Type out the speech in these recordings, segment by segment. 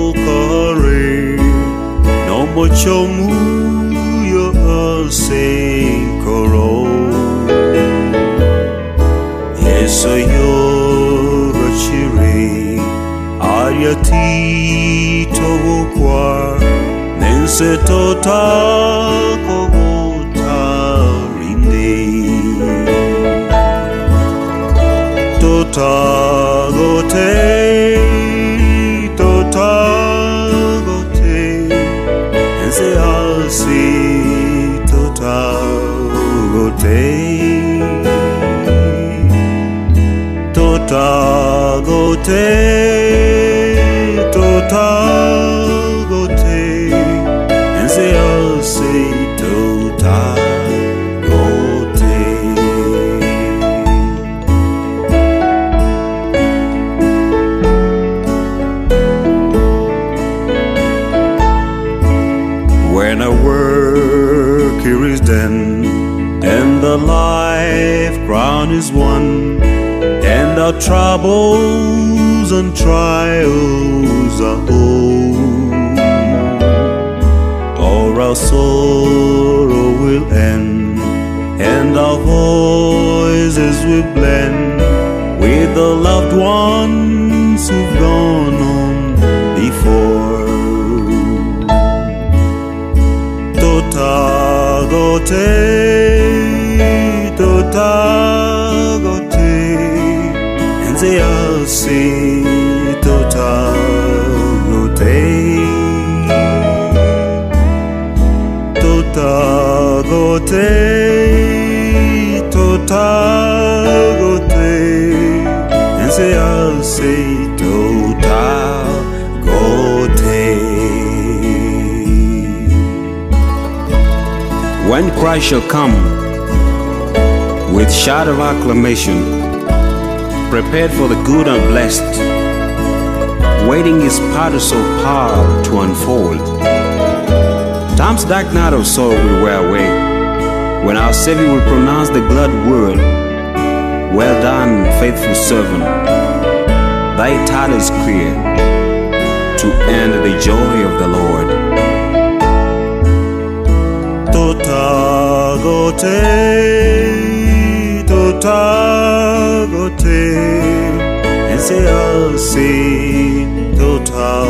egotokare no mochomu yo asenkoro eso yo gachire ariati togokwa nense totako Totagote, and say I'll see Totagote, and say I'll see Totagote. When our work here is done, and the life crown is won, and our troubles and trials are over, or our sorrow will end, and our voices will blend with the loved ones who've gone on before. Totagote, and say I'll see Totagote, and say I'll see Totagote. When Christ shall come with shout of acclamation, prepared for the good and blessed, waiting his parcel power to unfold. Time's dark night of sorrow will wear away, when our Savior will pronounce the glad word, well done, faithful servant, thy title is clear, to end the joy of the Lord. Totagote, and say I'll see Totagote,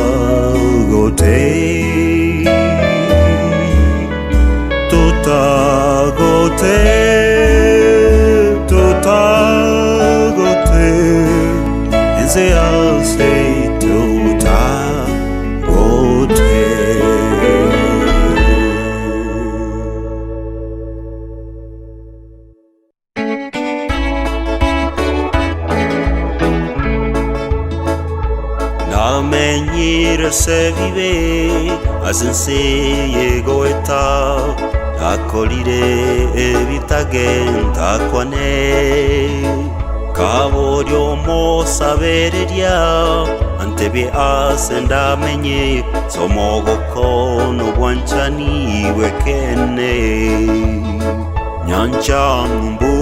and say I'll say Totagote. Menire se vive, asense yego eta, akolire evitagen takwane, kaborio mo sabereria, antebe asenda menye, somogo kono wanchani wekene, nyancha mbu,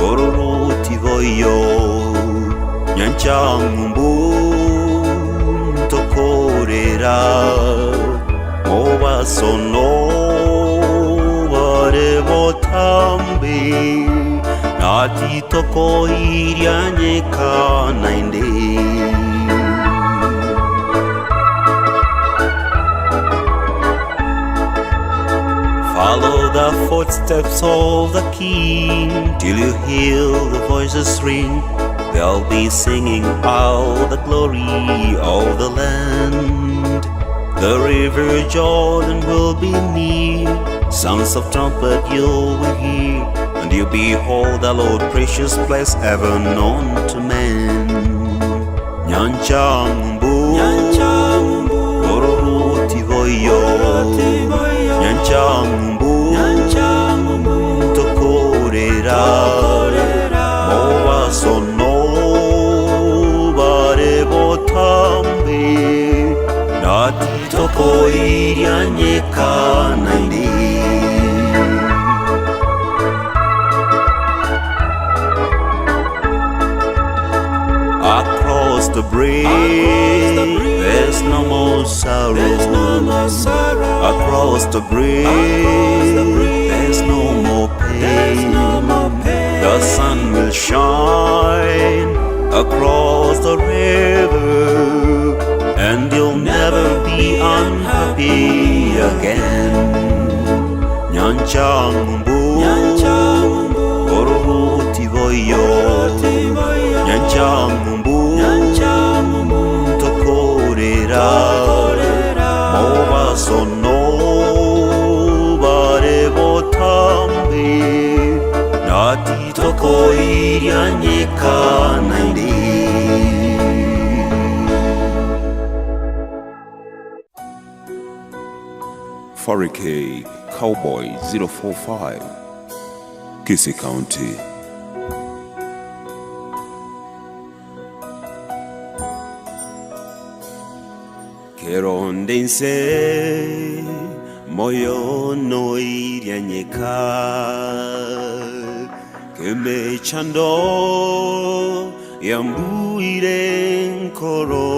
oruruti voyo. Nyanchambu tokorera oba sono bare botambe nati toko irianye kanainde. Follow the footsteps of the King till you hear the voices ring. they'll be singing out the glory of the land. The river Jordan will be near, sounds of trumpet you will hear, and you behold the Lord, precious place ever known to man. Nyanchangbu, Oroti voyo, Nyanchangbu, Tokorera, Moa sono, Bare botambi, Nati toko irianyeka naindi. Across the bridge, there's no more sorrow. Across the bridge, there's no more pain. The sun will shine across the river, and you'll never be unhappy again. Nyanchangbu, Oroti voyo, Nyanchangbu, Tokorera, Moa sono, Bare botambi, Nati toko irianyeka naindi. Farike Cowboy 045, Kisii County. Kerondense moyo no irianyeka, Kemechando yambuire nkoro,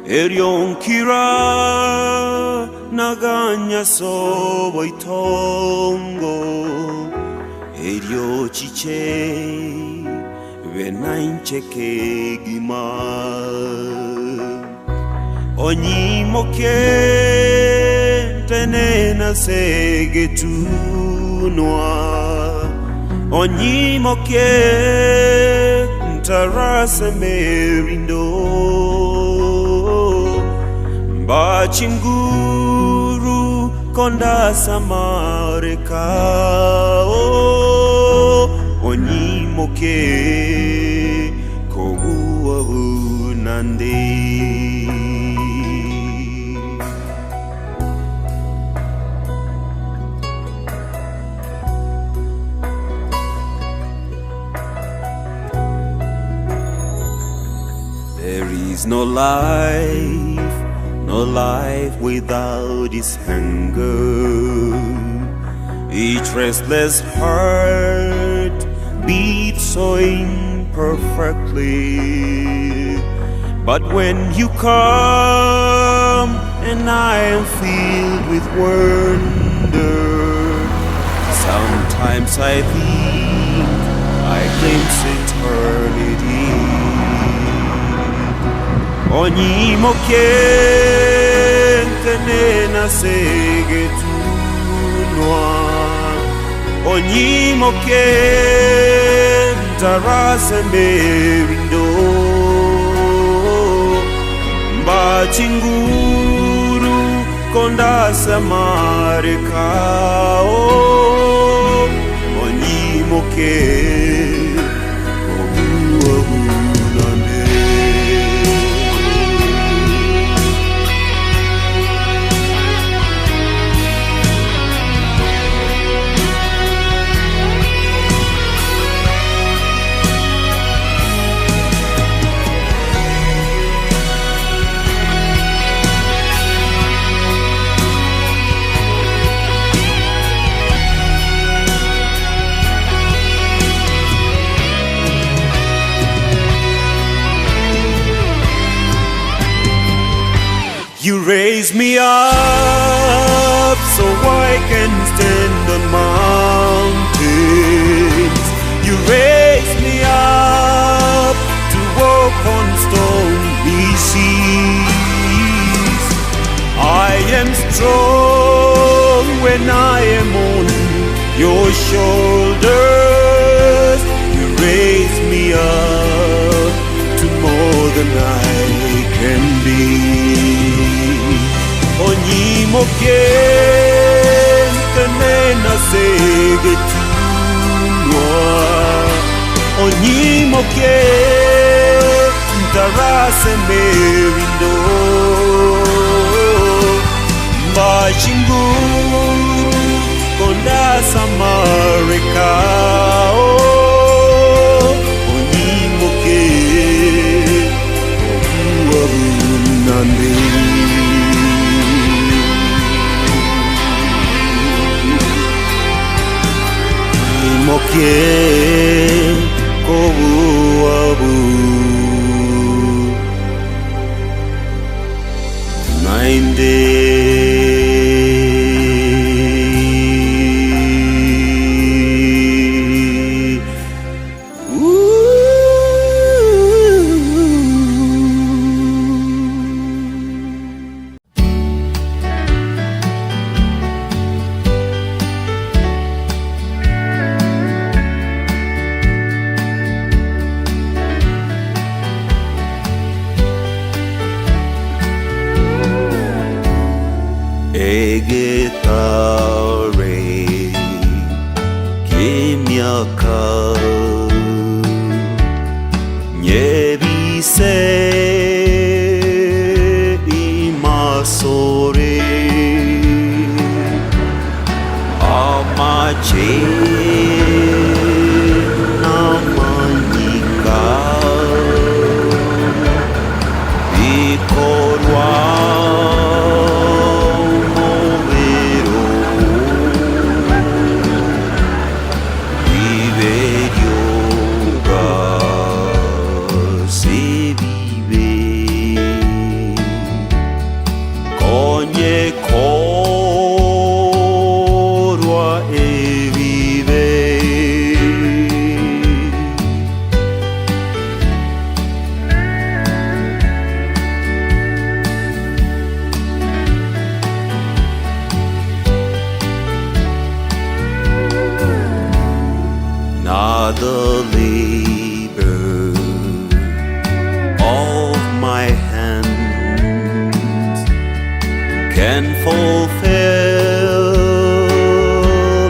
Erionkira naganya sobo itongo, Erio chiche venaincheke gima. Onyimoke tenena segetunwa, Onyimoke ntarase merindo, Mbachinguru konda samareka, Onyimoke koguwa unande. There is no life without its hunger. Each restless heart beats so imperfectly. But when you come and I am filled with wonder, sometimes I think I glimpse eternity. Onyimoke tenena segetunwa, Onyimoke ntarase merindo, Mbachinguru konda samareka, Onyimoke koguwa unande. You raise me up so I can stand on mountains. You raise me up to walk on stormy seas. I am strong when I am on your shoulders. You raise me up to more than I can be. Ogni mokien kanena segetunwa, ogni mokien tarase merindo, machingu konda samarika. Ogni mokien obuabunande. Mokien kobu abu nainde. Egetare kemiaka nyebise imasore amache namanyika ikorwa the labor of my hands can fulfill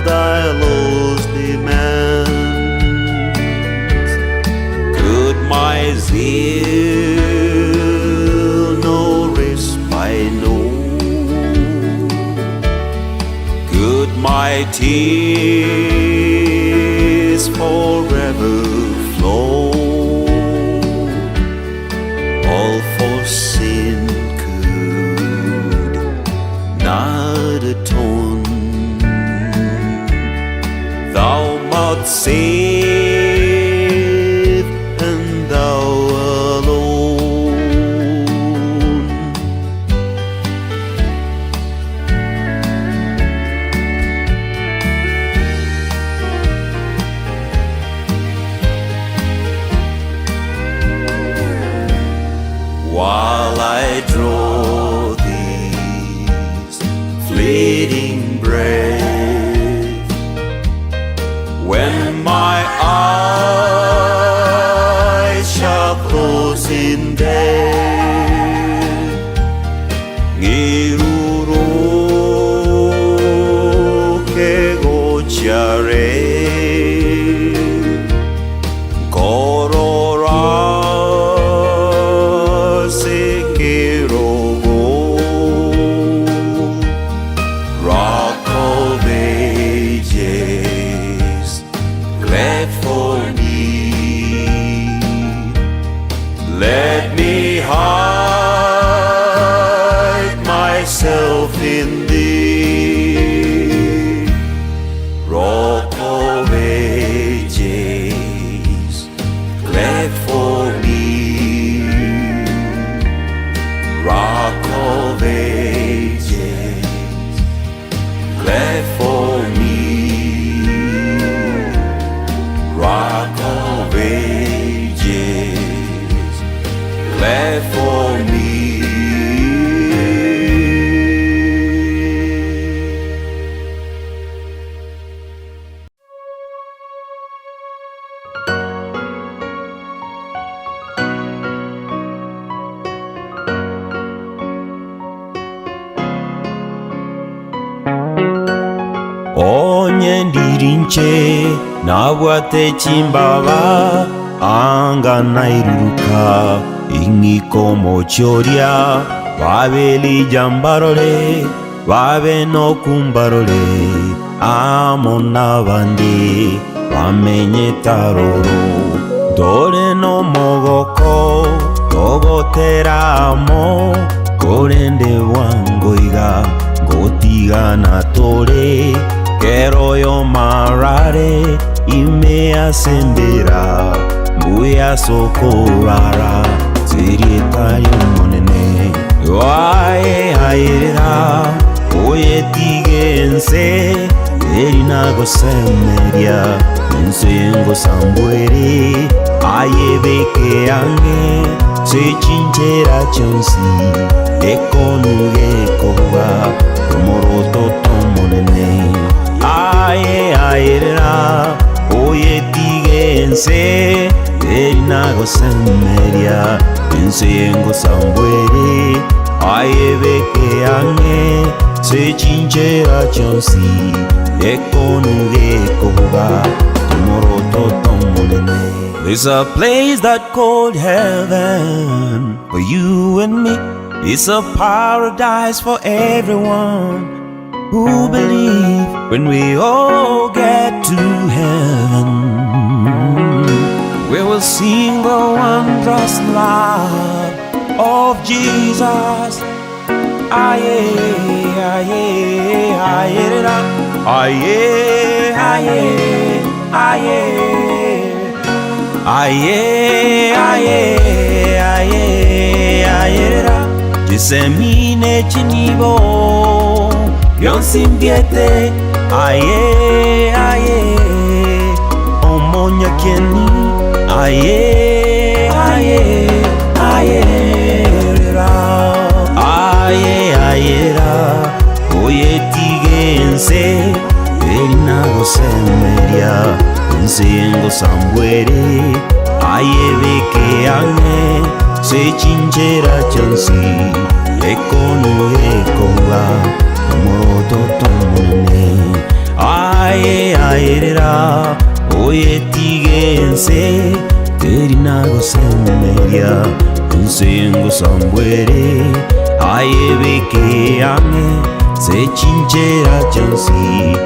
thy low's demands. Could my zeal no respite know? Could my tears forever flow? All for sin could not atone. Thou must save, and thou alone. While I draw these fleeting breath, when my eyes shall close in death, ngiruro ke gochare korora let me hide myself in thee, Rock of Ages, glad for me, Rock of Ages, glad for me, Rock of Ages, glad for me. Irinche nabwate chimbaba angana iruruka ingikomo choria babeli jambarole babe no kumbarole amona bandi bamenye taroro dore no mogoko togoteramo korende wangoiga gotigana tore Kero yo marare imea sembera Mbuya sokorara Zirieta yo monene Wae aera Oye tigense Erina go semeria Nsengo sambuere Aye beke ange Se chinchera chansi Ekonuge koga Tomoroto tomonene Aye aera Oye tigense Erina go semeria Nsengo sambuere Aye beke ange Se chinchera chansi Ekonuge koga Tomoroto tomonene There's a place that called heaven For you and me It's a paradise for everyone who believe when we all get to heaven. We will sing the wondrous love of Jesus. Aye, aye, aye, aye, aye, aye, aye, aye, aye, aye, Jisemine chinibo Yon simbiete, aye, aye, omonya keni, aye, aye, aye, aye, aye, oye tigense, erina go semeria, ensengo sambuere, aye beke ane, se chinchera chansi, ekonu ekoga. Aye aera Oye tigense Terina go semeria Nsengo sambuere Aye beke ame Se chinchera chansi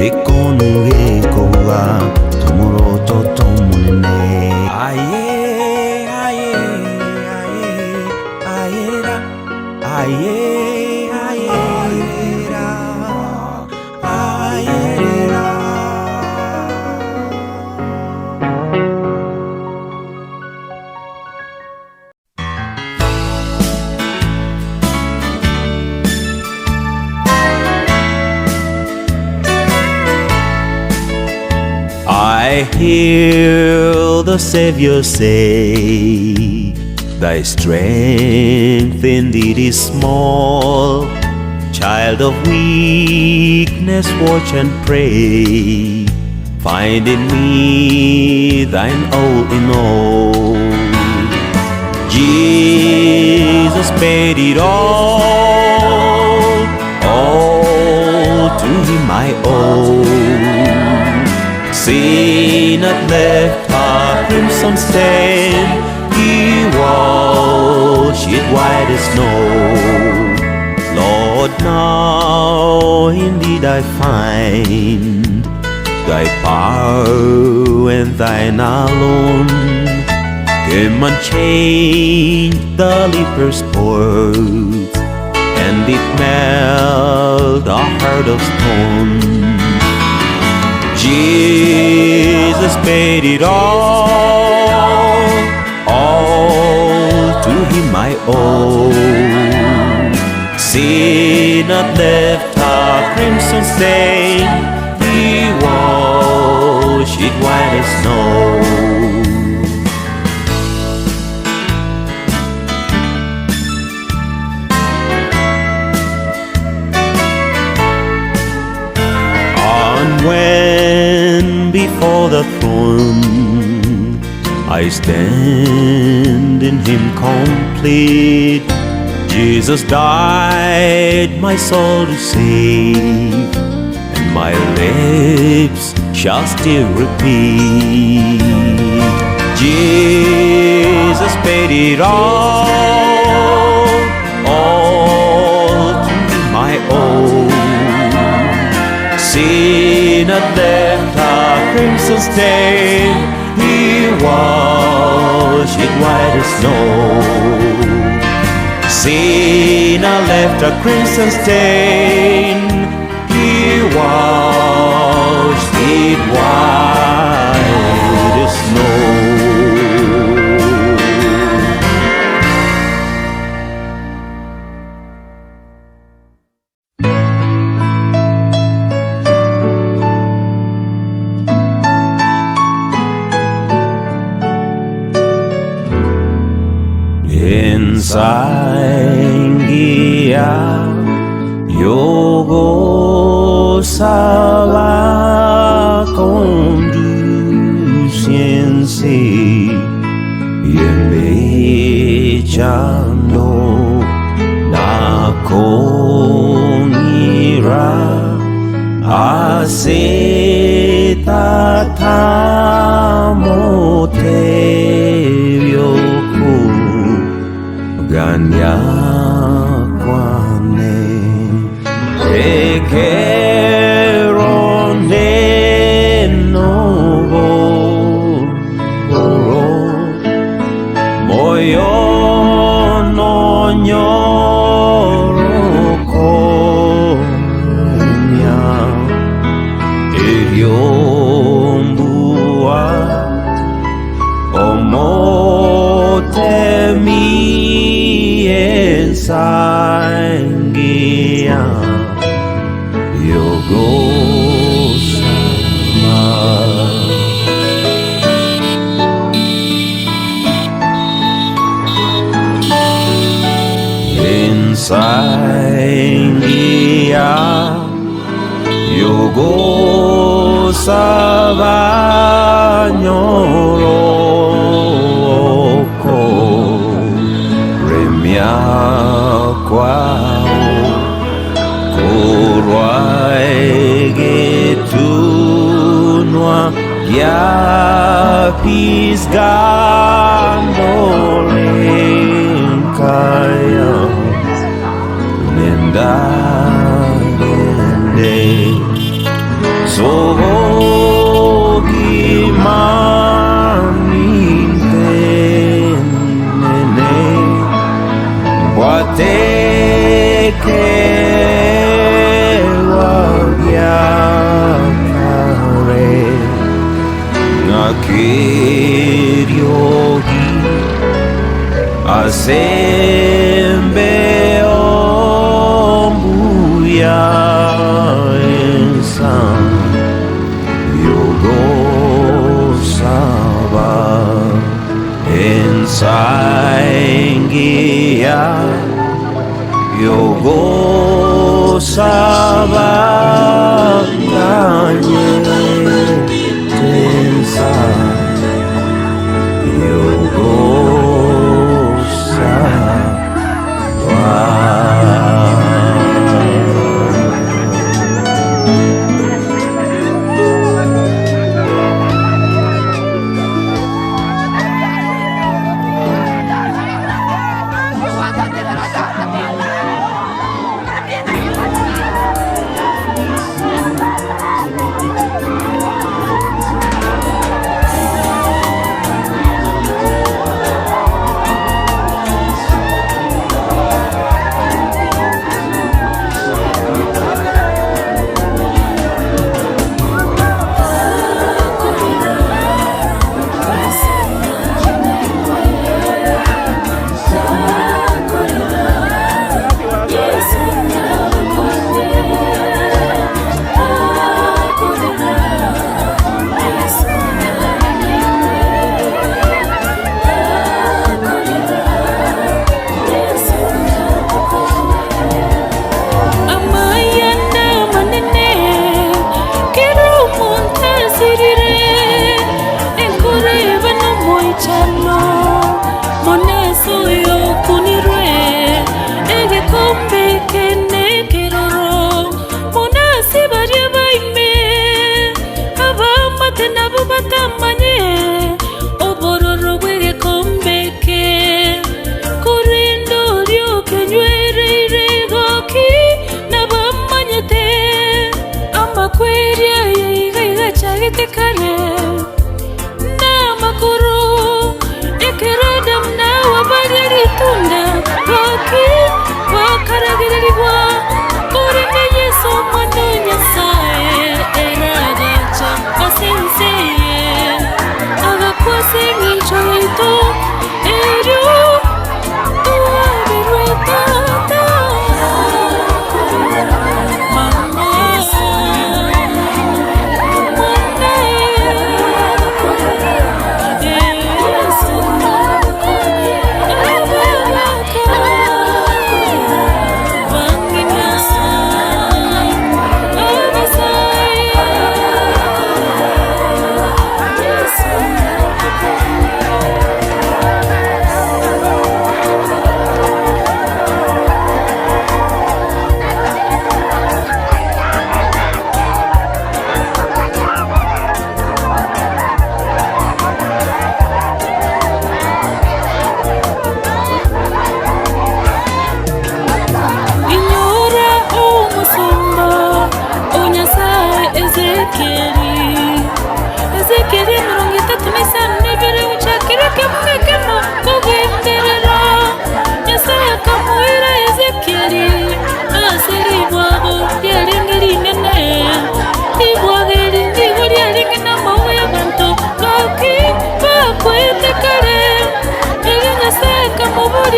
Ekonu ekoga Tomoroto tomonene Aye aye aye aera Aye I hear the Savior say, Thy strength indeed is small. Child of weakness, watch and pray. Find in me thine all in all. Jesus paid it all to him I owe. Sin had left a crimson stain, he washed it white as snow. Lord, now indeed I find thy power and thine alone came and changed the leper's port, and it melted a heart of stone. Jesus paid it all to him I owe. Sin had left a crimson stain, he washed it white as snow. When before the throne I stand in him complete, Jesus died my soul to save, and my lips shall still repeat, Jesus paid it all to be my own. Sin had left a crimson stain, He washed it white as snow. Sin had left a crimson stain, He washed it white as snow. Saingia yogo sava conduciense yembechando na konira asetatamoteyoku ganya kwane ekeronde novo moyo no nyorokonya eriombua omotemi sangia yogo sama sangia yogo savanyoroko remia kwao kurwaegetunwa yapisgandolenkaya nendagende sovogimanintene Wateke wagyakare Nakiryogi Asembe ombuya ensan Yogo sava ensaingia yogo sabakanye tensa yogo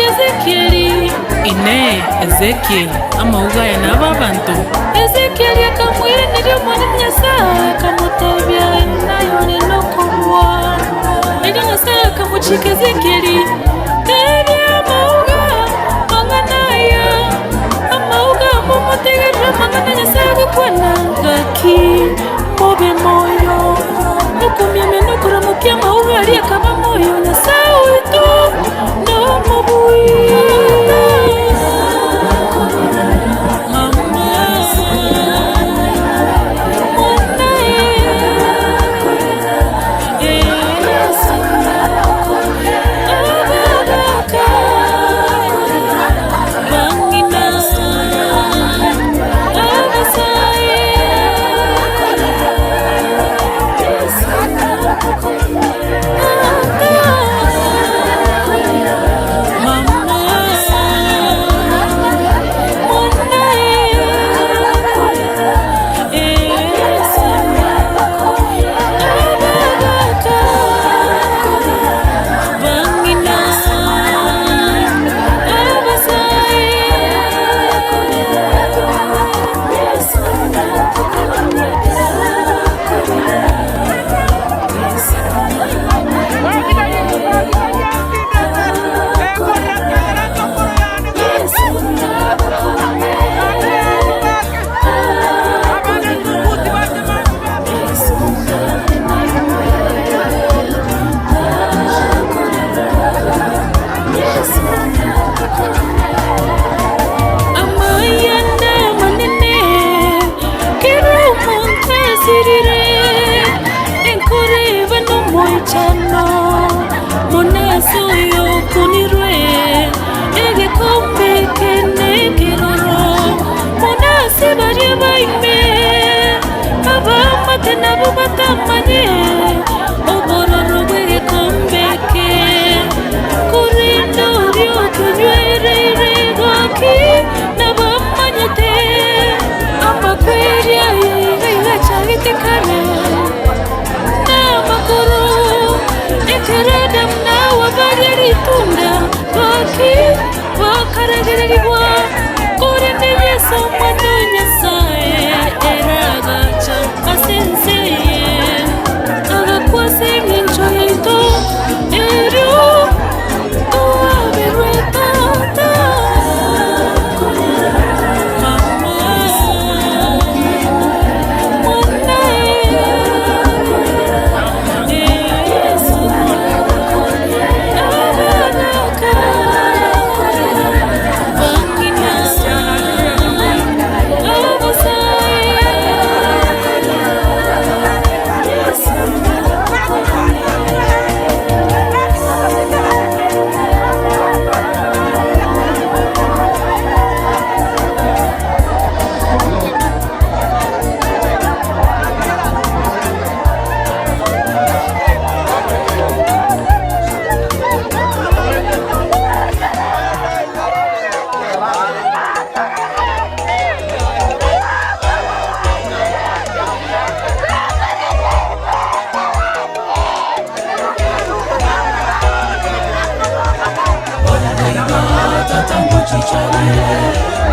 Ezekieli ine Ezekieli amaugaya n'aba bantu Ezekieli akamwire niryo mwana Nyasaye akamutebya nayo nenokomwa eri Nyasaye akamuchika Ezekieli eri amauga manganaya amauga mumutegerera mangana Nyasaye agakwana gaki mobe moyo nukumyeme nukuramukia amauga ari akaba moyo Nyasaye witu no mubui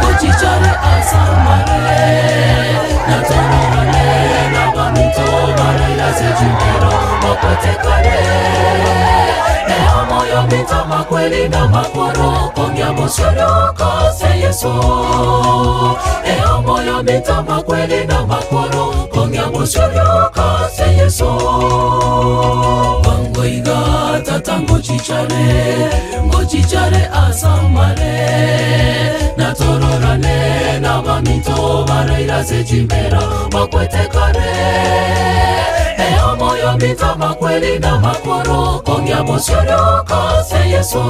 Kuchichare asamare Natorone Nabamito Marela Sejimero Mokotekare Moyo mita makweli na makworo Kongya mosoro kose Yeso Moyo mita makweli na makworo Kongya mosoro kose Yeso Wangoiga tata ngochichare asamare Natororane nabamito Marela Sejimero Mokotekare Moyo mita makweli na makworo Kongya mosoro kose Yeso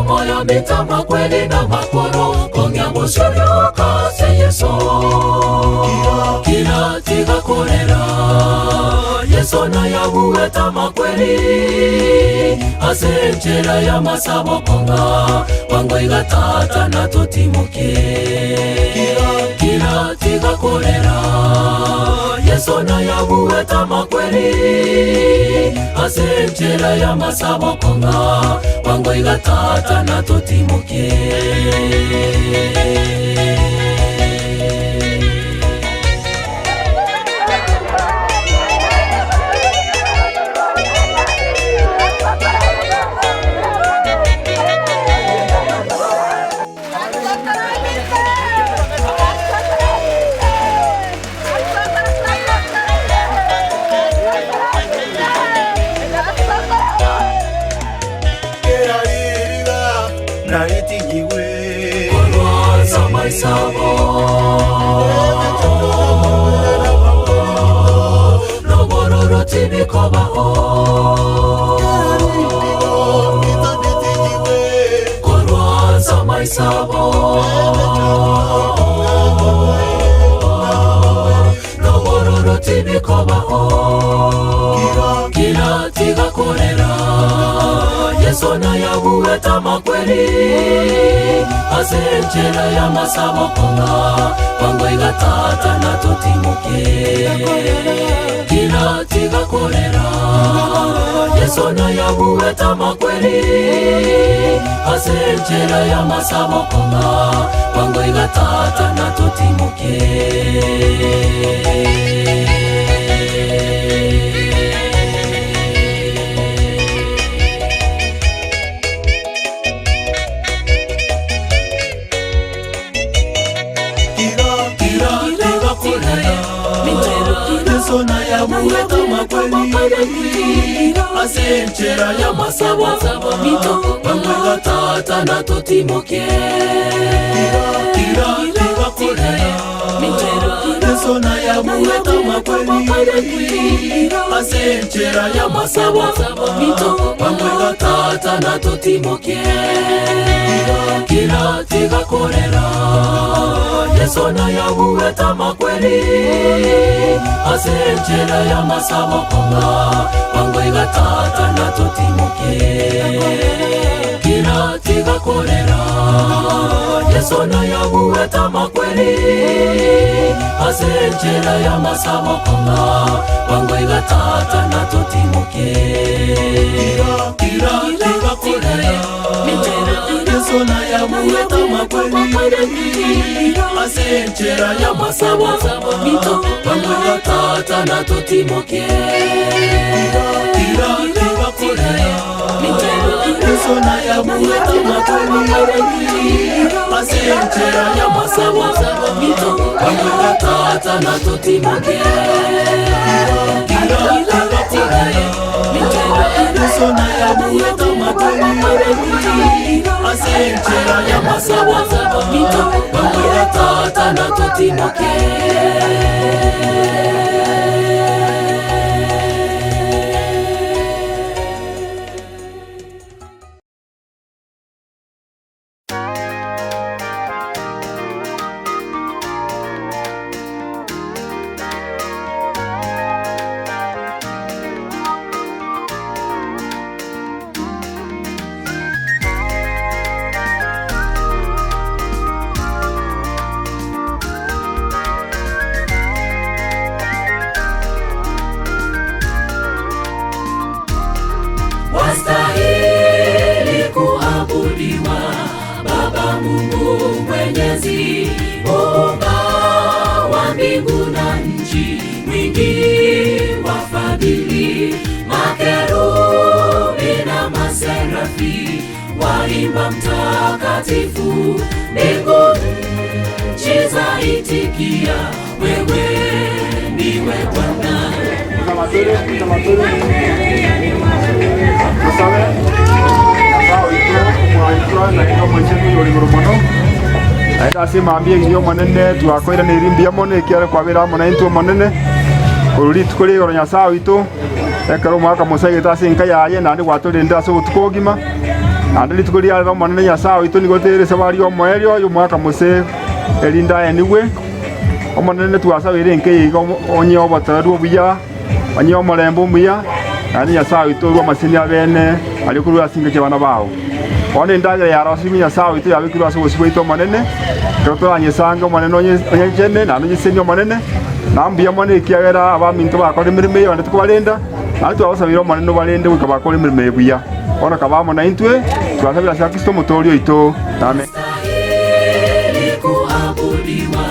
moyo mita makweli na makworo Kongya mosoro kose Yeso Kila tiga korera Yeso na yabueta makweli Asenchera ya masabo konga Wangoiga tata na totimuke Kila tiga korera Yesu na yabueta makweli asenjera ya masabo konga wango igatata na totimuke no bororo tibikoba korwaza maisabo no bororo tibikoba kila tiga korera Yesu na yabueta makweli asenjera ya masabo konga wango igatata na totimuke kila tiga korera Yesu na yabueta makweli asenjera ya masabo konga wango igatata na totimuke Sona ya bueta makweli asenjera ya masabo wango tata na totimoke kira tiga korera Sona ya bueta makweli asenjera ya masabo wango tata na totimoke kira tiga korera Yesu na yabueta makweli asenjera ya masabo konga wango igatata na totimuke kila tiga korera Yesu na yabueta makweli asenjera ya masabo konga wango igatata na totimuke kila tiga korera Yesu na yabueta makweli asenjera ya masabo wango igatata na totimoke kila tiga korera Yesu na yabueta makweli asenjera ya masabo wango igatata na totimoke kila tiga korera Yesu na yabueta makweli asenjera ya masabo wango igatata na totimoke Waimba mtakatifu mbinguni nchi zaitikia wewe ndiwe Bwana. Aida sima ambie ngiyo manene tuakoira ni rimbia mone kiara kwa wira mona into manene ururi tukuri oronya sawa itu ekaro mwaka musage tasi nkaya aye nandi gwaturinda so tukogima nandi tukuri alba manene ya sawa itu nigotere sabari o moerio yo mwaka muse elinda eniwe o manene tuasawire nkeye onye obataru obuya onye omorembo muya nandi ya sawa itu ro masini abene alikuru asinga kibana bawo one ndagere ya rasimi ya sawa itu yabikuru aso bosibito manene Toto anyesanga maneno onye jene na onye senyo manene na mbia mone kiagera abaminto bakore mirime yo ndetse kubalinda na twabasabira maneno balinde gukabakora mirime buya ona kabamo na intwe twasabira sha Kristo mutorio ito amen. Kuabudiwa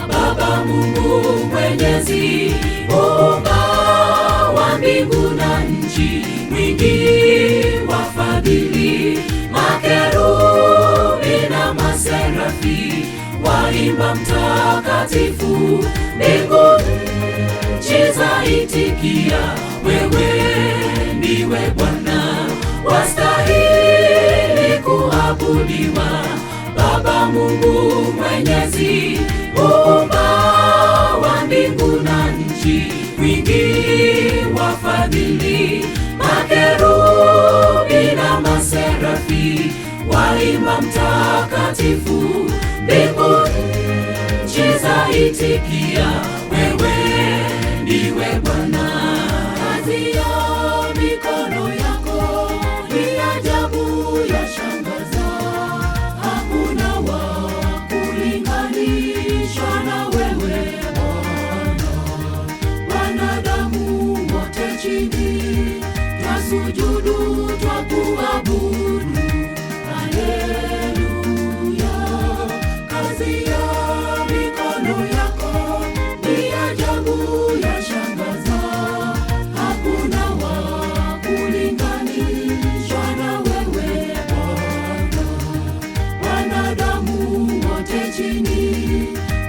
Baba Mungu Mwenyezi, Muumba wa mbingu na nchi, mwingi wa fadhili, makerubi na maserafi waimba mtakatifu, mbingu nchi zaitikia, wewe ndiwe Bwana, wastahili kuabudiwa Baba Mungu Mwenyezi, Muumba wa mbingu na nchi, mwingi wa fadhili, makerubi na maserafi waimba mtakatifu, mbingu nchi zaitikia, wewe ndiwe Bwana. Kazi ya mikono yako ni ajabu yashangaza, hakuna wa kulinganishwa na wewe Bwana. Wanadamu wote chini twasujudu, twakuabudu, haleluya. Kazi ya mikono yako ni ajabu yashangaza, hakuna wa kulinganishwa na wewe Bwana. Wanadamu wote chini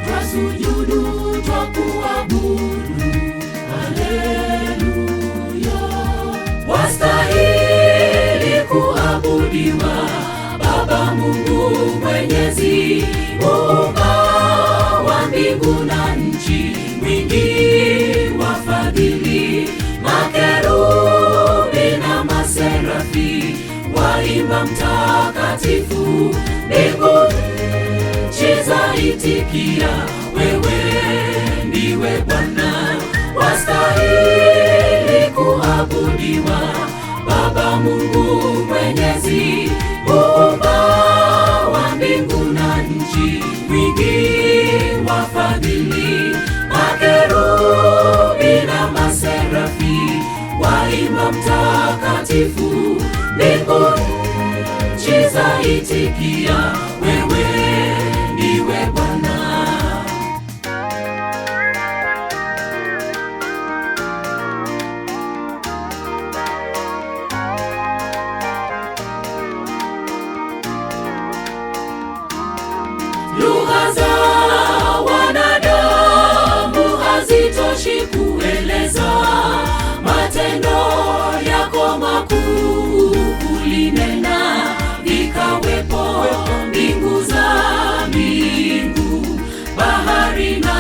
twasujudu, twakuabudu, haleluya. Wastahili kuabudiwa Baba Mungu Mwenyezi, Muumba wa mbingu na nchi, mwingi wa fadhili, makerubi na maserafi waimba mtakatifu, mbingu nchi zaitikia, wewe ndiwe Bwana, wastahili kuabudiwa Baba Mungu Mwenyezi, Muumba wa mbingu na nchi, mwingi wa fadhili, makerubi na maserafi waimba mtakatifu, mbingu nchi zaitikia, wewe ndiwe Bwana. Lugha za wanadamu hazitoshi kueleza matendo yako makuu, ulinena vikawepo mbingu za mbingu, bahari na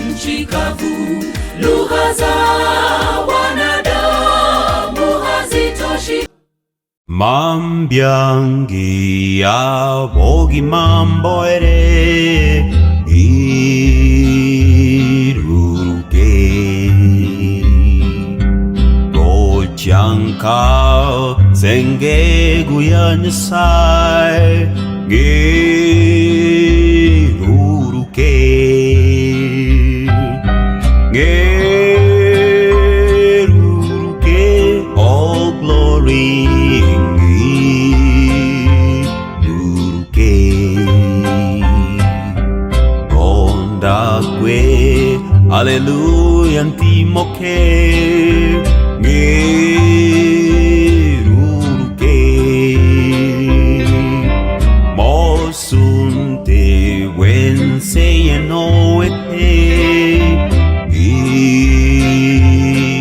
nchi kavu. Lugha za wanadamu hazitoshi. Mambiangi ya bogi mamboere iruruke Gochanka zenge guyansai geruruke geruruke all glory Hallelujah, antimoke ngeruruke mosunte wense yenoete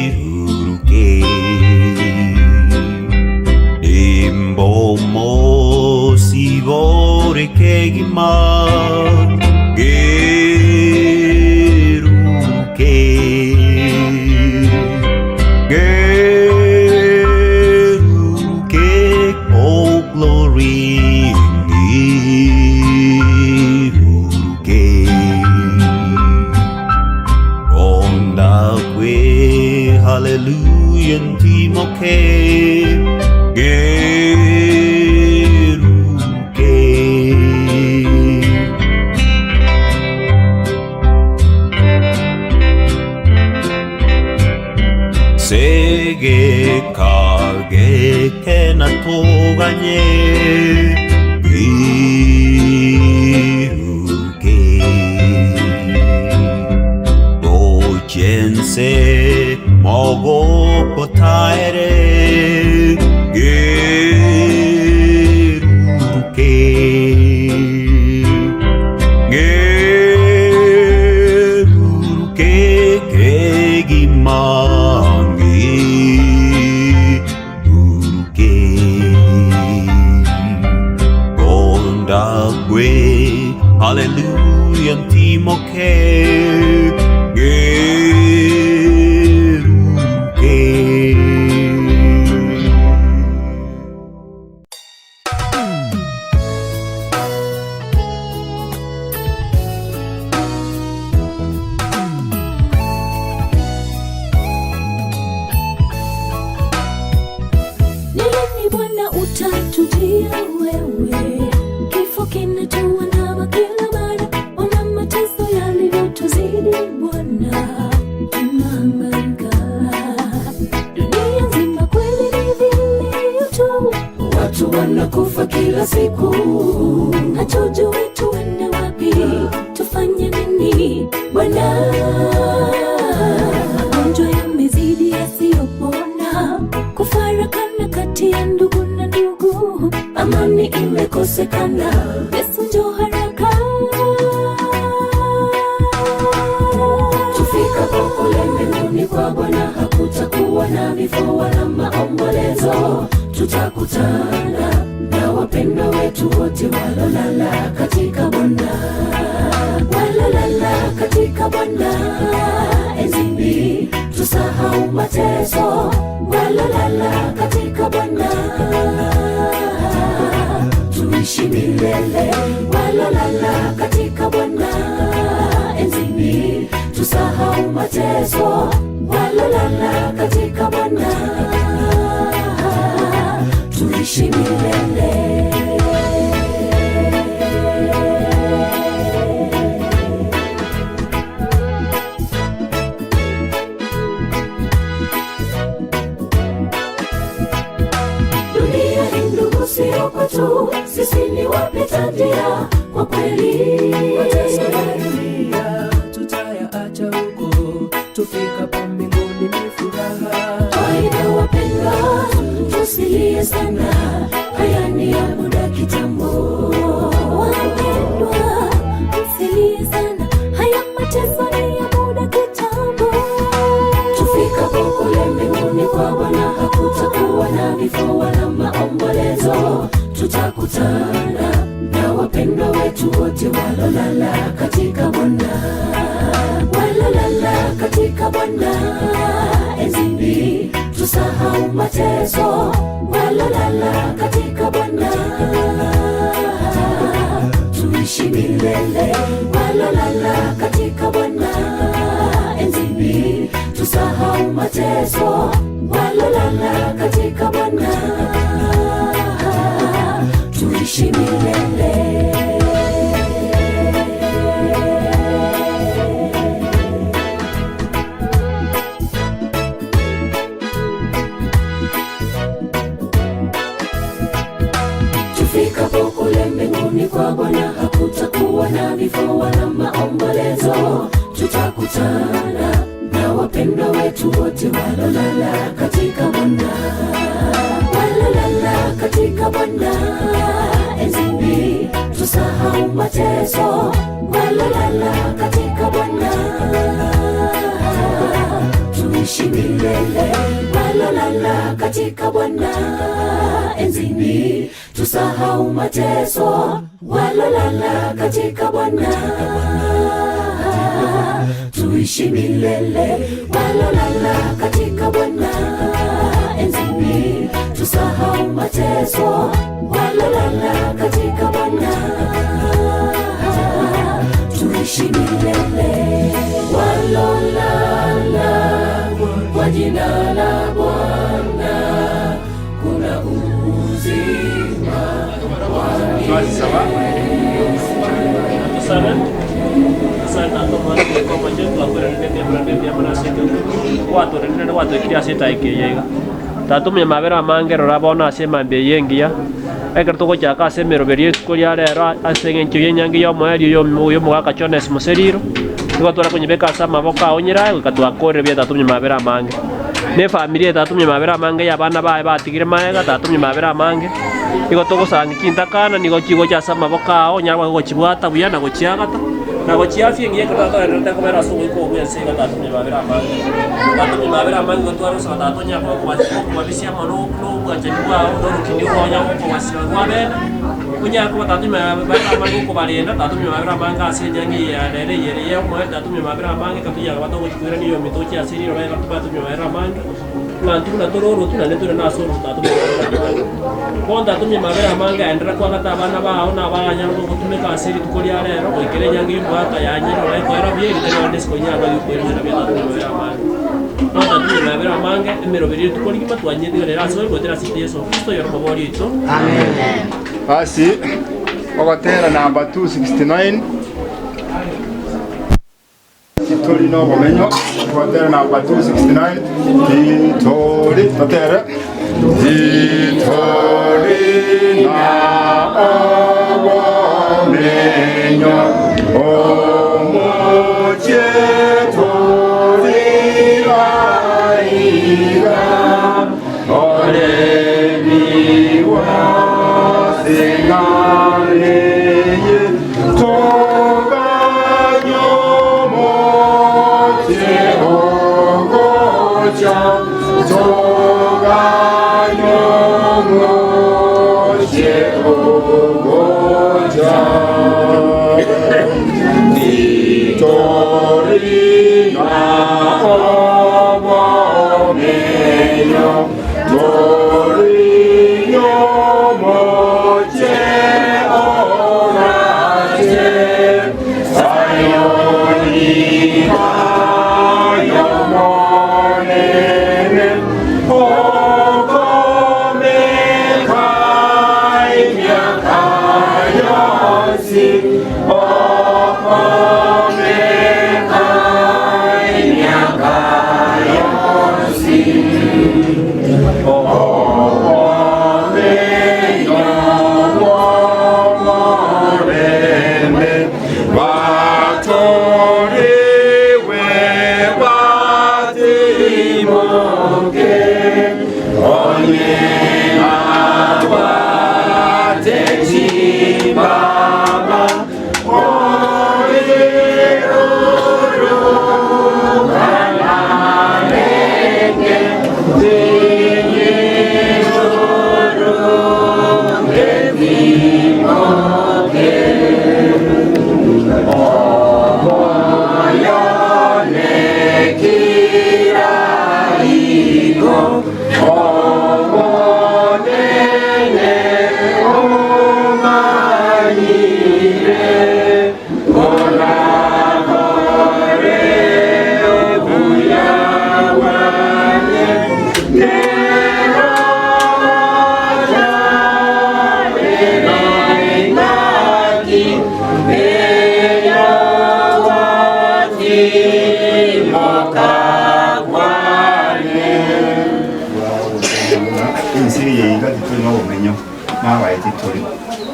iruruke imbomo sivore kegima Hallelujah, antimoke geruruke taere Hallelujah, Timoke. Nini Bwana utatujia wewe, kifo kinatuandama kila mara, ona mateso yalivyotuzidi Bwana, tunahangaika. Dunia nzima kweli ni vilio tu, watu wanakufa kila siku, hatujui tuende wapi, tufanye nini Bwana? Magonjwa yamezidi yasiyopona, kufarakana kati ya ndugu na ndugu, amani imekosekana, Yesu njoo haraka. Tufikapo kule mbinguni kwa Bwana, hakutakuwa na vifo wala maombolezo, tutakutana na wapendwa wetu wote walolala katika Bwana, walolala katika Bwana. Enzini tusahau mateso, walolala katika Bwana, tuishi milele, walolala katika Bwana. Enzini tusahau mateso, walolala katika Bwana, tuishi milele. Sio kwetu, sisi ni wapita njia, kwa kweli mateso ya dunia tutayaacha huko, tufikapo mbinguni ni furaha. Aidha wapendwa, tusilie sana, haya ni ya muda kitambo. Wapendwa, tusilie sana, haya mateso ni ya muda kitambo. Tufikapo kule mbinguni kwa Bwana, hakutakuwa na vifo wala maombolezo, tutakutana na wapendwa wetu wote walolala katika Bwana, walolala katika Bwana. Enzini tusahau mateso, walolala katika Bwana, tuishi milele, walolala katika Bwana. Enzini tusahau mateso, walolala katika Bwana, tuishi milele. Tufikapo kule mbinguni kwa Bwana, hakutakuwa na vifo wala maombolezo, tutakutana na wapendwa wetu wote walolala katika Bwana, walolala katika Bwana. Enzini tusahau mateso, walolala katika Bwana, tuishi milele, walolala katika Bwana. Enzini tusahau mateso, walolala katika Bwana, tuishi milele, walolala katika Bwana. Enzini tusahau mateso, walolala katika Bwana, tuishi milele, walolala kwa jina la Bwana, kuna uzima wa milele. tatumye mabera mangero rabona asema beyengia ekerto ko chaka semero berie ko ya rero asenge nkiye nyangi yo mwali yo mwaka chones museriro tuko tora kunyibeka sama boka onyira ukatwa kore bia tatumye mabera mange ne familia tatumye mabera mange abana bae batigire maega tatumye mabera mange igo togosanga kintakana nigo kigo cha sama bokao nyarwa go chibwata buya na go chiagata na go chiafie ngiye kata reta ko bera so ko buya se gata tatumye mabera mange go twaro sa tatonya ko ko bisia mono no bwa chibwa no kindi ko nya ko wasira kwa bena kunya ko tatumye mabera mange ko barenda tatumye mabera mange ase nyangi ya rere yere mo tatumye mabera mange kapiya bato go chikura niyo mitochi asiri ro bera tatumye mabera mange mantuna tororo tuna netura na soro tatumye konda tumye mabera manga endera kwa kata abana bao na abanya ngo kutume ka asiri tukolia rero oikere nyangi mbata yanye ro ko era biye ritero nesko nyaba yuko na bya tatumye mabera manga konda tumye mabera manga emero biri tukoli kipa twanye dire raso ko tera siti Yesu Kristo yoro mabori ito amen. Basi okotera namba 269 Tori no bomenyo okotera namba 269 Tori totera Tori na bomenyo omoche tori aiga ore miwa singare toga nyomo ogocha toga nyomo ogocha Tori na obomenyo Tori nyomo orache sayoni ayomonene ogome kai miakayosi ogome kai miakayosi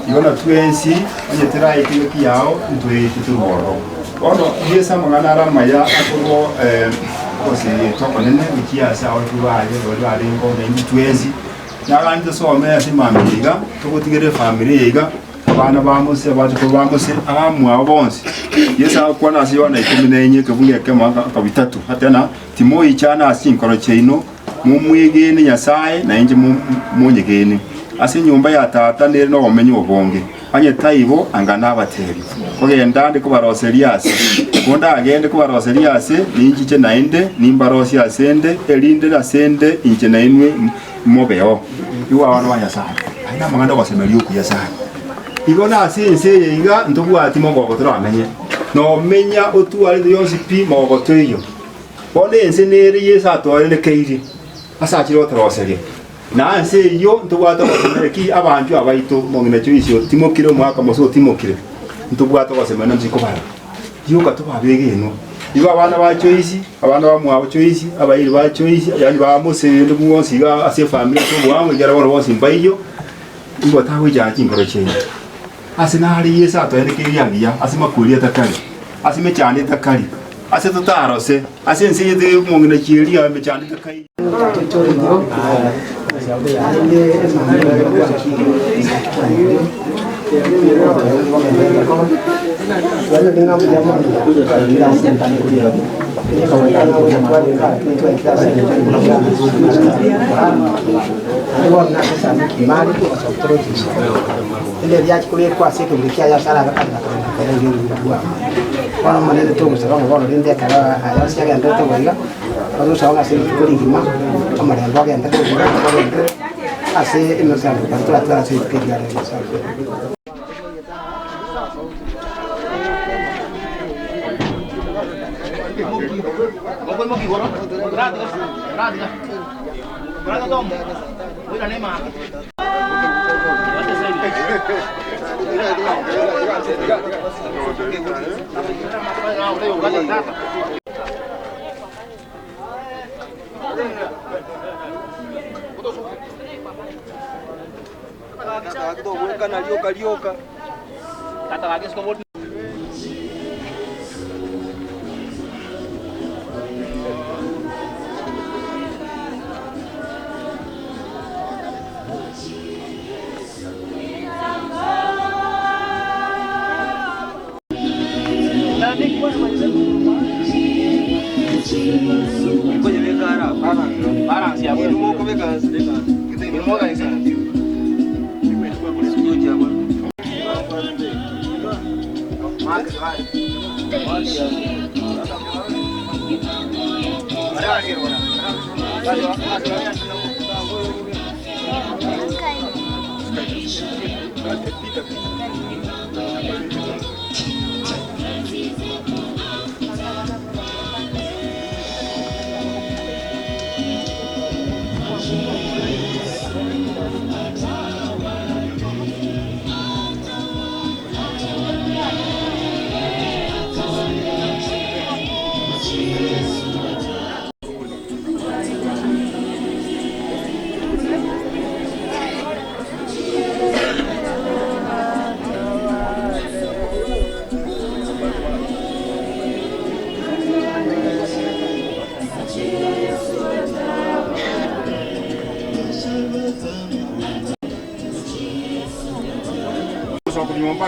Ibona twensi onyetera ikiki yao ntwe tutuboro ono yesa mangana ramaya akugo kose toko nene ukiasa otubaye olwali ngombe nditwensi naganje some asimamiga tukutigere family yiga abana bamuse abatuko bamuse amwa bonse yesa kwana asiona 11 kavunge kema kabitatu hatana timoyi cyana asinkoro cheino mumwigene nyasaye na inje munyegene ase nyumba ya tata nere no omenye obonge anye taibo angana abateri kogenda ndi kubaroseriase konda agende kubaroseriase ninji che nainde nimbarosi asende elinde asende inje nainwe mobeo iwa wana wanyasa aina manganda kwasemeli ukuyasa ibona asinse yiga ndobwati mongo amenye no menya otuwale yonsi pi mongo toyo bone ense nere yesa atwale keiri asachiro troserie na nse yo ntubwata kwasemeki abantu abaito mongine cyisyo timokire mwaka moso timokire ntubwata kwasemana mziko bara yo katubabege no iba abana ba choice abana ba mwa choice abayiri ba choice yani ba musende muwonsi ga ase family to bwamwe jara bora wonsi mbayo ibo tawe jaji ngoro chenye ase na hari yesa to ene kiri yangiya ase makuri atakali ase me cyane takali ase tutarose ase nsiyete mungina chiria mechandika kai Ele dia kuliah kuasa kemudian ya salah kan kalau dia buat orang mana itu misalnya orang dia kalau ayah siapa yang tertentu mereka kalau seorang asli kuliah gimana kemarin orang yang tertentu mereka asli Indonesia itu adalah asli kerja Indonesia.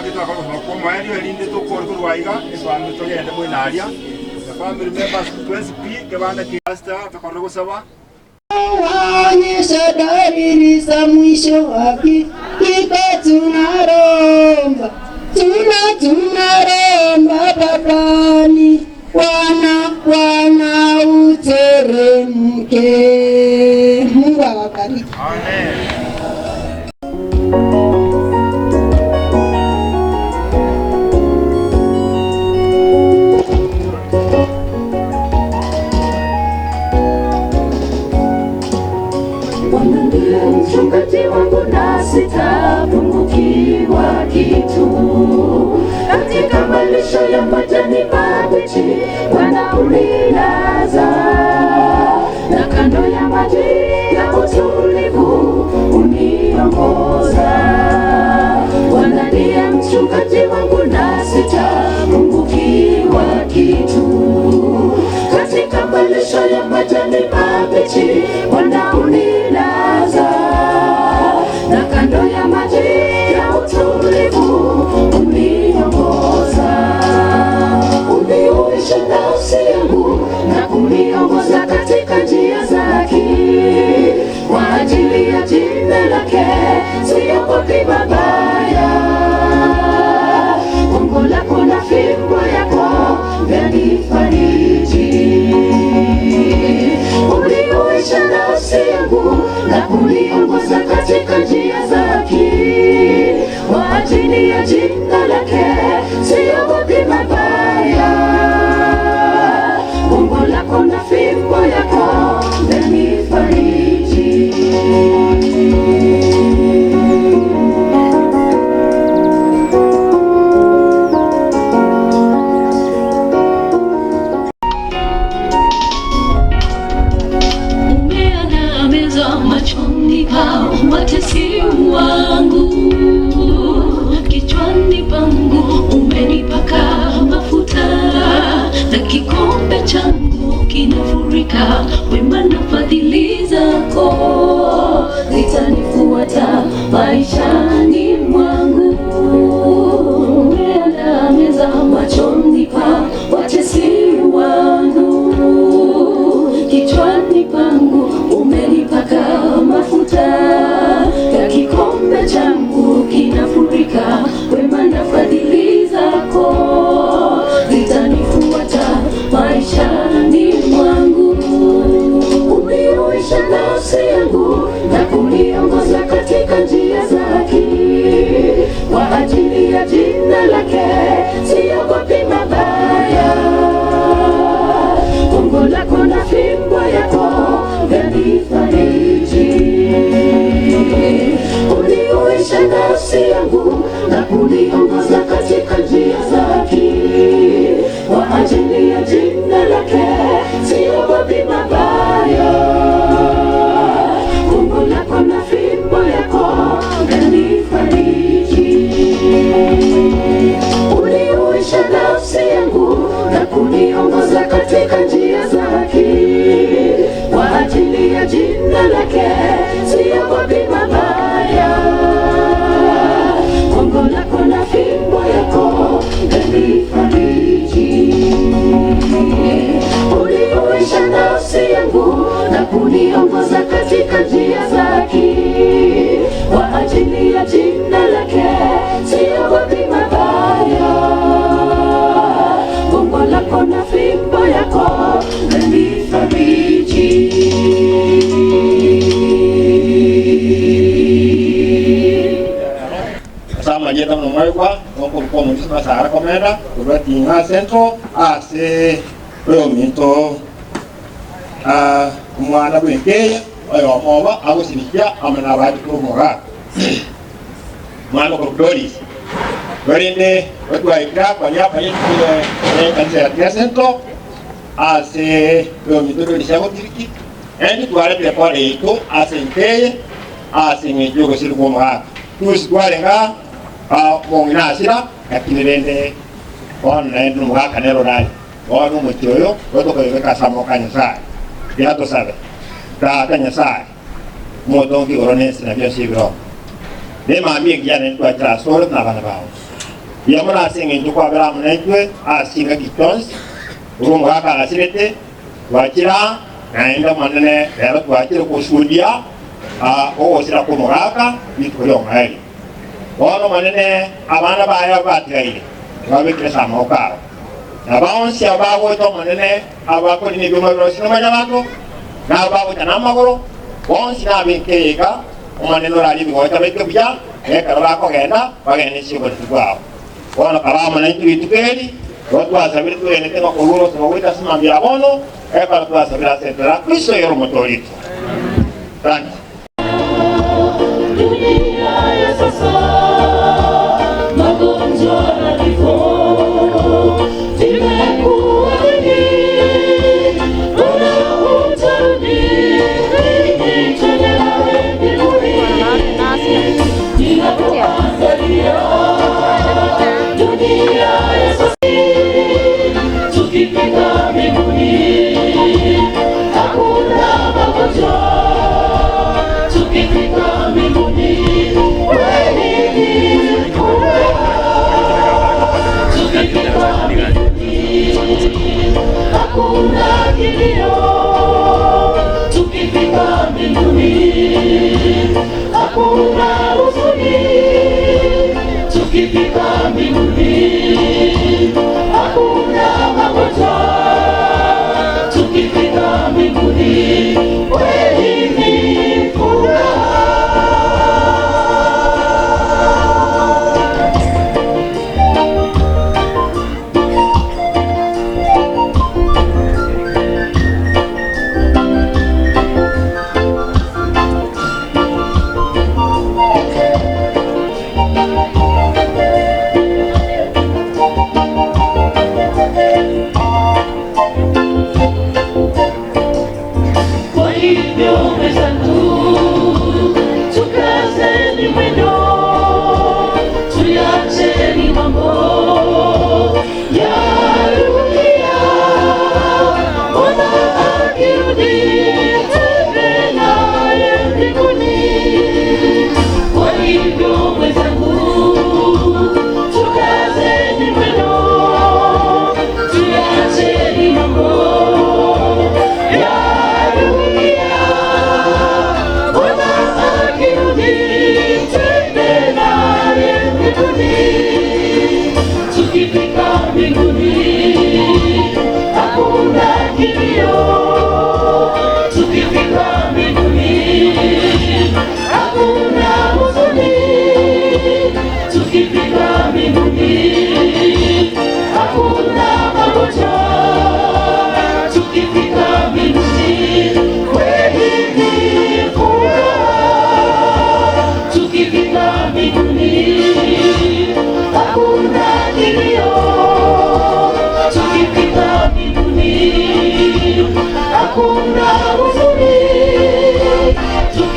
Kita kalau mau ini linde tu korban waiga, eswang itu yang ada buat naria. Lepas members PSP kebana kita kalau sawa. Waonyesha dalili za mwisho wake, iko tunaromba babani, wana uteremke. Mungu awabariki. Amen. Mchungaji wangu na sitapungukiwa kitu, katika malisho ya majani mabichi wanaunilaza, na kando ya maji ya utulivu uniongoza. Bwana ndiye mchungaji wangu na sitapungukiwa kitu, katika malisho ya majani mabichi wanaunilaza, na kando ya maji ya utulivu uniongoza. Uniuisha nafsi yangu na kuniongoza katika njia zake, kwa ajili ya jina lake siogopi mabaya. Gongo lako na fimbo yako vyanifariji. Uniuisha nafsi yangu na kuniongoza katika njia zake, kwa ajili ya jina lake siogopi mabaya. Gongo lako na fimbo yako vyanifariji. Machoni pa watesi wangu, kichwani pa jina lake, siogopi mabaya. Gongo lako na fimbo yako vyanifariji. Uniuisha nafsi yangu na kuniongoza katika njia za haki kwa ajili ya jina lake, siogopi mabaya. Gongo lako na fimbo yako vyanifariji. Uniuisha nafsi yangu na kuniongoza katika njia za haki kwa ajili ya jina lake, siogopi mabaya. Gongo lako na fimbo yako vyanifariji. Uniuisha nafsi yangu na kuniongoza katika njia za haki kwa ajili ya jina lake, siogopi mabaya. Gongo lako na fimbo yako vyanifariji. Sama jeta mnamwekwa kwa mtu masara komenda kubati nga centro ase romito mwana bwenkeya ayo moba agusinikia amana bati ko moga mwana ko doris berinde watwa ikra kwa nyapa yetu kanisa ya centro ase romito doris ago tiriki endi twale prepare ito ase nkeye ase ngejogo silu ko moga tusikwale nga mongina asira kakinirende ona endu muka kanero nani ono mutioyo weto ko yeka samo kanyasa ya to sabe ta kanyasa modongi orones na bia sibro de mami gyane to atra sor na bana bawo yamana singe ndu kwa bela mnetwe asinga kitons rumu haka asirete wakira naenda manene era twakira ko shudia o sira ko moraka bitkoyo ngai ono manene abana baya batigaire babekire samo karo abawonsi abago to manene abako ni byo byo manya bantu na abago tana magoro bonsi na binkeka omaneno rali bigo tabeke bya ekara ko genda bagene sigo twao ono karama na intuitukeli watu wasabiri tuene tema koluro so wita simambira bono ekara twasabira setera kristo yoro motorito thank you. Hakuna kilio tukifika mbinguni, hakuna huzuni tukifika mbinguni, hakuna magonjwa tukifika mbinguni, kweli ni furaha.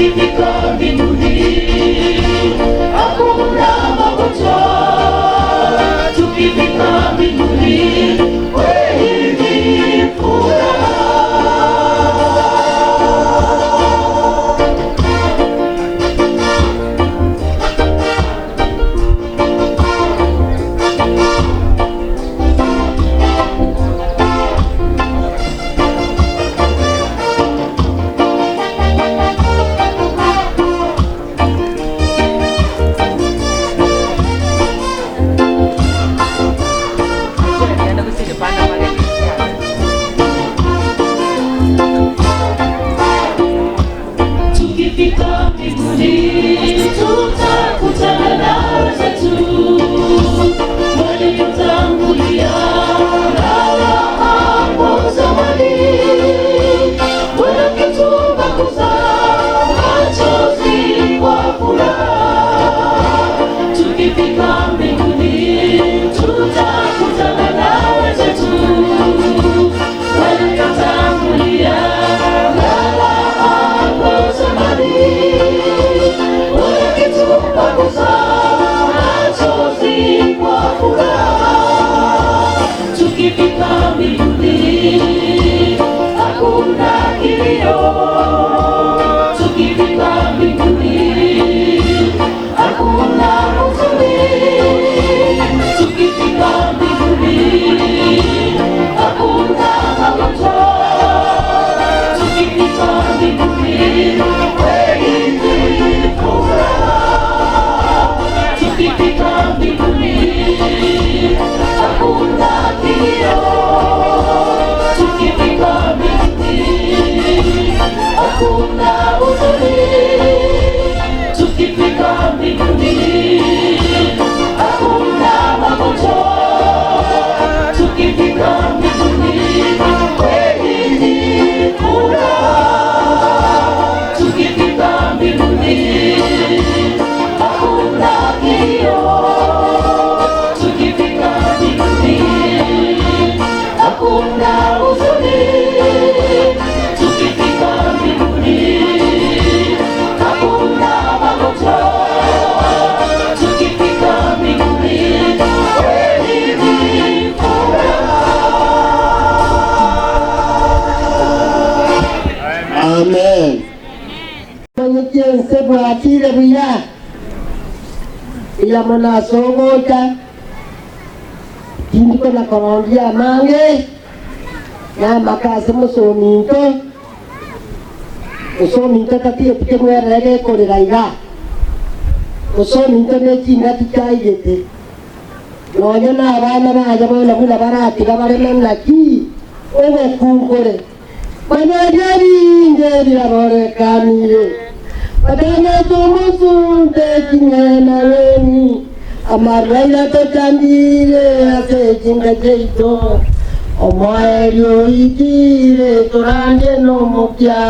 tukifika mbinguni hakuna magonjwa, tukifika mbinguni kweli ni furaha. Tukifika mbinguni tutakutana na wenzetu waliotangulia hapo zamani, wakitupangusa machozi kwa furaha. Tukifika mbinguni tutakutana na wenzetu waliotangulia tukifika mbinguni hakuna kilio, tukifika mbinguni hakuna huzuni, tukifika mbinguni hakuna magonjwa, tukifika mbinguni kweli ni furaha, tukifika mbinguni hakuna kilio, tukifika mbinguni hakuna huzuni, tukifika mbinguni hakuna magonjwa, tukifika mbinguni kweli ni furaha, tukifika mbinguni hakuna kilio, tukifika mbinguni hakuna huzuni, tukifika mbinguni hakuna magonjwa, tukifika mbinguni kweli ni furaha. Amen. Mwenyekense bwatire buya mona songota kindiko na korondia mange na makase musominto musominto tatie pike mwerere korera iga musominto ne kinga tikaigete nonya na abana baje bona bula baratiga baremena ki obe kunkore manajari ngeri arorekanire padana tomusunde kingena weni amaraila totandire ase kinga jeito omoerio ikire torande no mokya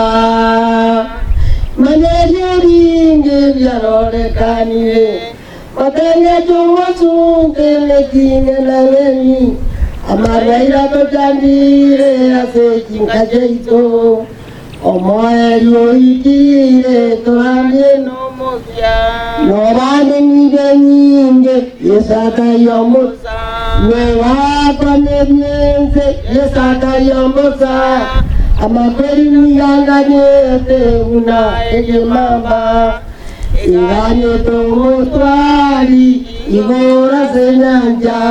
manajari ngeri arorekanire padana tomusunde kingena weni amaraila totandire ase kinga jeito omoerio ikire torande no mokya norane nige nyinge yesaka yomosa newa nebiense yesaka yomosa amakweli niyanganyete una egemamba inganye tomotwali igora zenyanja.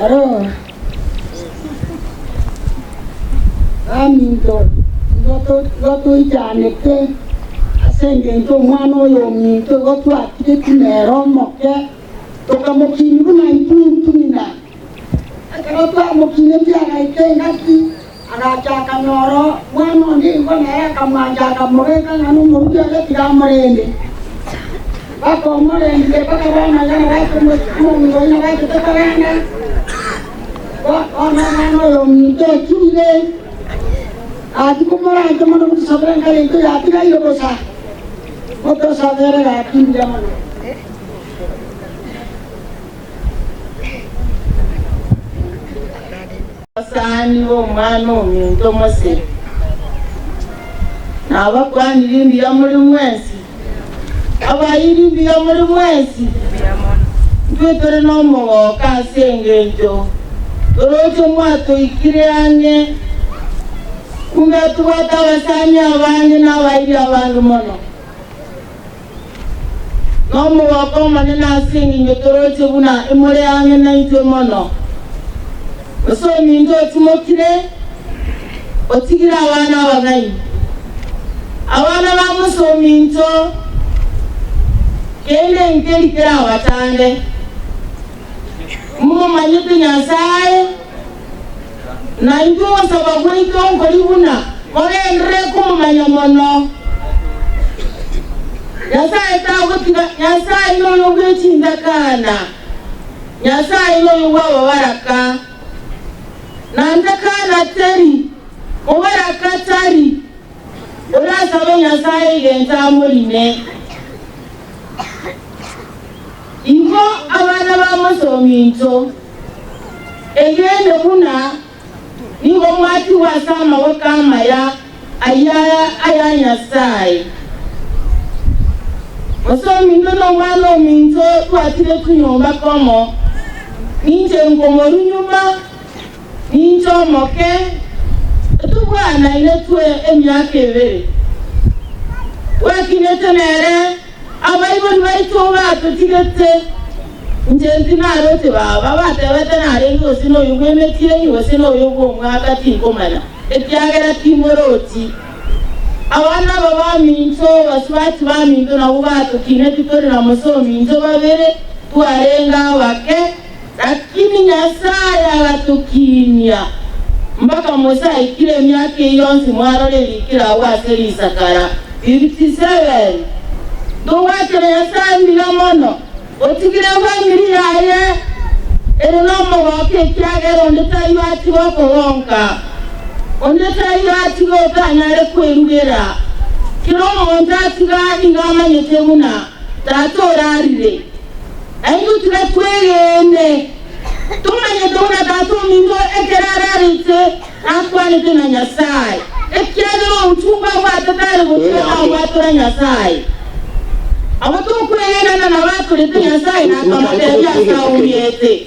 Aro aminto goto ijaneke asenge to mwana oyo minto goto atike kunero moke tokamokini kuna ituntumina goto amokini byana ikengaki agachaka nyoro mwana ndi ngona akamwanja moreka nanu muruja tigamurende bakomurende bakabana yana bakumwe yana bakutakana ono yo minto kire ati kumara jamano mutu sabran kare to ati ga yo bosa moto sabere ga tin jamano Sani wo mwana omuntu Mose n'abakwanirimbira muri mwezi abayirimbira muri mwezi twetore n'omuwoka asengejo orojo mwato ikiriane kunga tuwata wasani abandi n'abayiri abantu mono n'omuwoka omanene asengejo torojo buna imore yange naitwe mono osomi ndo otimokire otigira abana abagayi abana bamusomi nto kende nkelikira abatande mumanyite Nyasaye na njo wasaba gwito nkoli buna orendre kumumanya mono Nyasaye tagutika Nyasaye no yogwechindakana Nyasaye no yogwa baraka nandakana teri obaraka tari urasaba Nyasaye genta muline ingo abana bamusominto egende kuna nigo mwati wasama wakamaya aya Nyasaye musominto no mwana ominto twatire kunyomba komo ninje ngomoru nyuma ninjo moke tubwana ile twe emyaka ebere wakine tenere abayiboni bayitoba tutigete njendi narote baba batebete narengo sino yugwemetire yiwe sino yugo mwaka tinkomana etyagera timoroti abana baba minto baswati ba minto na ubato kine tutore na musomi minto babere twarenga wake lakini Nyasaye agatukinya mpaka Musa ikire myaka yonsi mwarore likira waseri sakara 57 do wate Nyasaye mbira mono otigire family yaye ero no wake kyagero ndeta yati wako wonka ondeta yati go kanyare kwerugera kiro mondatiga ingamanyete muna tatorarire ayo turatwegene tumanye dona datu mindo ekerararite akwanite na Nyasaye ekyagero utunga watatare gutera watora Nyasaye abatu kwegena na watu lete Nyasaye na kamate ya sauyete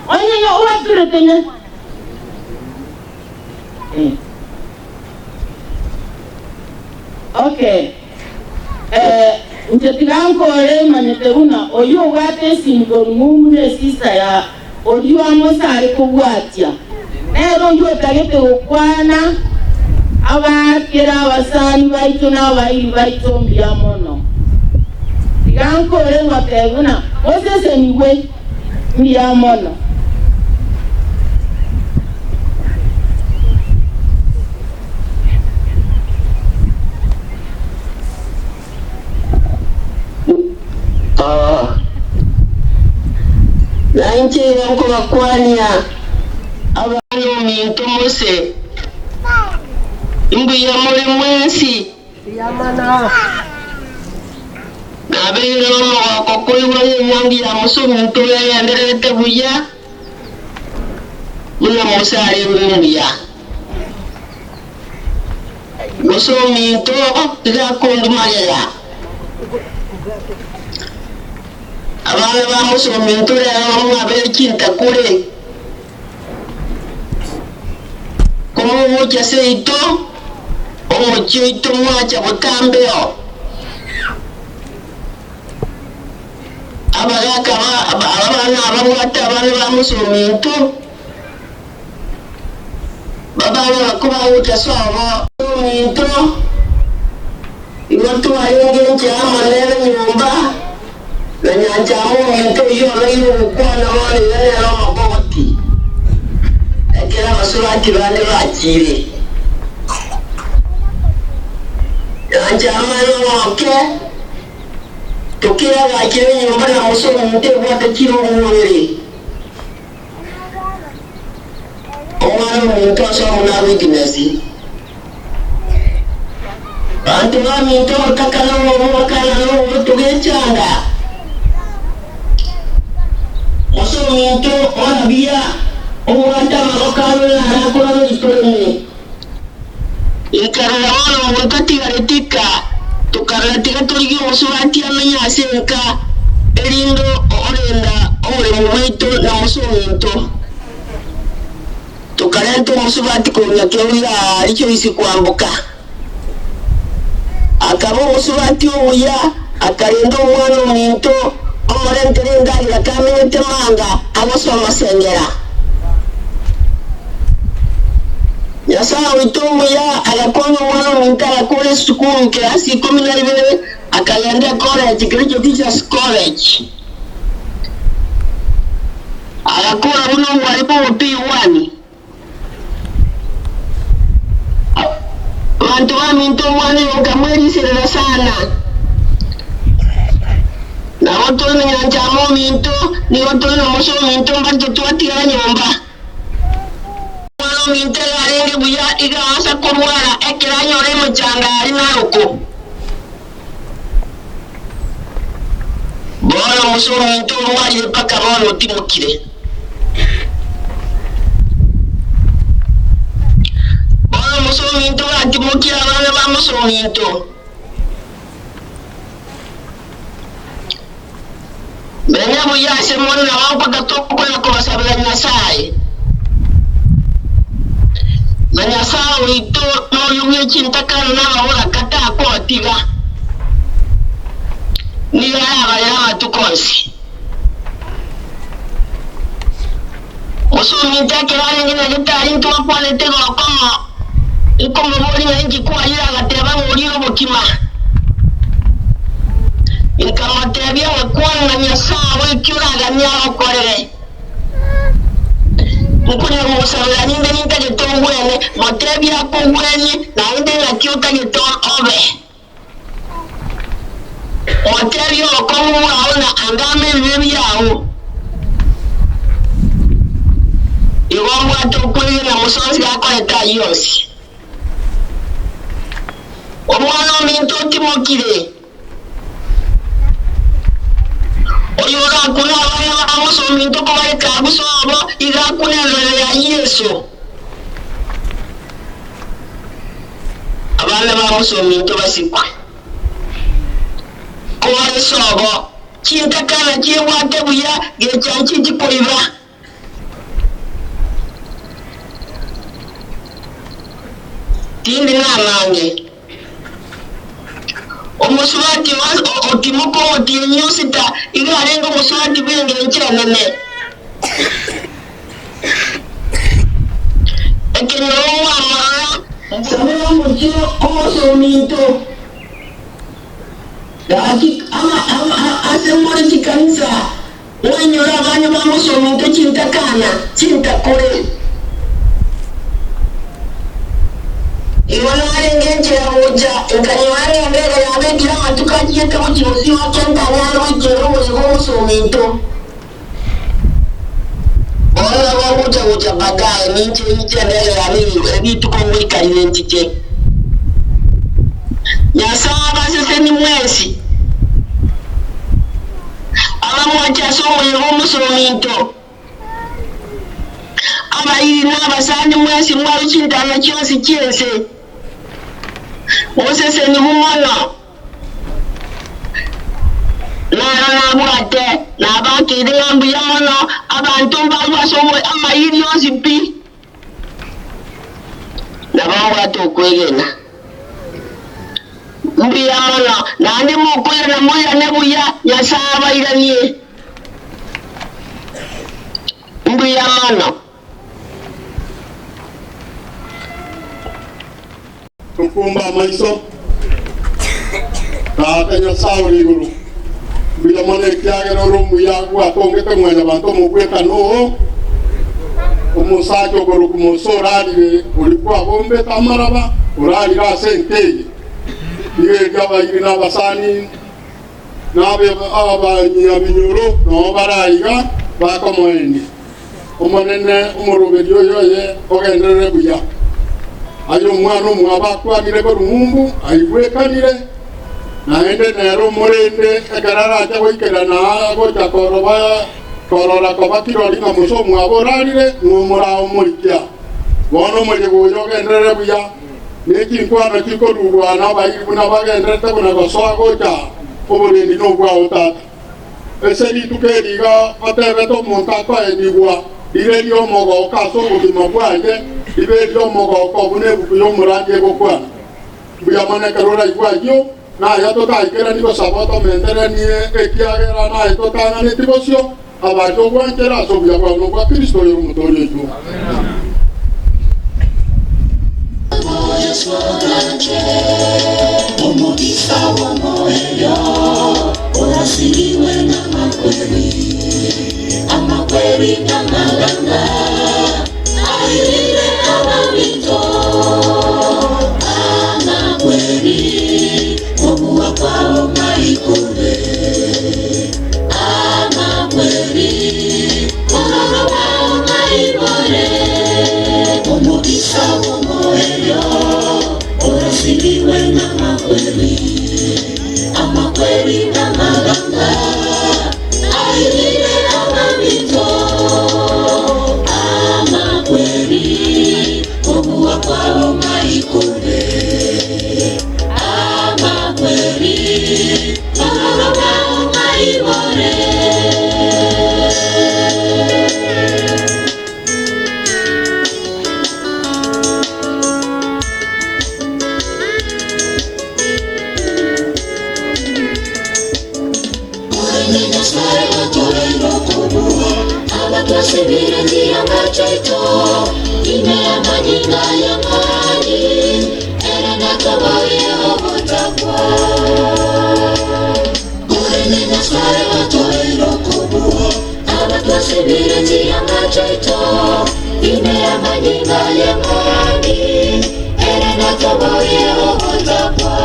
onyenye uwaturete nya okay njetigankore manyete una oyo wate singo mumune sisa ya oyo amosari kubwatya nero yo tagete okwana abakera abasani baito n'abayiri baito mbya mono gankore ngotebuna osese niwe mbya mono Nanche yanko bakwania abana minto Mose imbuya muri mwensi yamana nabere no wakokoi waye nyangi ya musominto yanderete buya muna Mose ari mbuya musominto irakondumayaya abana bamusominto rero abere kinta kure como mucha seito o muchito mwacha butambeo abagaka abana abamwata abana bamusominto babana bakuba utasaba sominto iwatu ayenge amanere nyumba na nyanjamu minto yo leyo kwana wale yana maboti ekera basurati bane bakire nyanjamu yoke tokira bakire nyumba na musomo mutebwa takiro mwere omwana minto asoma weakness bantu ba minto kakala wakala no tugechanga musominto onabia owanda maroka wala akora istorene ikarara wala wakati garetika tukaratika tuligi musuati amenya senka erindo orenda ore mumito na musuminto tukarento musuati kunya kewira icho isi kwambuka akabo musuati uya akarendo mwana minto omorenteri ndarira kamenyete manga abosoma sengera Yasa witomu ya agakono mwana mintara kule sukuru klasi 12 akaenda college Kericho Teachers College agakora buno mwalimu P1 bantu baminto mwana yokamwerisera sana na watu ni njamo minto ni watu na moso minto mbantu tuatira nyomba mintela renge buya iga asa kurwara ekira nyore mchanga ari naruko bora musoro minto wari paka bono timukire bora musoro minto atimukira bana ba musoro minto benya buya se mona wako gatoko na kwa sababu na sai Nanyasa wito no yungi cinta karena wala kata aku tiga ni ya tukonsi oso minta kirani ngina gitari ntu apole tego kama ikomo bori ngi kwa ira gateba ngori ro bokima ikama tebia kwa nanyasa wikura ganyaro korere Mkuni musawira ninde nita getongwene motebi ako ngweni na inde ngakiuta geton obe motebi okomu aona angame bibi yawo iwamu atokwege na musonsi gako eta yosi omwana ominto timokire oyora kuna abana bamuso minto ko bari kabuso abo iga kuna ya Yesu abana bamuso minto basikwa ko bari sobo kinta kana kiwate buya gechanchi dikoiba tindi na mange omuswati wa otimuko otinyusita igarengo muswati bwenge nchenene ekeno mama sabela mucho oso minto daki ama asemore chikanisa wanyora banya bamuso minto chintakana chintakore Iwana ngenje hoja nganyare mbere yabe gira matukaje kama kimuzi wakenda nyaro igero ngo sominto Ora wabuja bagaye ninje mbere yabe ebitu kongo identity Nyasaba sese ni mwezi Abamwacha somo ngo sominto Abayiri n'abasani mwezi mwari chindana cyose cyese Osese ni mwana nabwate nabakire yambu yamono abantu balwasomo amayiri yonsi pi nabawate okwegena mbi yamono nandi mukwera moya nebuya yasaba iranie mbi yamono tukumba maiso kenya sauri guru bila mone kiage no rumu ya kwa tongete mwanya bantu mukweta no umusacho guru kumosorari ulikuwa bombe tamaraba urari ra senteye ile gaba ina basani nabe abanya binyoro no baraiga bakomoendi umonene umurubedio yoye ogendere buya ayo mwana mwaba kwagire ko rumumbu ayibwekanire naende nero murende agarara aja wikera na goja korora ko bakiro linga muso mwaborarire numura umurikia bono muri goyo gendere buya neki kwano kiko rugwana bayibuna bagendere tabona gosoa goja obore ni no bwa utata eseni tukeriga atebe to monta kwa enigwa ile lyo mogo kaso bugimo bwanje ibe lyo mogo ko bune buyo muranje gokwa buya mane karora igwayo na ya to ta ikera ni ko sabato mentere ni ekiagera na ito tanga ni tibosio abajo gwantera so buya kwa no kwa Kristo yo mutori tu Urasiliwe na makweli na maganga ailile amamito amakweli omuwa kwao maikule amakweli ororo wao maibore omubisa womoeyo urasiliwe na makweli na maganga ailile amamito amakweli omuwa kwao maikule amakweli ororo wao maibore Abatwasibira nzira ngachaito imeamanyinga ya maji era nakabaye obutakwa Uremenya sware watoiro kubu Abatwasibira nzira ngachaito imeamanyinga ya maji era nakabaye obutakwa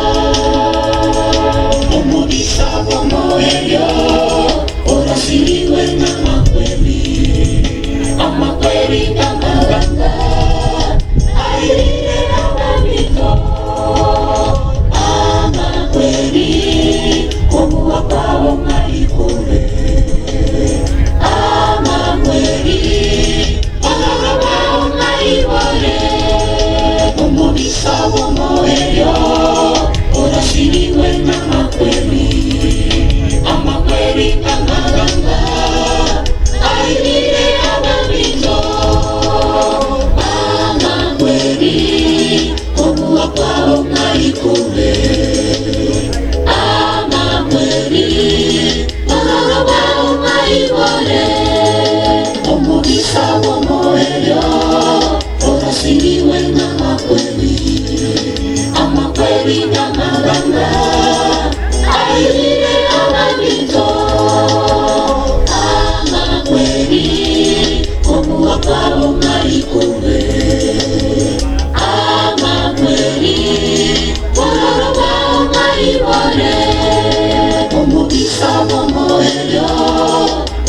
Omubisa womoeyo urasiliwe na amakweli na maganga ailile amamito amakweli omuwa kwao maikule amakweli ororo wao maibore omubisa womoeyo urasiliwe na amakweli na maganga ailile amamito amakweli omuwa kwao maikule amakweli ororo wao maibore omubisa womoeyo urasiliwe na amakweli na maganga ailile amamito amakweli omuwa kwao maikule amakweli ororo wao maibore omubisa womoeyo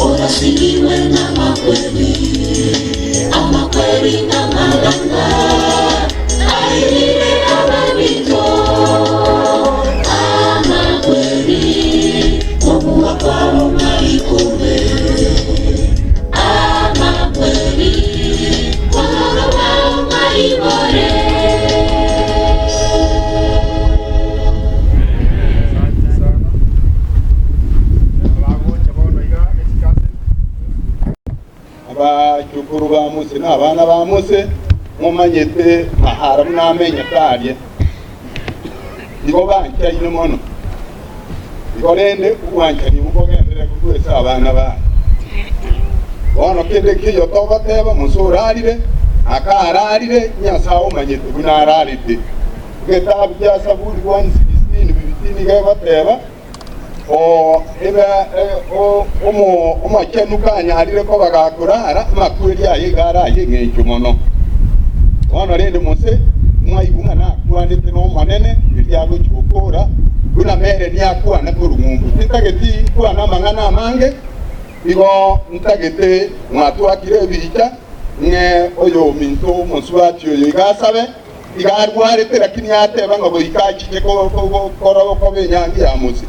urasiliwe na amakweli na maganga ailile amamito amakweli omuwa kwao maikule amakweli ororo wao maibore abachukuru ba Mose n'abana ba Mose mumanyete mahara munamenya tarye nibo banki ayino mono nikorende kuwanka ni mukogendere kukwesa abana ba bono kende kiyo toba teba musurarire akararire nyasawo manyete bunararite ketabu kya saburi 116 bibitini gaba teba o eba omo kyenukanya harire ko bagakurara makweli ayigara yengecho mono bono rende Mose mwayibunga na kuandite no manene byago chukura buna mere ni akwa na kurumumbu titageti kwa na mangana mange bigo ntagete mwatu akire bicha nge oyo minto monswati oyo igasabe igarware te lakini ate banga bo ikachi ke ko benyangi ya Mose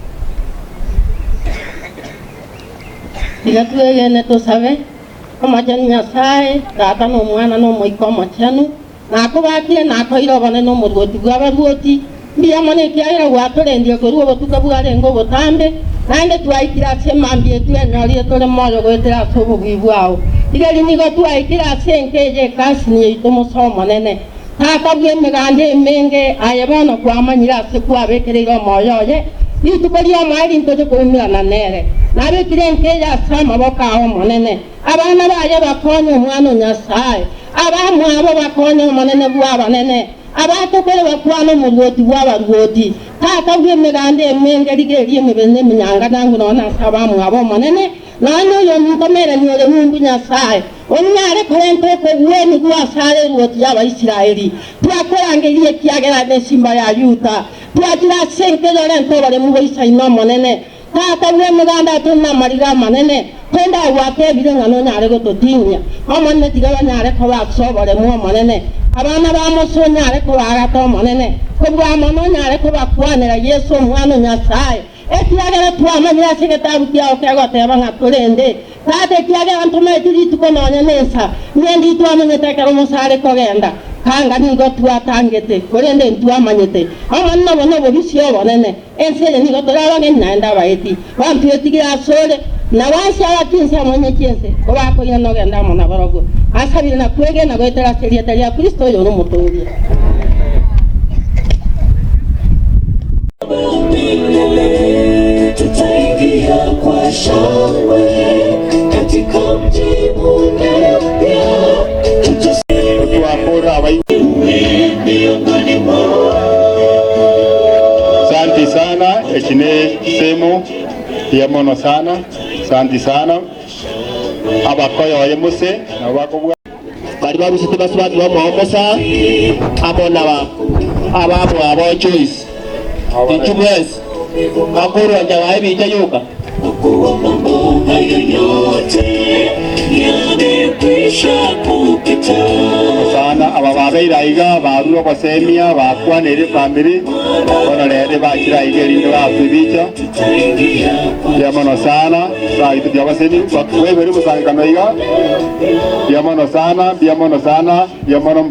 Igatwegene tusabe omachani Nyasaye tata n'omwana n'omoika omochanu nakobakire nakoirobone n'omorwoti bw'abarwoti mbiyamone ekiagera gwatorendia korwa obotuka bwarenga obotambe naende twaikire ase emambi etu enyorie tore moyo gwetera ase obogwi bwao igeri nigo twaikire ase enkeje ekasini yaito omosomo monene tata bwa emeganda emenge aye bono kwamanyire ase kwabekereire omoyo oye rituko ria omwari ntoche koumirana nere nabekire enkeje ase amaboko ao monene abana baye bakonye omwana o Nyasaye abamwabo bakonye omonene bw'abanene abatokore bakwana omorwoti bw'abarwoti tata bwa emeganda emenge rigerie emibere n'eminyanga nangu nona ase abamwabo omonene nonye oyo nkomere niore mungu Nyasaye onyare korente okobweni gwasare rwoti y'Abaisiraeli twakorangerie ekiagera n'esimba ya Yuda twagira ase enkeje ntobare muboisaino omonene tata bwa emeganda tona amariga amanene twenda gwake ebire ng'ano nyare gototinya omonene tiga banyare ko basobore mu omonene abana bamoso nyare ko bagata omonene kobwa mono nyare ko bakwanira Yesu omwana Nyasaye ekiagera twamanyira ase egetabu kiao kiagoteba ng'atorende tata ekiagera ntomete rituko nonya nensa niendi twamanyete ekero omosare kogenda kanga nigo twatangete korende ntwamanyete omonene bono obobisi obonene ense eye nigo torabageni naende abaeti bantu etigira asore na wasi abakinse amonye kiense kobakoire nogenda amo naborogo asabire nakwege nagwetera ase erieta ria Kristo oyo n'omotongia tutaingia kwa shangwe katika mji mpya tutakora miongoni mwao. Asante sana ekine semo ya mono sana asante sana abakoyo waye muse nabakobwa bari babusite basubati bamuhomosa abona ababo abo choice Tichubes akuru ajawaye bicha yuka kuwa mambo hayo yote yamekwisha kupita sana abababeira iga baruro basemia bakwanere family onolere bakira igeri bafibicha yamono sana sai tuyabaseni bakwebere busangana iga yamono sana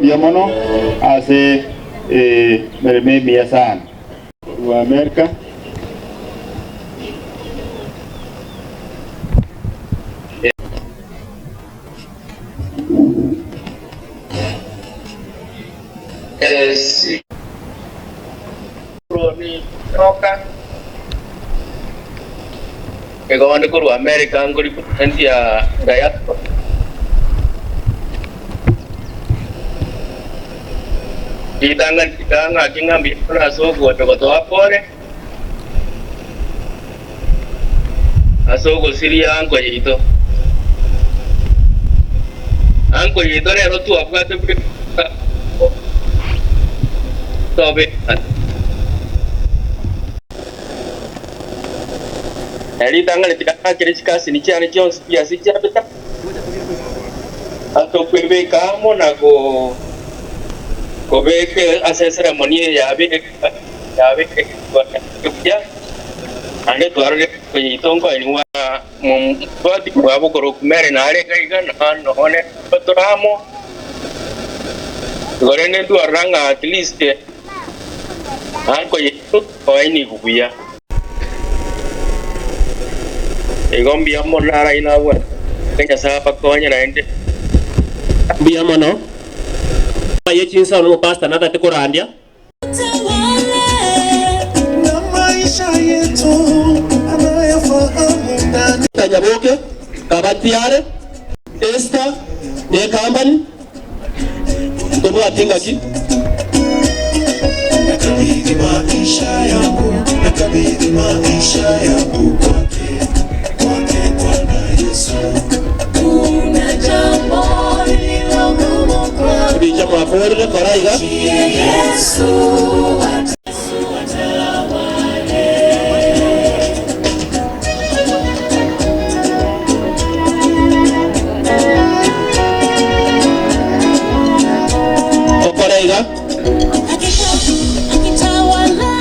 yamono ase mereme ya sana wa Amerika Kawan guru Amerika angkuri nanti ya dayat. Di tangan kita ngaji ngambil peraso buat begitu apa ni? Aso gol Syria angko itu. Angko itu ni rotu apa tu? Tapi hari tangan tidak kira kasih ni cari jauh biasa cari betul. Atau pergi kamu nak ko be ke ase ceremony ya be buat kerja ande tuar ke itong ko ini wa buat babu ko mere nare kai kan no ne patramo gorene tu aranga at least ko itu ko ini kuya igom biamo nara ina wa kanya sa pakonya na ende biamo no ye chinsa no pasta nada te korandia na maisha yetu anayafahamu ndani tajaboke kabatiare esta ne kambani ndobo atinga ki nakabidhi maisha yangu kwake Bwana Yesu kuna jambo bicha mwakorre koraiga Yesu atawale koraiga akitawala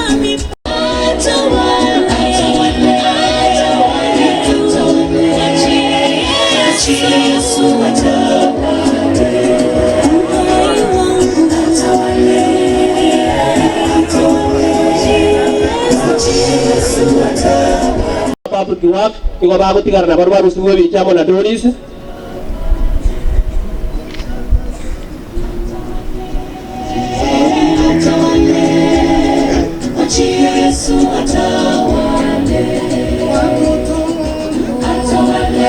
Yesu kiwak iko bago tigara na barbaru suwe bichamo na Doris. Yesu atawale, atawale,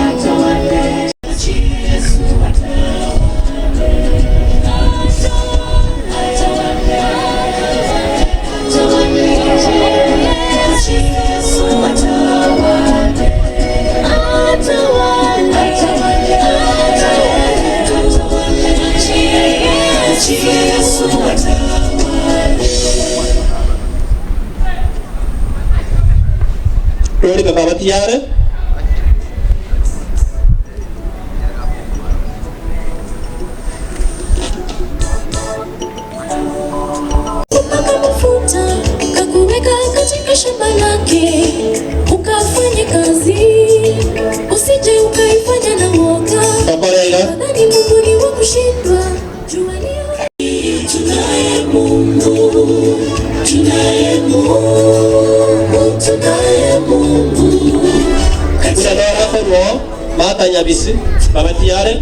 atawale. Yesu atawale, atawale, atawale. Yesu atawale, atawale, atawale. Yesu atawale. Rodi ka baba tiyare. Upaka mafuta kakuweka katika shamba lake, ukafanye kazi, usije ukaifanya na woga. Nadhani Mungu ni wa kushindwa. Tunaye Mungu, tunaye Mungu, tunaye Mungu. Katika roho mata nyabisi baba tiyare.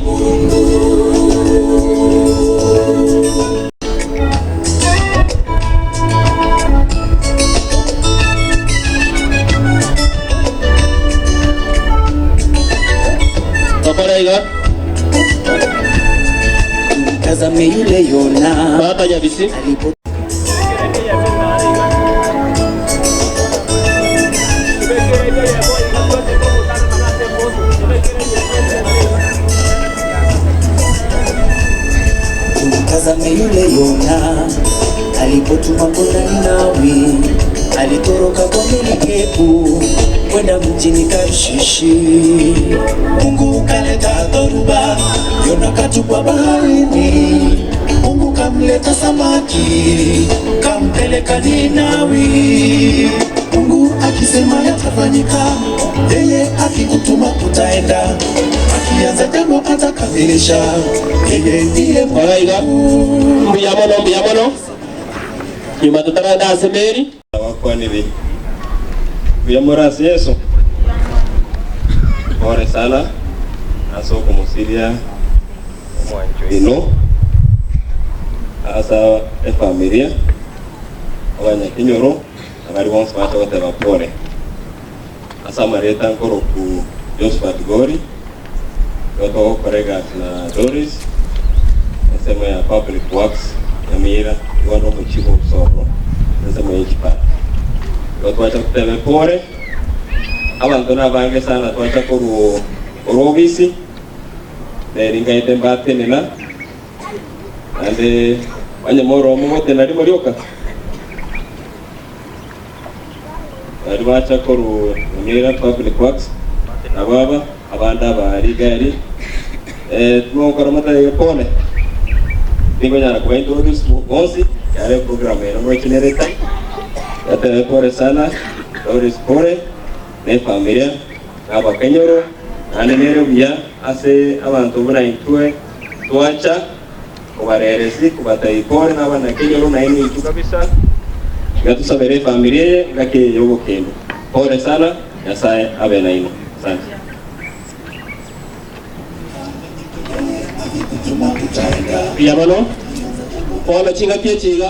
Tazame yule Yona mata nyabisi. Tazame yule Yona alipotuma kwenda Ninawi, alitoroka kwa merikebu kwenda mjini Tarshishi. Mungu kaleta dhoruba, Yona katupwa baharini. Mungu kamleta samaki, kampeleka Ninawi. Mungu akisema yatafanyika, yeye akikutuma utaenda, akianza jambo atakamilisha, yeye ndiye Mungu. Mbiyamono nyuma tutaranda asemeri wakwaniri kuyamurasi Yesu ore sana asoko musiria omwanjo ino asa efamilia abanyakinyoro abari bonse bacha goteba pore asa mareta nkoro ku Josephat Gori yoto korega na Doris esema ya public works ya mira iwano muchigo soro esema yichipa yoto bacha goteba pore abantu nabange sana twacha koru orobisi neringa itembate nena ande wanyamoro momote nari morioka ari bacha koru mira public works ababa abanda bari gari twokora mata pone ningo nyara kwa introduce bonsi yale program eno no genereta ate pore sana Doris pore ne familia aba kenyoro anenero bia ase abantu buna intwe twacha kubareresi kubatai pore nabana kenyoro na ini itu kabisa gatusabere familia ngake yogo kendo pore sana yasaye abe na ino asante. Biyamano pole chinga pia chiga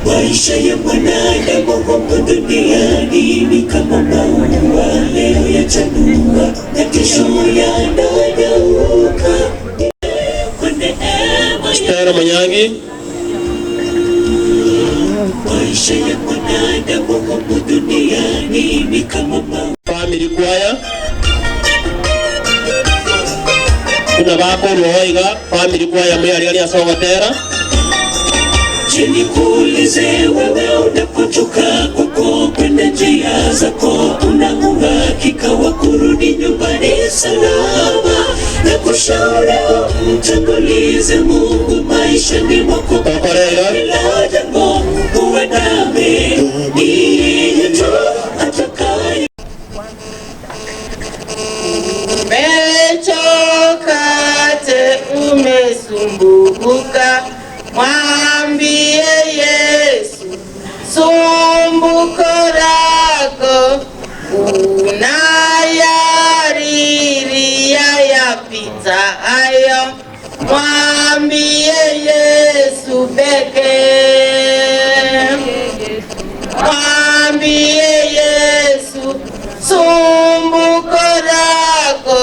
Maisha ya mwanadamu humu duniani ni kama maua, leo yachanua na kesho yanadauka. Stella Manyangi. Maisha ya mwanadamu humu duniani ni kama maua. Family choir. Kuna bako roiga family choir mwali aliyasogotera. Je, nikuulize wewe unapotoka kwako kwenda njia zako, una uhakika wa kurudi nyumbani salama? Na kushauri mtangulize Mungu maishani mwako, kila jambo uwe nami. hayo, mwambie Yesu pekee. Mwambie Yesu sumbuko lako,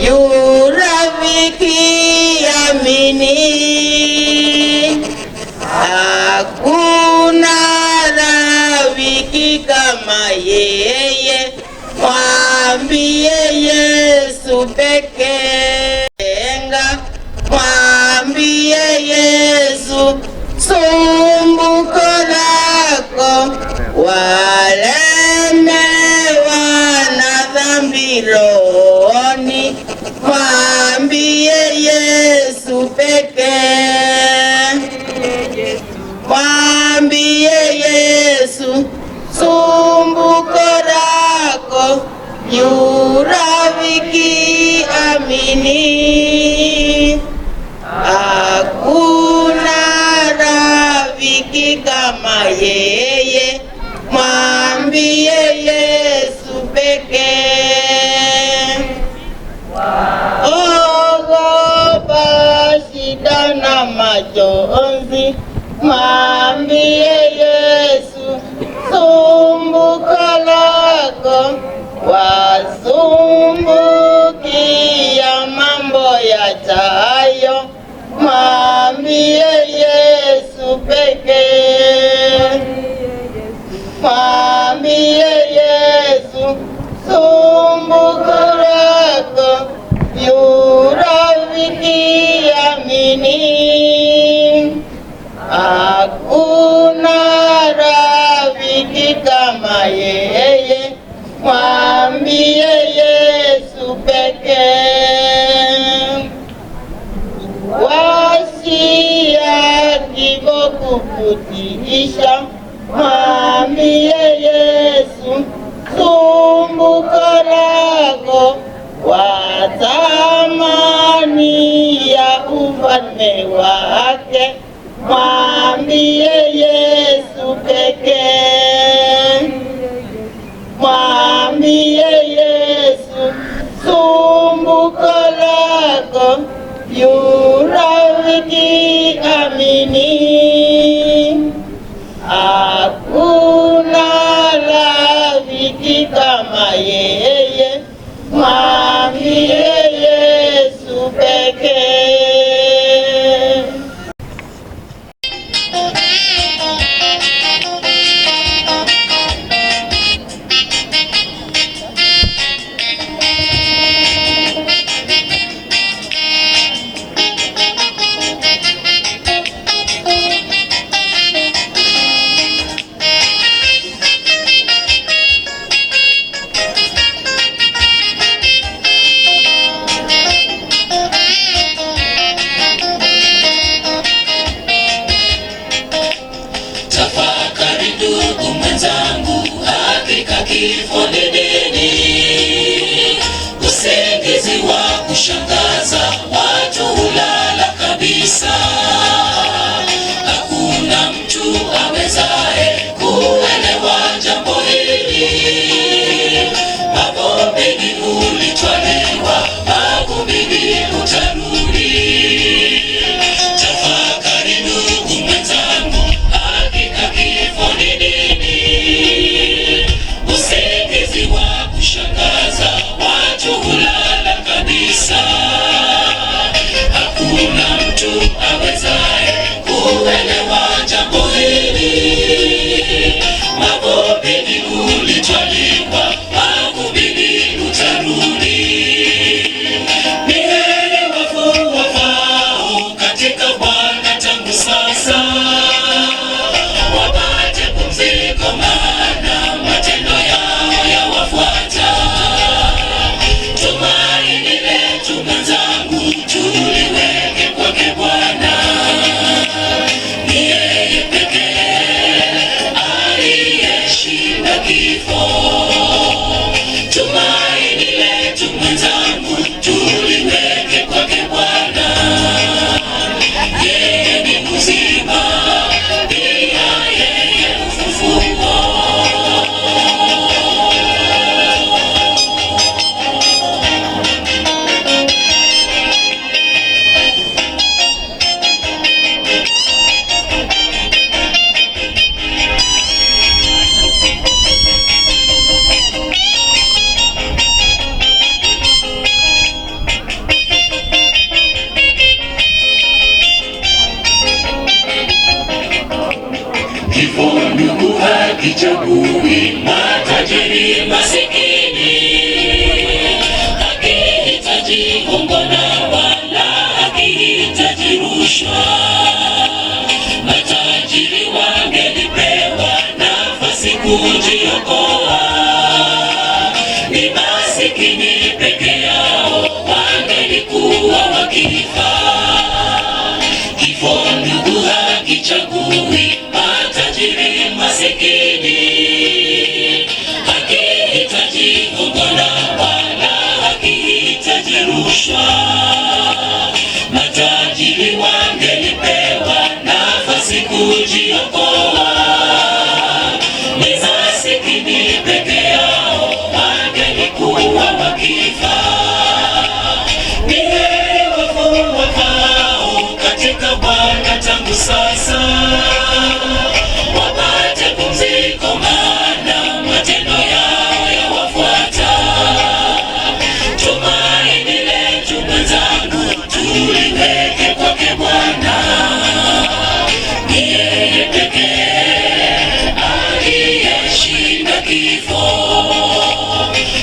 yu rafiki amini. Hakuna rafiki kama yeye, mwambie Yesu pekee. Mwambie Yesu sumbuko lako, walemewa na dhambi rohoni, mwambie Yesu pekee. Mwambie Yesu sumbuko lako, yu rafiki amini. Hakuna rafiki kama yeye, mwambie Yesu pekee. Ogopa shida na majonzi, mwambie Yesu sumbuko lako, wasumbukia mambo yajayo, mwambie Yesu pekee. Mwambie Yesu sumbuko lako, yu rafiki amini. Hakuna rafiki kama yeye, mwambie Yesu pekee. Wasia kivo kukutisha, mwambie Yesu sumbuko lako, watamani ya ufalme wake, mwambie Yesu pekee. Mwambie Yesu sumbuko lako, yu rafiki amini. Hakuna rafiki kama yeye, mwambie Yesu pekee. Usenge Kifo ndugu hakichagui matajiri masikini, hakihitaji ngono wala hakihitaji rushwa. Matajiri wangelipewa nafasi kujiokoa, ni masikini peke yao wangelikuwa wakifa. Kifo ndugu hakichagui matajiri masikini, hakihitaji ngono wala hakihitaji rushwa. Matajiri wangelipewa nafasi kujiokoa, ni masikini peke yao wangelikuwa wakifa. Ni heri wafu wafao katika Bwana tangu sasa, wapate pumziko, maana matendo yao yawafuata. Tumaini letu mwenzangu tuliweke kwake Bwana, ni yeye pekee aliyeshinda kifo.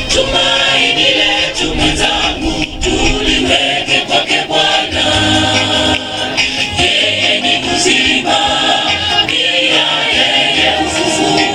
Tumaini letu mwenzangu tuliweke kwake Bwana, yeye ni uzima, pia yeye ufufuo.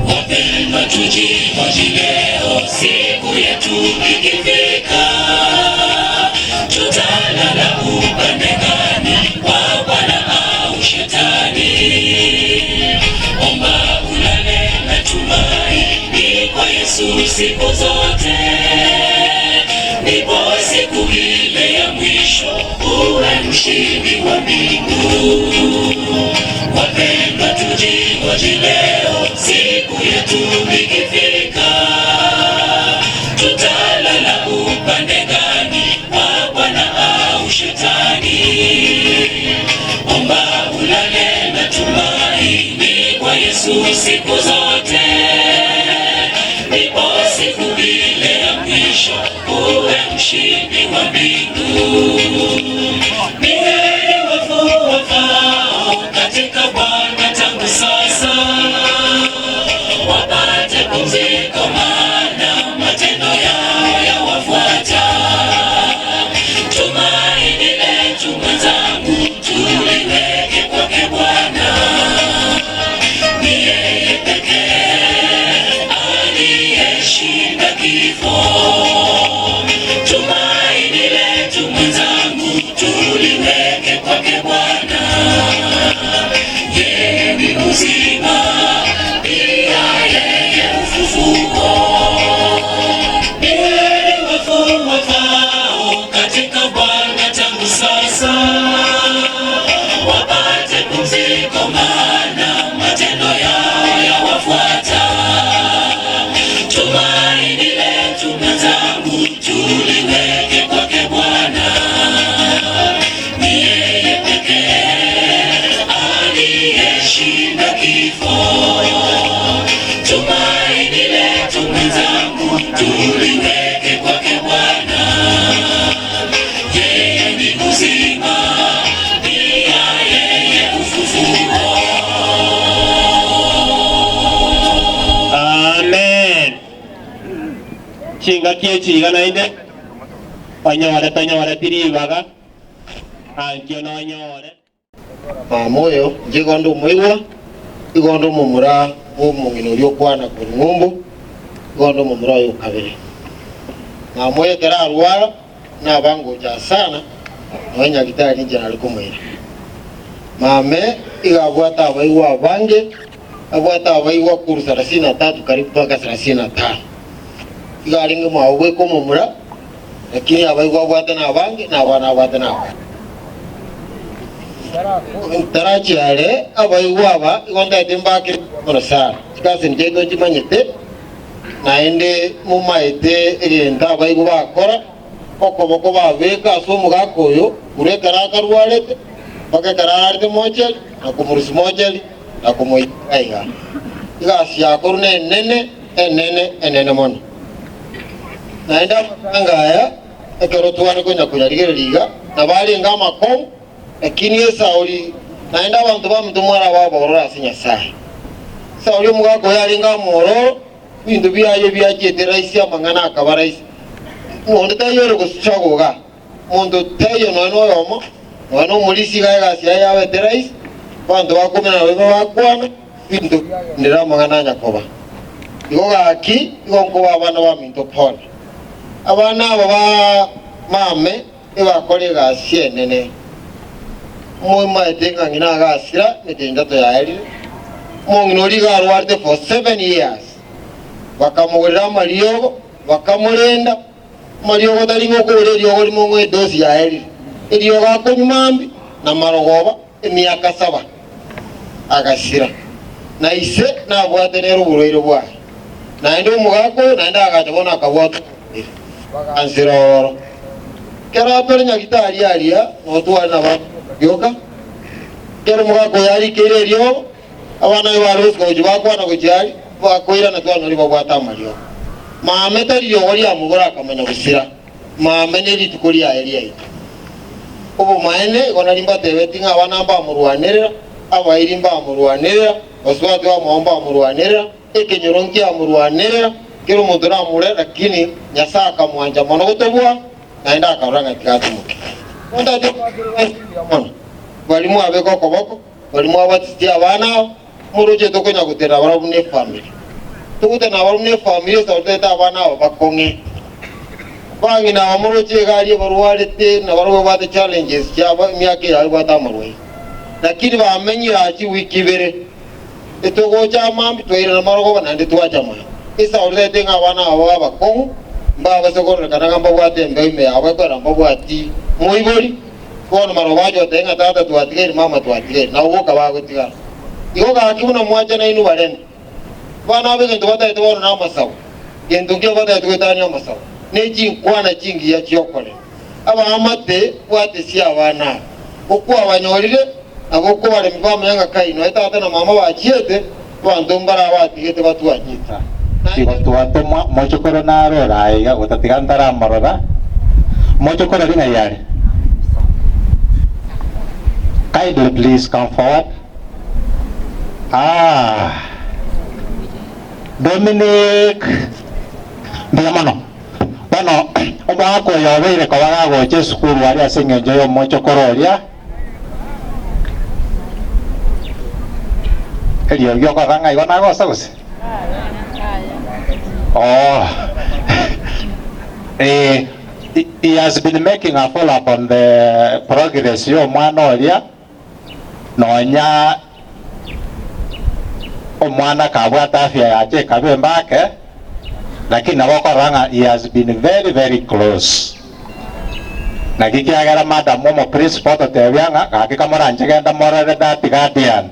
Wapendwa, tujihoji leo, siku yetu ikifika. Tutalala upande gani, wa Bwana au Shetani? Omba ulale na tumaini kwa Yesu siku zote, ndipo siku ile ya mwisho uwe mshindi wa mbingu. Wapendwa, tujihoji leo, siku yetu ikifika. Tutalala upande gani, wa Bwana au Shetani? Omba ulale na tumaini kwa Yesu siku zote, ndipo siku ile ya mwisho uwe mshindi wa mbingu. Ni heri wafu wafao katika Bwana tangu sasa, wapate pumziko, maana matendo yao yawafuata. Tumaini letu mwenzangu tuliweke kwake Bwana, ni yeye pekee aliyeshinda kifo. Tumaini letu mwenzangu tuliweke kwake Bwana, yeye ni uzima, pia yeye ufufuo. Ni heri wafu wafao katika Bwana tangu sasa, wapate pumziko, maana matendo yao yawafuata. Tumaini letu mwenzangu tuliweke kwake Bwana, ni yeye pekee aliyeshinda kifo. Tumaini letu mwenzangu tuliweke kwake Bwana, yeye ni uzima, pia yeye ufufuo. Amen. Chinga kie chiga nainde onyore tonyore tiribaga ankio no nyore Moyo jigondo moigwa igondo mumura umungino ryo kwana ku ngumbu igondo mumura yo kabiri na moyo kera arwara na bango ja sana wanya gitari nje na likumwira mame igabwata abaigwa bange abwata abaigwa kuru 33 karibu mpaka 35 igaringe mwawe ko mumura lakini abaigwa bwata na bange na bana bwata na tarachiare abaigwaba igonda tembake morosara kasi njendo chimanyete naende mumaete egenta abaigu bakora okoboko babeka asumu gakoyo urekara karwarete bakekarararte mocheli nakumurusi mocheli nakumoiga igasi yakorune enene mono naenda makangaya ekero twane kunyarigereriga nabalinga amakomu lakini esauli naenda abantu bamutumwara baborora asinya sahi sauli omugako yalinga mororo bintu byaye byachete raisi amangana akaba raisi nondo tayore kusichagoga mondo tayo nono yomo nono mulisi gasi yawe raisi bantu bakomena bebe bakwana bintu ndira amangana nyakoba igogaki igonko abana baminto pole abana baba mame ebakore gasi enene muma etenga ngina gasira metinda to yaeli monginori garwarte for 7 years bakamugurira mariyogo bakamurenda mariyogo taringo kore ryogo limongo edosi yaeli iriyo gakonyumambi na marogoba emyaka 7 agashira na ise nabwatenera uburoiro bwa naende omugako naende agachabona akabwata ansiroro kera pere nyagitari aria notwana ba yoka kero mugako yari kereryo abana barusko jibakwana kujari bakoira na twana ribo bwata mariyo mame tari yo wali amugora akamenya gusira mame ne litukuri ya area ito ubu maene gona limba tebetinga abana mba murwanera abayirimba murwanera oswatu wa muomba murwanera ekenyoronki amurwanera kero mudura mure lakini nyasaka mwanja mono gutobwa naenda akaranga tikatumuke onda de balimu abeko koboko balimu abatiti abana muruje tokonya gutera barabune family tukutena barabune family sauteta abana bakonge bangi na amuruje gari barwalete na barwa bate challenges cyaba myake yawe batamurwe lakini bamenyi achi wiki bere etogo chamambi twaira na marogo nande twachama isa urete ngabana aba bakongo mbaba sokoro kana ngamba bwate mbeme abakora mbabwati muibori kono marobajo tenga tata tuatigeri mama tuatigeri na uboka bagotigara igoga akibuna mwaje na inu barene bana abege ntwata etworo na masawo gendo kyo bata etwetanya amasawo neji nkwana jingi ya cyokole aba amate bwate si abana okwa abanyorire aboko bare mvamo yanga kaino etata na mama bachiete bandombara batigete batwanyita tuwatomwa mochokoro narora iga gutatigantara marora mochokoro ringa yare. Kindly please come forward. Dominic Biamano bano omwako yobeire kobaga goche skulu ari asengenjo yo mochokoro ria elio gyo koranga igona gosa gose. He has been making a follow-up on the progress yo mwana oria nonya omwana kabwata afya yache kabembake lakini nabokoranga he has been very close na kikiagera madam mo principal totebyanga akikamoranje genda morere dati guardian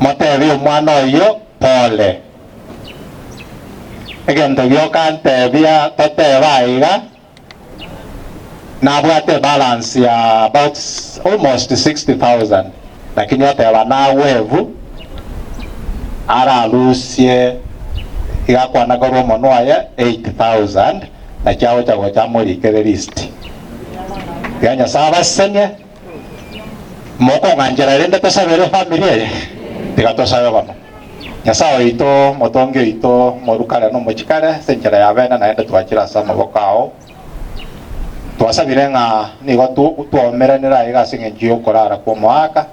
motebi omwana oyo pole egento gyokantebia toteba iga nabwate balance ya about almost 60,000 lakini oteba nawevu aralusie igakwana korwo mono ya 8,000 na chao chago chamurikere list yanya saba senye moko nganjera rende tosabere familia ye tigatosabe bano nyasawe ito motonge ito morukale no mochikale senjera yabena naende twachira sama bokao twasabire nga nigo tuomeranira igasinge njio korara kwa mwaka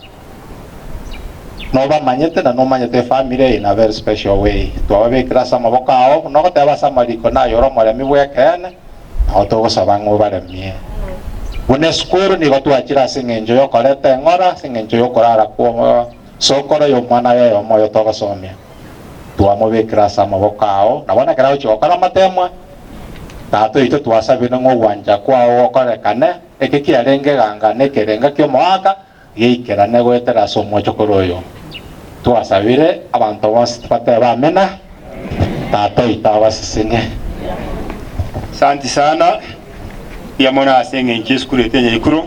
no bamanyete na no manyete family in a very special way twabekira sama bokao no goteba sama liko na yoro moremi bwekene auto sabango baremie bune skuru nigo twachira singe njio korete ngora singe njio korara kwa sokoro yo mwana yo moyo toga somia tuamobekira sama bokao nabona kera uchokara matemwa tato ito twasabire ngo wanja kwao okorekane ekikiarenge ganga nekerenga kyo mwaka geikerane gwetera ase omochokoro oyo twasabire abanto bonse tupate bamena tata oito abasesenge. Asante sana pia mwana asenge nchesukuru etenye ikuru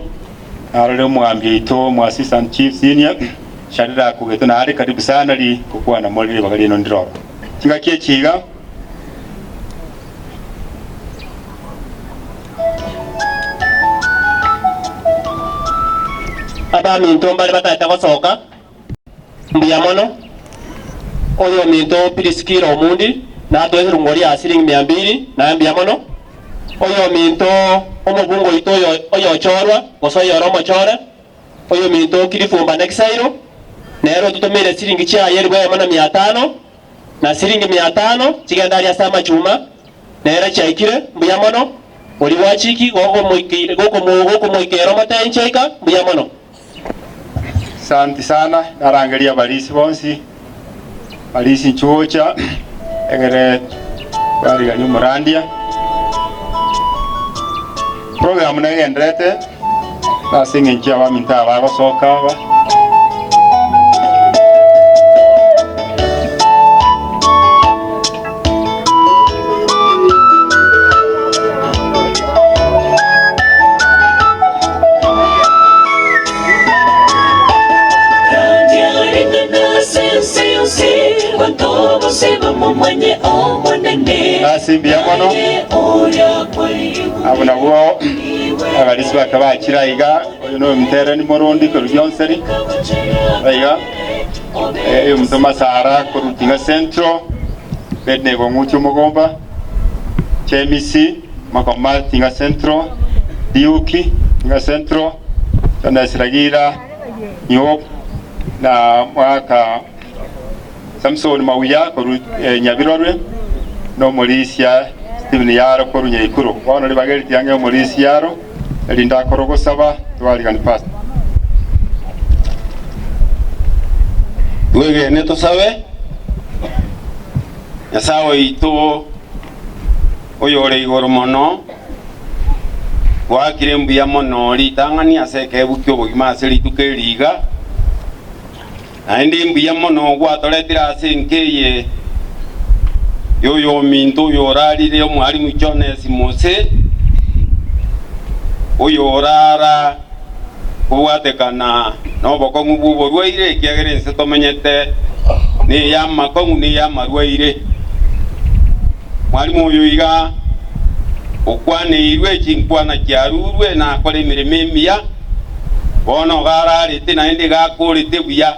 narole mwambie ito mwa assistant chief senior sharira kugeto na ari karibu sana li kukuwa na mwalile bagali ino ndiro chinga kie chiga aba minto mbali batata basoka mbuya mono oyo minto pilisikira omundi na atweze rungori asiringi 200 na mbuya mono oyo minto omubungo ito oyo chorwa goso yoro mochore oyo minto kirifumba nekisairo nero tutomere siringi cha yerwe mana 500 na siringi 500 chigenda ali asama chuma nero chaikire mbuya mono oli wachiki gogo moikero matencheka mbuya mono. Asante sana narangalia balisi bonsi balisi nchuocha egere bari ganyu murandia program nagendrete nasinge nchi abaminta abagosoka ba asimbia mono abona wo abalisi bakabakira iga oyo no mtere ni morondi ko ryonseri aiga mutoma sara ko rutinga centro bedne go mucho mogomba chemisi makoma tinga centro diuki tinga centro tanda siragira yo na mwaka Samson Mawuya ko nyabirorwe no Mauricia Steven Yaro ko runyeikuru wana ri bageri yange Mauricia Yaro linda korogo saba twali kan past wege ne to sabe ya sawo ito oyore igoro mono wa kirembu ya mono litangani aseke bukyo bugima aseli tukeliga aindi mbuya mono gwatoretira asenkeye yoyo minto yorarire omwalimu Jones Mose oyorara kuwatekana nobokongu bubo rwaire kiagerense tomenyete ni ya makongu ni ya marwaire mwalimu oyo iga okwane irwe chinkwana kyarurwe na kole mireme miya bono gararite na indi gakurite buya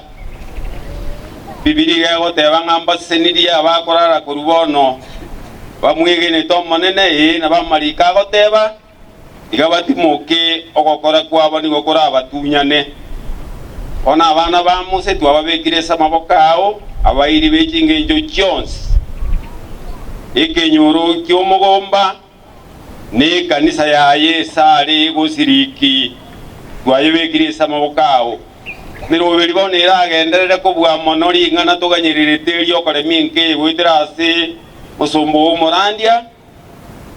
bibiri yego tebangamba seniri abakorara kurubono bamwigene to monene na bamarika goteba igabati moke ogokora kwabo ni gokora abatunyane ona abana ba Mose twababekire samabokao abairi bekinge njo Jones ekenyoro kyomugomba ne kanisa ya Yesare gosiriki twayebekire samabokao miroberi bone iragenderere kubwa monori ngana tuganyirire ryo kore minke gwitira ase musumbu umurandia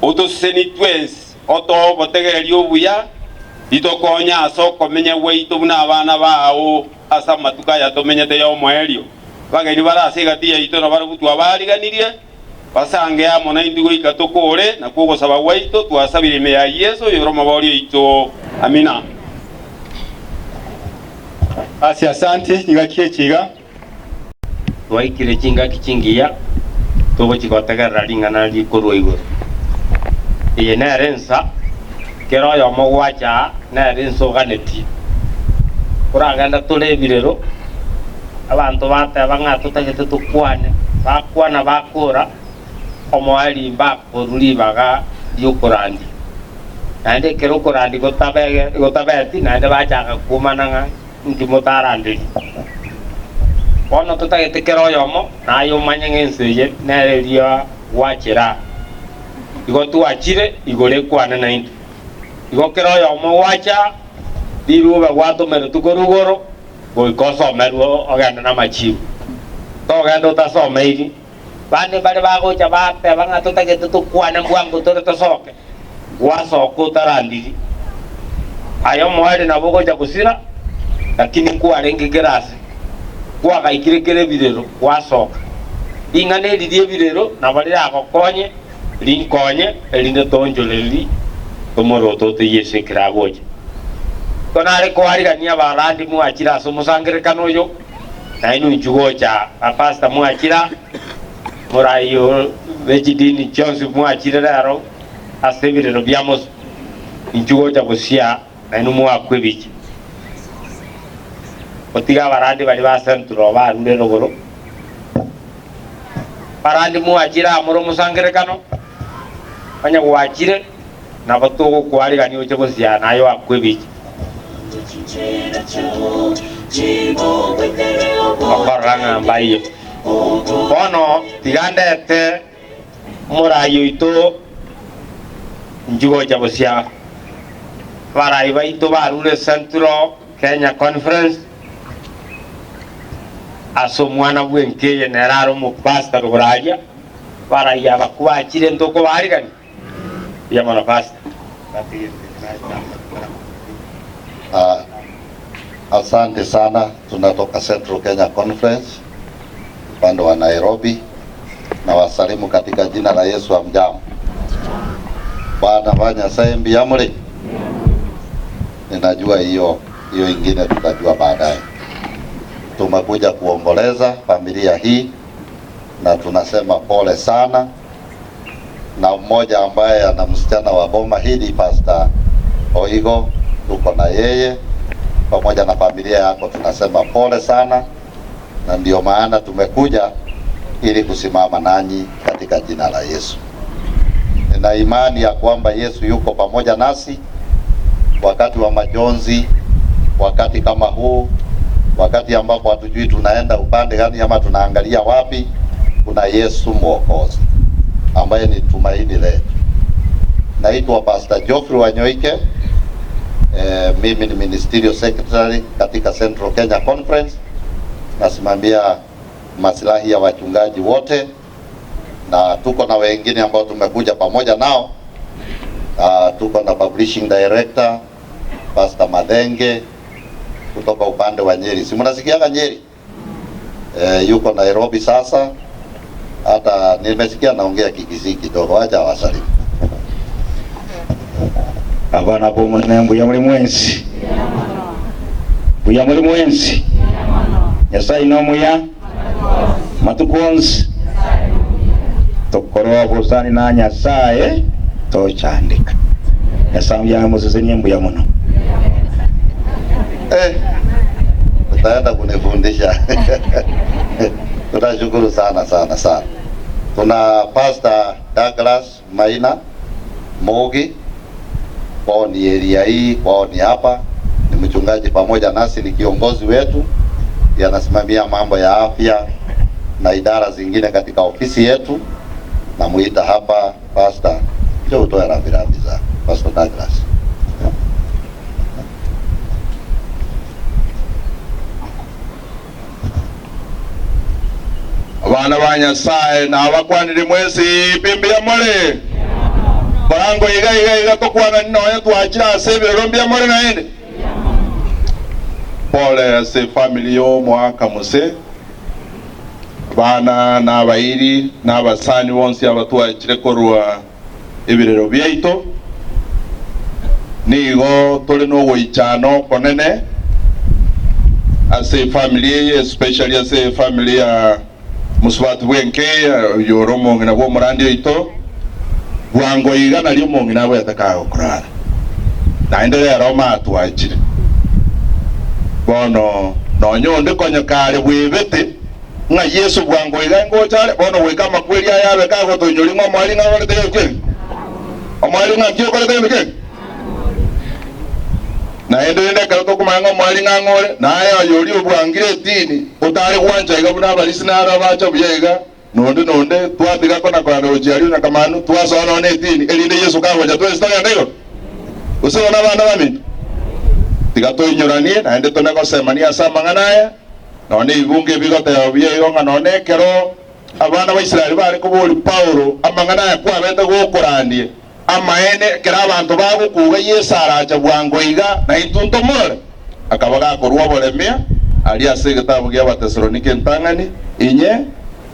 otoseni twins oto botegererio buya itokonya asoko menye weito buna abana bawo asa matuka ya tomenyete yo mwerio bageni barasiga tiya ito no barutu abariganirie basange ya mona indigo ikatokore na kugo saba weito twasabire me ya Yesu yoro maborio ito amina. Asi asante nigakie chiga waikire chinga kichingia togo chikotegera lingana likorwa igoro iye nerensa kero yo mogwacha nerenso ganeti kuragenda tulebirero abantu batebanga tutagete tukwane bakwana bakura omwali bakoruri baga yukurandi nande kero kurandi gotabeti nande bachaga kumananga ndimotarandi ono tutagete kero yomo nayo manyengenseje nereria wachira igo tuachire igore kwana na into igo kero yomo wacha diruba wato mere tukorugoro goikoso meru oganda na machibu to gando tasomeiri bane bale bagocha bate banga tutagete tukwana mbwangu tore tosoke wasoko tarandi ayo mwali na bogoja kusira lakini kwa rengi gerasi kwa kaikire birero wasoka ingane lidie birero na bali akokonye linkonye elinde tonjoleli tomoro tote yese kiragoje konare ko harigania barandi mu akira so musangire kanoyo na inu njugocha apasta mu akira morayo vejidini Johnson mu akira raro asebirero biamos njugocha bosia na inu mu akwebiki otiga barandi bali basentro barunde rogoro barandi mu akira amoro musangire kano banya gwakire na batogo kwari gani oche bosia nayo akwebiki okoranga mbayo bono tigandete morayo ito njugocha bosia barai baito barure Central Kenya Conference aso mwana bwenkeye neraro mu pastor Ruralia barai abakwakire ndoko bari gani ya mwana pastor. Asante sana, tunatoka Central Kenya Conference upande wa Nairobi na wasalimu katika jina la Yesu. Amjambo. Bwana fanya saimbi yamuri. Ninajua hiyo ingine tutajua baadaye. Tumekuja kuomboleza familia hii na tunasema pole sana, na mmoja ambaye ana msichana wa boma hili Pastor Oigo, tuko na yeye pamoja na familia yako, tunasema pole sana, na ndio maana tumekuja ili kusimama nanyi katika jina la Yesu. Nina imani ya kwamba Yesu yuko pamoja nasi wakati wa majonzi, wakati kama huu, wakati ambapo hatujui tunaenda upande gani ama tunaangalia wapi. Kuna Yesu Mwokozi ambaye ni tumaini letu. Naitwa Pastor Geoffrey Wanyoike. Mimi ni Ministerial Secretary katika Central Kenya Conference. Nasimamia maslahi ya wachungaji wote, na tuko na wengine ambao tumekuja pamoja nao. Tuko na Publishing Director Pastor Madenge kutoka upande wa Nyeri. Si mnasikiaga Nyeri? Yuko Nairobi sasa. Hata nimesikia naongea Kikisii kidogo, acha wasalimu. Abana bo munembu ya muri mwensi. Buya muri mwensi. Yasai no muya. Matukonzi. Tokoro bosani na nyasaye to chandika. Yasamu ya Moses nyembu ya muno. Utaenda kunifundisha. Tunashukuru sana sana sana. Tuna Pastor Douglas Maina Mogi, kwao ni area hii, kwao ni hapa, ni mchungaji pamoja nasi, ni kiongozi wetu, yanasimamia mambo ya afya na idara zingine katika ofisi yetu. Na muita hapa Pastor, njoo utoe rambirambi za Pastor Douglas. Abana ba Nyasaye na abakwanire mwesi pimbia mole barango iga to kwana noya twakira sebero mbia mole na ende pole se family yo mwaka muse bana na bairi na basani bonse abatwakire korwa ibirero byaito nigo tole no goichano konene ase family, especially ase family ya muswatu bwenke yoromo ngina bo murandi ito bwango igana lyo mongina bwe ataka okurara naendelea Roma atwachire bono nonyonde konyakale bwebete nga Yesu bwango igango chale bono weka makweli ayabe ka gotonyori mwa mwali nga wale teke omwali nga kyo kole teke naendelea kato kumanga mwali nga ngore naye ayori obwangire tini utari kwanja igabuna balisina arabacha buyega nonde twatiga kona kwa rojari na kamanu twasona ne tini elinde Yesu kawa ja twesta ndego usona bana bami tigato inyoranie naende tone ko semania samanganaye none ibunge bigote biyego none kero abana ba Israeli bari ko boli Paulo amanganaye kwa bende go korandie amaene kera abantu bago kuga Yesu aracha bwango iga na itunto mole akabaga korwa boremia ali ase gitabu gya Abatesalonike ntang'ani inye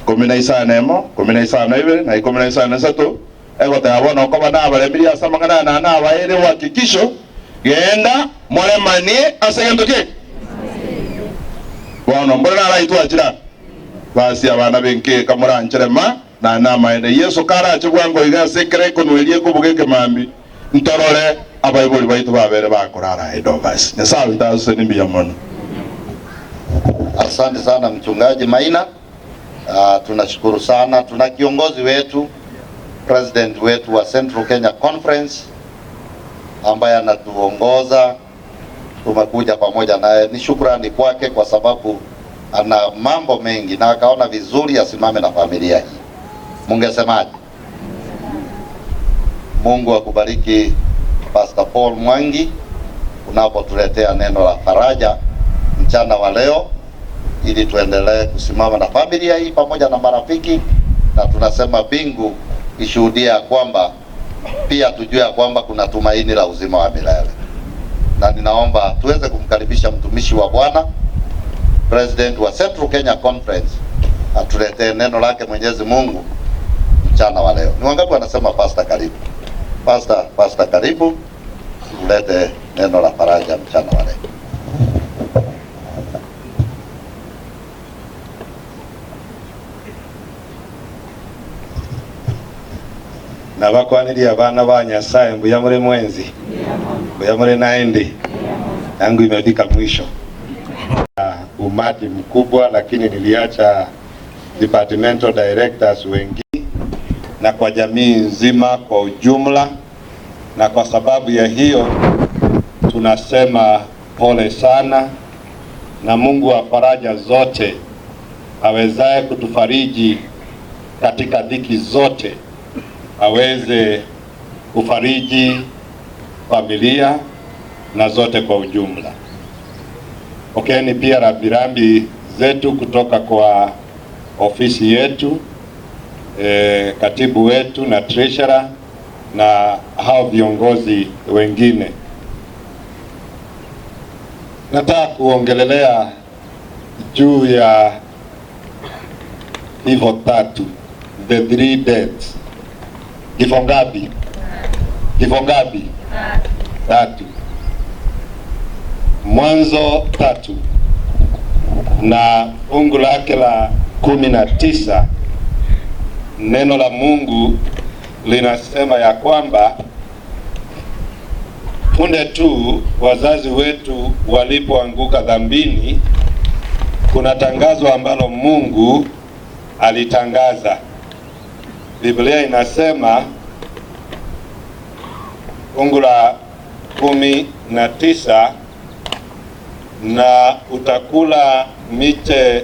15 12 na 13 egotebona okoba nabaremirie ase amang'ana na nabaere uhakikisho genda moremanie ase gento ki bono mbona araitwa chira basi abana benke kamurancherema na namaende Yesu kara chibwango igase kere konwerie kubugeke mambi ntorore abaibuli baitu babere bakorara edo basi nyasawe tazo ni mbiyamono. Asante sana mchungaji Maina. Tunashukuru sana. Tuna kiongozi wetu, president wetu wa Central Kenya Conference ambaye anatuongoza. Tumekuja pamoja naye, ni shukrani kwake kwa sababu ana mambo mengi na akaona vizuri asimame na familia hii. Mungesemaje? Mungu akubariki Pastor Paul Mwangi unapotuletea neno la faraja mchana wa leo, ili tuendelee kusimama na familia hii pamoja na marafiki, na tunasema bingu ishuhudia kwamba pia tujue kwamba kuna tumaini la uzima wa milele. Na ninaomba tuweze kumkaribisha mtumishi wa Bwana, president wa Central Kenya Conference, atuletee neno lake Mwenyezi Mungu mchana wa leo. Ni wangapi wanasema pastor karibu? Pastor karibu, tulete neno la faraja mchana wa leo. Nabakwaniria abana ba Nyasaye mbuya muri mwenzi mbuya muri naendi yangu imefika mwisho. Umati mkubwa, lakini niliacha departmental directors wengi na kwa jamii nzima kwa ujumla, na kwa sababu ya hiyo tunasema pole sana, na Mungu wa faraja zote awezaye kutufariji katika dhiki zote aweze kufariji familia na zote kwa ujumla. Pokeeni pia rambirambi zetu kutoka kwa ofisi yetu, katibu wetu na treasurer na hao viongozi wengine. Nataka kuongelelea juu ya hivyo tatu, the 3 deaths. Kifo ngapi? Kifo ngapi? 3. Mwanzo 3 na fungu lake la 19, neno la Mungu linasema ya kwamba punde tu wazazi wetu walipoanguka dhambini, kuna tangazo ambalo Mungu alitangaza. Biblia inasema fungu la 19, na utakula miche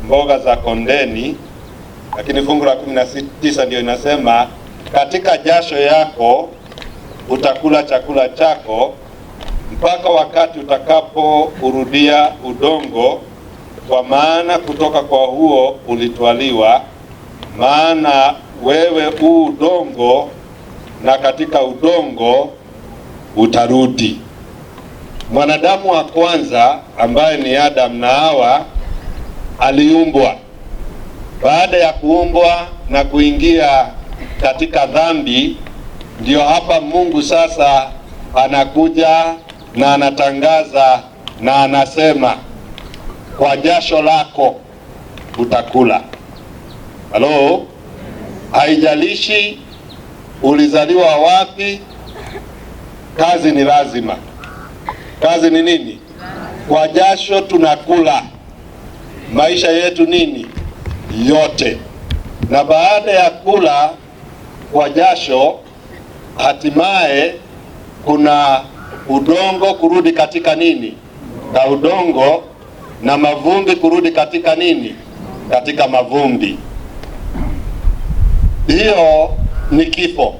mboga za kondeni, lakini fungu la 19 ndio inasema katika jasho yako utakula chakula chako mpaka wakati utakapo urudia udongo, kwa maana kutoka kwa huo ulitwaliwa, maana wewe udongo na katika udongo utarudi. Mwanadamu wa kwanza ambaye ni Adam na Hawa aliumbwa. Baada ya kuumbwa na kuingia katika dhambi, ndio hapa Mungu sasa anakuja na anatangaza na anasema kwa jasho lako utakula. Halo? Haijalishi ulizaliwa wapi, kazi ni lazima. Kazi ni nini? Kwa jasho tunakula. Maisha yetu nini? Yote. Na baada ya kula kwa jasho, hatimaye kuna udongo kurudi katika nini? Na udongo, na mavumbi kurudi katika nini? Katika mavumbi. Hiyo ni kifo.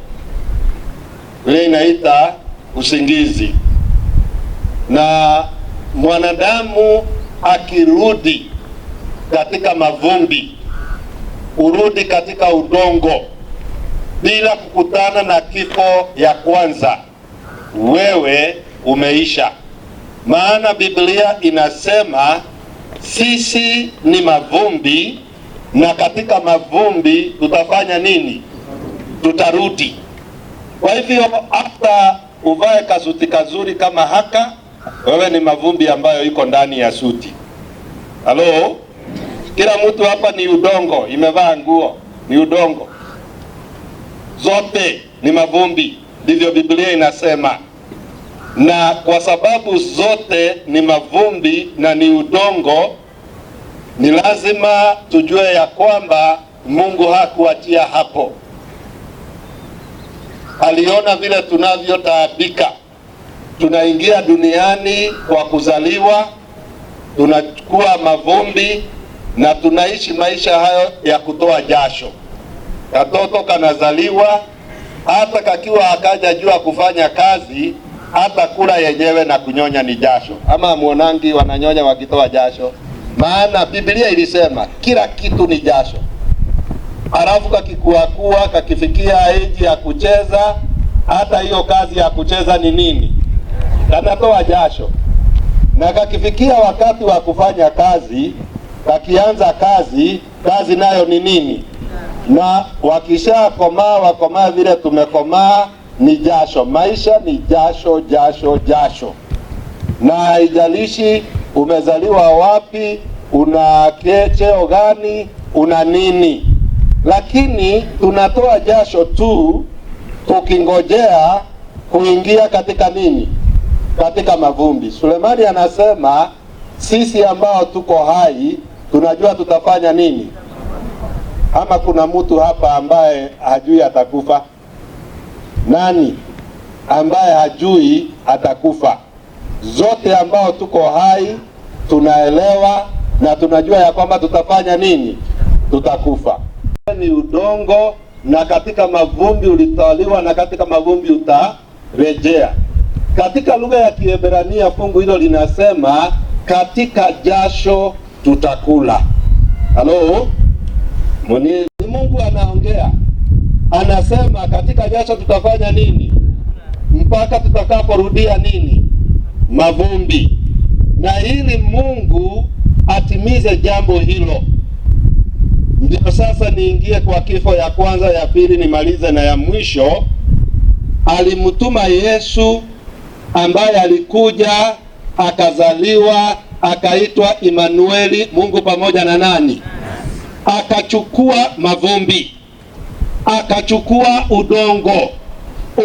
Ile inaita usingizi. Na mwanadamu akirudi katika mavumbi, urudi katika udongo bila kukutana na kifo ya kwanza, wewe umeisha. maana Biblia inasema sisi ni mavumbi, na katika mavumbi tutafanya nini? Tutarudi. Kwa hivyo hata uvae kasuti kazuri kama haka, wewe ni mavumbi ambayo iko ndani ya suti. Halo? Kila mtu hapa ni udongo, imevaa nguo ni udongo. Zote ni mavumbi, ndivyo Biblia inasema. Na kwa sababu zote ni mavumbi na ni udongo, ni lazima tujue ya kwamba Mungu hakuachia hapo. Aliona vile tunavyotaabika. Tunaingia duniani kwa kuzaliwa, tunachukua mavumbi na tunaishi maisha hayo ya kutoa jasho. Katoto kanazaliwa, hata kakiwa hakajajua kufanya kazi, hata kula yenyewe na kunyonya ni jasho. Ama muonangi wananyonya wakitoa jasho? Maana Biblia ilisema kila kitu ni jasho. Halafu kakikuakua, kakifikia eji ya kucheza, hata hiyo kazi ya kucheza ni nini? Kanatoa jasho. Na kakifikia wakati wa kufanya kazi, kakianza kazi nayo ni nini? Na wakisha wakomaa vile tumekomaa, ni jasho. Maisha ni jasho, jasho, jasho. Na haijalishi umezaliwa wapi, una cheo gani, una nini, lakini tunatoa jasho tu tukingojea kuingia katika nini? Katika mavumbi. Sulemani anasema sisi ambao tuko hai tunajua tutafanya nini. Ama kuna mtu hapa ambaye hajui atakufa? Nani ambaye hajui atakufa? Zote ambao tuko hai tunaelewa na tunajua ya kwamba tutafanya nini? Tutakufa. Ni udongo, na katika mavumbi ulitawaliwa, na katika mavumbi utarejea. Katika lugha ya Kiebrania fungu hilo linasema katika jasho tutakula. Halo? Ni Mungu anaongea. Anasema katika jasho tutafanya nini? Mpaka tutakaporudia nini? Mavumbi. Na ili Mungu atimize jambo hilo, ndio sasa niingie kwa kifo ya kwanza, ya pili nimalize na ya mwisho. Alimtuma Yesu ambaye alikuja akazaliwa akaitwa Imanueli, Mungu pamoja na nani? Akachukua mavumbi, akachukua udongo.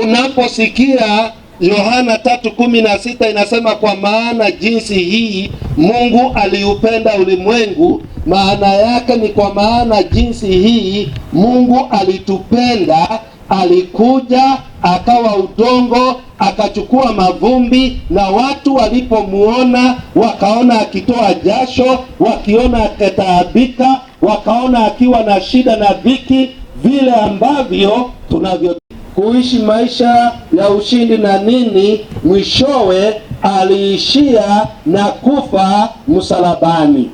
Unaposikia Yohana 3:16 inasema kwa maana jinsi hii Mungu aliupenda ulimwengu, maana yake ni kwa maana jinsi hii Mungu alitupenda, alikuja akawa udongo, akachukua mavumbi, na watu walipomuona wakaona akitoa jasho, wakiona akitaabika, wakaona akiwa na shida na dhiki, vile ambavyo tunavyo kuishi maisha ya ushindi na nini, mwishowe aliishia na kufa msalabani.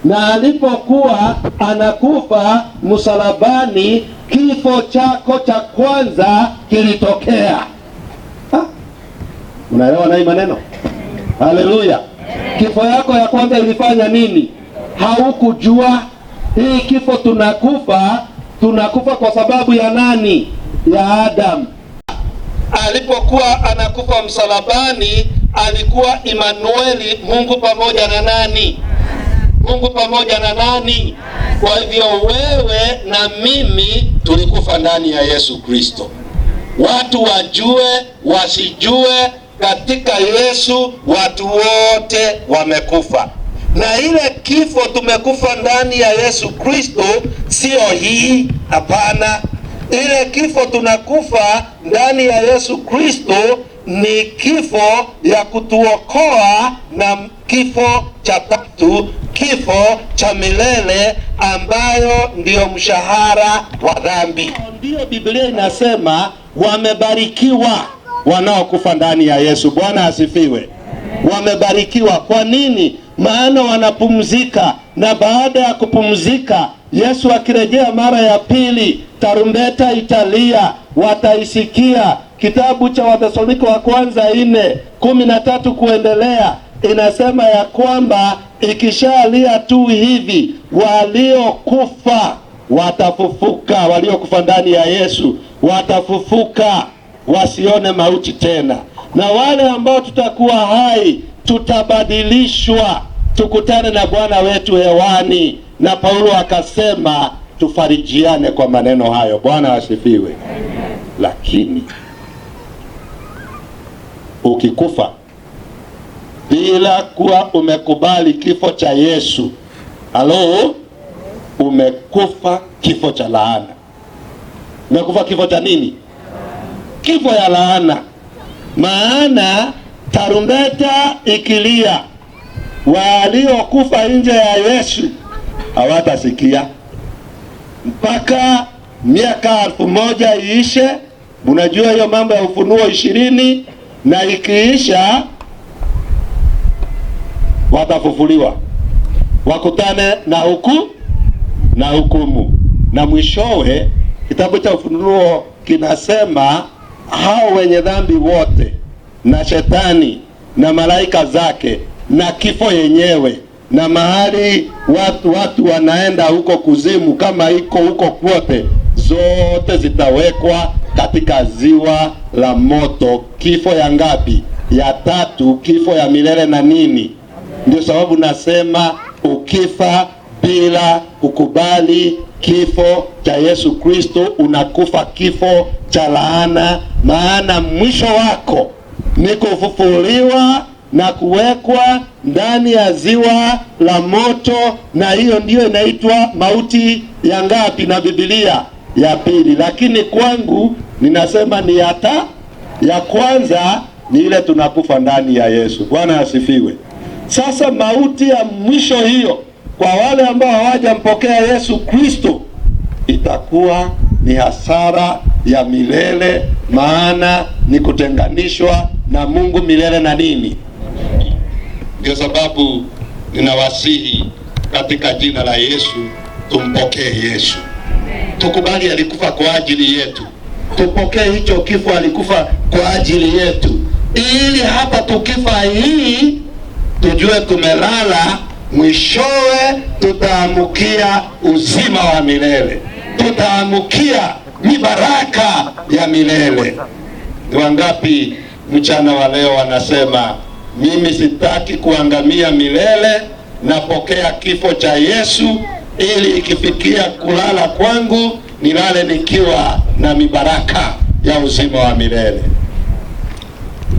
Na alipokuwa anakufa msalabani, kifo chako cha kwanza kilitokea. Unaelewa na hii maneno? Haleluya. Kifo yako ya kwanza ilifanya nini? Haukujua. Hii kifo tunakufa kwa sababu ya nani? Ya Adam. Alipokuwa anakufa msalabani, alikuwa Imanueli, Mungu pamoja na nani? Mungu pamoja na nani? Kwa hivyo wewe na mimi tulikufa ndani ya Yesu Kristo. Watu wajue wasijue, katika Yesu watu wote wamekufa. Na ile kifo tumekufa ndani ya Yesu Kristo sio hii, hapana. Ile kifo tunakufa ndani ya Yesu Kristo ni kifo ya kutuokoa na kifo cha tatu, kifo cha milele, ambayo ndiyo mshahara wa dhambi. Ndiyo Biblia inasema wamebarikiwa wanaokufa ndani ya Yesu. Bwana asifiwe. Wamebarikiwa. Kwa nini? Maana wanapumzika, na baada ya kupumzika, Yesu akirejea mara ya pili, tarumbeta italia, wataisikia, kitabu cha Wathesalonike wa kwanza 4:13 kuendelea inasema ya kwamba ikishalia tu hivi waliokufa watafufuka, waliokufa ndani ya Yesu watafufuka wasione mauti tena, na wale ambao tutakuwa hai tutabadilishwa tukutane na Bwana wetu hewani. Na Paulo akasema tufarijiane kwa maneno hayo. Bwana asifiwe. Lakini ukikufa bila kuwa umekubali kifo cha Yesu, umekufa kifo cha laana. Umekufa kifo cha nini? Kifo ya laana. Maana tarumbeta ikilia, waliokufa nje ya Yesu hawatasikia mpaka miaka 1000 iishe. Unajua hiyo mambo ya Ufunuo 20, na ikiisha watafufuliwa wakutane na hukumu. Na mwishowe kitabu cha Ufunuo kinasema hao wenye dhambi wote na shetani na malaika zake na kifo yenyewe na mahali watu wanaenda huko kuzimu, kama iko huko kwote, zote zitawekwa katika ziwa la moto. Kifo ya ngapi? Ya 3, kifo ya milele na nini. Ndio sababu nasema ukifa bila kukubali kifo cha Yesu Kristo unakufa kifo cha laana, maana mwisho wako ni kufufuliwa na kuwekwa ndani ya ziwa la moto, na hiyo ndiyo inaitwa mauti ya ngapi na Biblia? Ya pili. Lakini kwangu ninasema ni ya kwanza ni ile tunakufa ndani ya Yesu. Bwana asifiwe. Sasa mauti ya mwisho hiyo kwa wale ambao hawajampokea Yesu Kristo itakuwa ni hasara ya milele, maana ni kutenganishwa na Mungu milele na nini. Ndio sababu ninawasihi katika jina la Yesu tumpokee Yesu. Tukubali alikufa kwa ajili yetu. Tupokee hicho kifo, alikufa kwa ajili yetu, ili hapa tukifa hii tujue tumelala, mwishowe tutaamukia uzima wa milele, tutaamukia mibaraka ya milele. Ni wangapi mchana wa leo wanasema mimi sitaki kuangamia milele, napokea kifo cha Yesu ili ikifikia kulala kwangu nilale nikiwa na mibaraka ya uzima wa milele.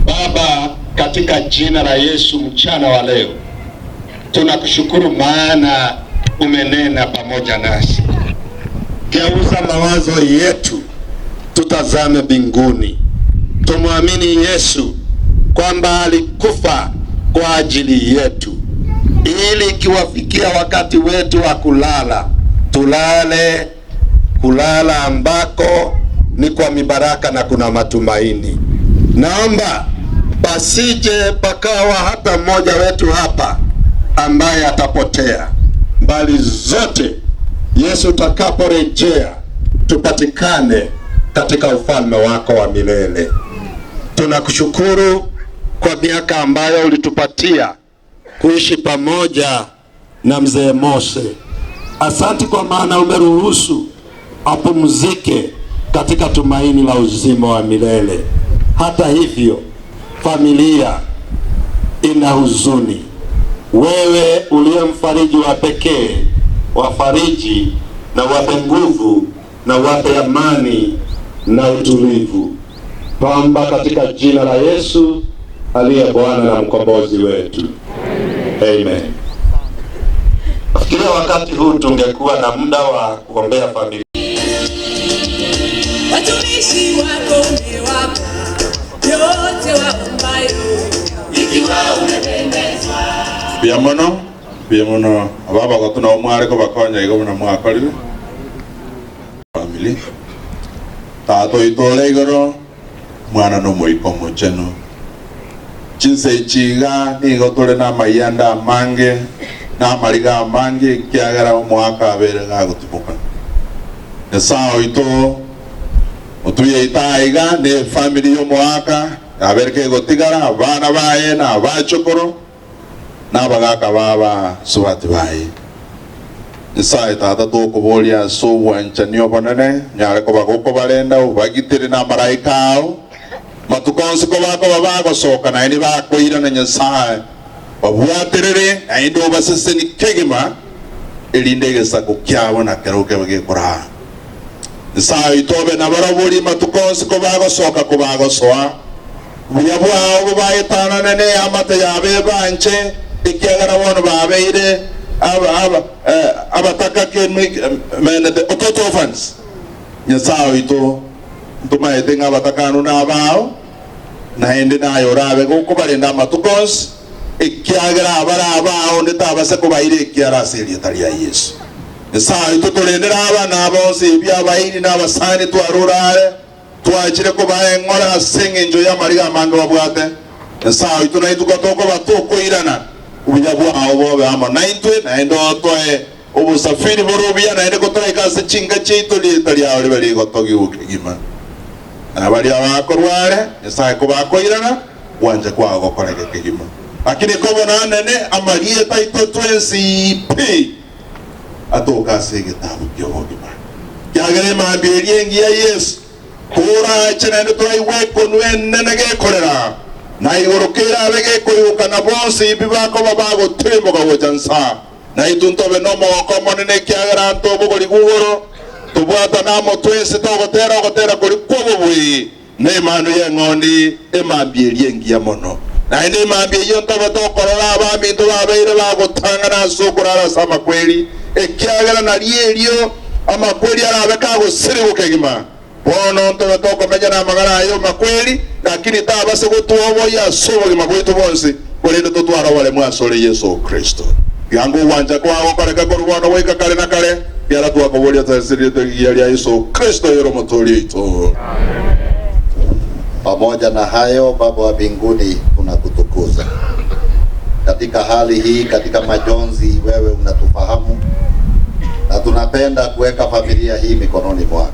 Baba, katika jina la Yesu mchana wa leo tunakushukuru, maana umenena pamoja nasi. Geuza mawazo yetu tutazame mbinguni, tumwamini Yesu kwamba alikufa kwa ajili yetu, ili ikiwafikia wakati wetu wa kulala, tulale kulala ambako ni kwa mibaraka na kuna matumaini. Naomba pasije pakawa hata mmoja wetu hapa ambaye atapotea, bali zote Yesu takaporejea tupatikane katika ufalme wako wa milele. Tunakushukuru kwa miaka ambayo ulitupatia kuishi pamoja na mzee Mose. Asante kwa maana umeruhusu apumzike katika tumaini la uzima wa milele. Hata hivyo, familia ina huzuni. Wewe uliye mfariji wa pekee, wafariji na wape nguvu na wape amani na utulivu. Tuomba katika jina la Yesu aliye Bwana na mkombozi wetu. Amen. Nafikiria wakati huu tungekuwa na muda wa kuombea familia. Watumishi wako umewapa yote waombayo, ikiwa umependezwa. Biamono ababa ko tuna omware ko bakonya igo na mwakorire family tato itole igoro mwana no moipo mocheno chinse chiga nigo tole na mayanda mange na mariga mange kiagara omwaka abere ga gutibuka esao ito tuyitaiga ne family yo mwaka abereke gotigara abana baye na abachokoro n'abagaka baba subati baye Insai tata to kubolia so wanchanio banane nyare ko bagoko balenda ubagitire na maraikao matukonse ko bako soka na ini bako ira na Nyasaye babuaterere na indo basese ni kegima elindege sako kyabo na keroke bagekora Insai tobe na baraburi matukonse ko bako soka ko bako soa buyabwa abo bayitana nene amate yabe banche ikegara wono babeire abataka ke mene de ototo fans Nyasaye ito tuma edenga batakanu na bao na ende na yorabe ko balenda matukos ikiagra bara bao ndeta base ko baire ikiara seri taria Yesu Nyasaye ito tolendera abana bose bya bairi na basane twarurare twachire ko bae ngora sengenjo ya mariga manga babwate Nyasaye ito na ituko toko batoko irana ubijabu awo bama naitwe na endo toe ubusafiri borobia na ende kotoa ikase chinga chito li talia oli bali gotogi ukigima abali abakorware Nyasaye ko bakoirana wanje kwa gokorege kigima lakini kobo na nene amagie taito twensi p atoka segetabu kyogima kyagere mambiri engi ya Yesu kura chene ndo toi weko nwene nage korera na igorokera abege koyuka na bonse ibibako babago tembo ka wojansa na ituntobe no moko monene kyagera ntobo boli gugoro tubwata namo twese togotera kuri kobo bwi ne manu ye ngondi emambierie ngia mono na ine mambie yo ntobe tokorora abami ndo babeire bagotanga na sokurara sama kweli ekyagera na lierio ama kweli arabeka go siri gukegima bono ntobe tokomenya na magara ayo makweli lakini tabase gutuobo ya sobo gimagwitu bonse kolendo totwara wale mwasole Yesu Kristo yangu wanja kwa okareka korwana weka kale na kale yara tu akobolia tasiri ya Yesu Kristo yero motoli ito. Pamoja na hayo, Baba wa mbinguni, tunakutukuza katika hali hii, katika majonzi. Wewe unatufahamu na tunapenda kuweka familia hii mikononi mwako.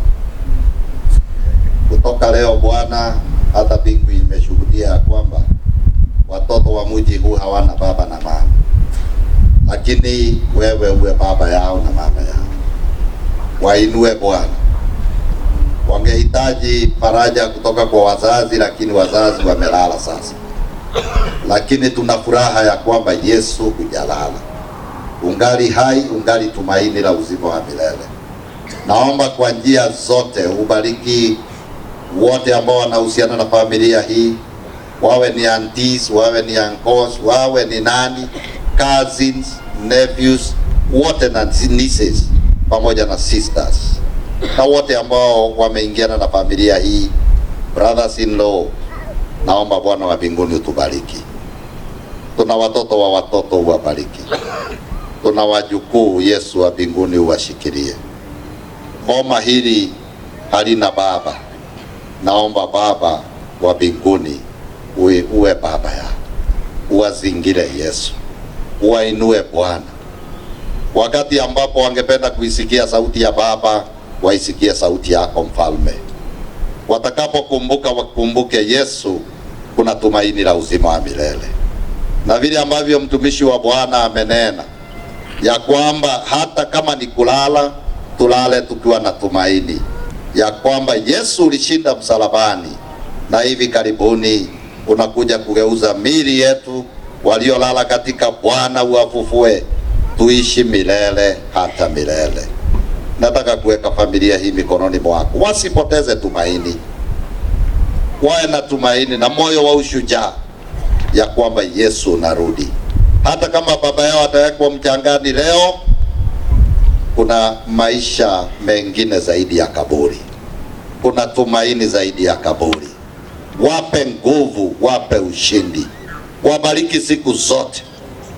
Kutoka leo Bwana, hata mbingu imeshuhudia kwamba watoto wa mji huu hawana baba na mama, lakini wewe uwe baba yao na mama yao. Wainue Bwana. Wangehitaji faraja kutoka kwa wazazi, lakini wazazi wamelala sasa. Lakini tuna furaha ya kwamba Yesu hujalala, ungali hai, ungali tumaini la uzima wa milele. Naomba kwa njia zote ubariki wote ambao wanahusiana na familia hii, wawe ni aunties, wawe ni uncles, wawe ni nani, cousins, nephews, wote na nieces pamoja na sisters, na wote ambao wameingiana na familia hii, brothers in law. Naomba Bwana wa mbinguni utubariki. Tuna watoto wa watoto, uwabariki. Tuna wajukuu, Yesu wa mbinguni uwashikilie. Boma hili halina baba, naomba Baba wa mbinguni uwe baba ya, uwazingire Yesu, uwainue Bwana. Wakati ambapo wangependa kuisikia sauti ya baba, waisikie sauti yako Mfalme. Watakapokumbuka wakumbuke Yesu, kuna tumaini la uzima wa milele. Na vile ambavyo mtumishi wa Bwana amenena ya kwamba hata kama ni kulala, tulale tukiwa na tumaini ya kwamba Yesu ulishinda msalabani, na hivi karibuni unakuja kugeuza mili yetu waliolala katika Bwana, uwafufue tuishi milele hata milele. Nataka kuweka familia hii mikononi mwako. Wasipoteze tumaini, wawe na tumaini na moyo wa ushujaa ya kwamba Yesu unarudi. Hata kama baba yao atawekwa mchangani leo, kuna maisha mengine zaidi ya kaburi. Kuna tumaini zaidi ya kaburi. Wape nguvu, wape ushindi. Wabariki siku zote.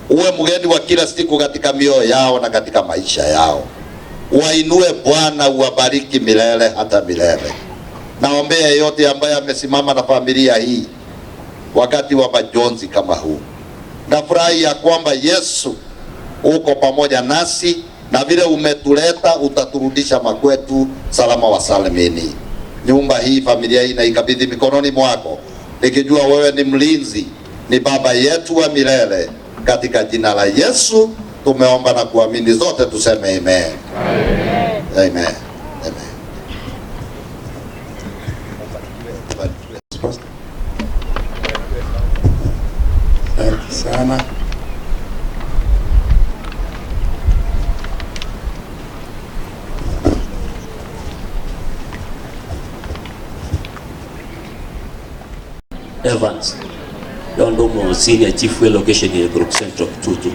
Uwe mgeni wa kila siku katika mioyo yao na katika maisha yao. Wainue Bwana, uwabariki milele hata milele. Naombea yote ambaye amesimama na familia hii wakati wa majonzi kama huu. Nafurahi ya kwamba Yesu uko pamoja nasi, na vile umetuleta utaturudisha makwetu salama wa salimini. nyumba hii, familia hii naikabidhi mikononi mwako, nikijua wewe ni mlinzi, ni baba yetu wa milele. Katika jina la Yesu tumeomba na kuamini, zote tuseme amen. Amen. Amen. Asante sana. Evans, yondo mo senior chief we location ye group central tutu.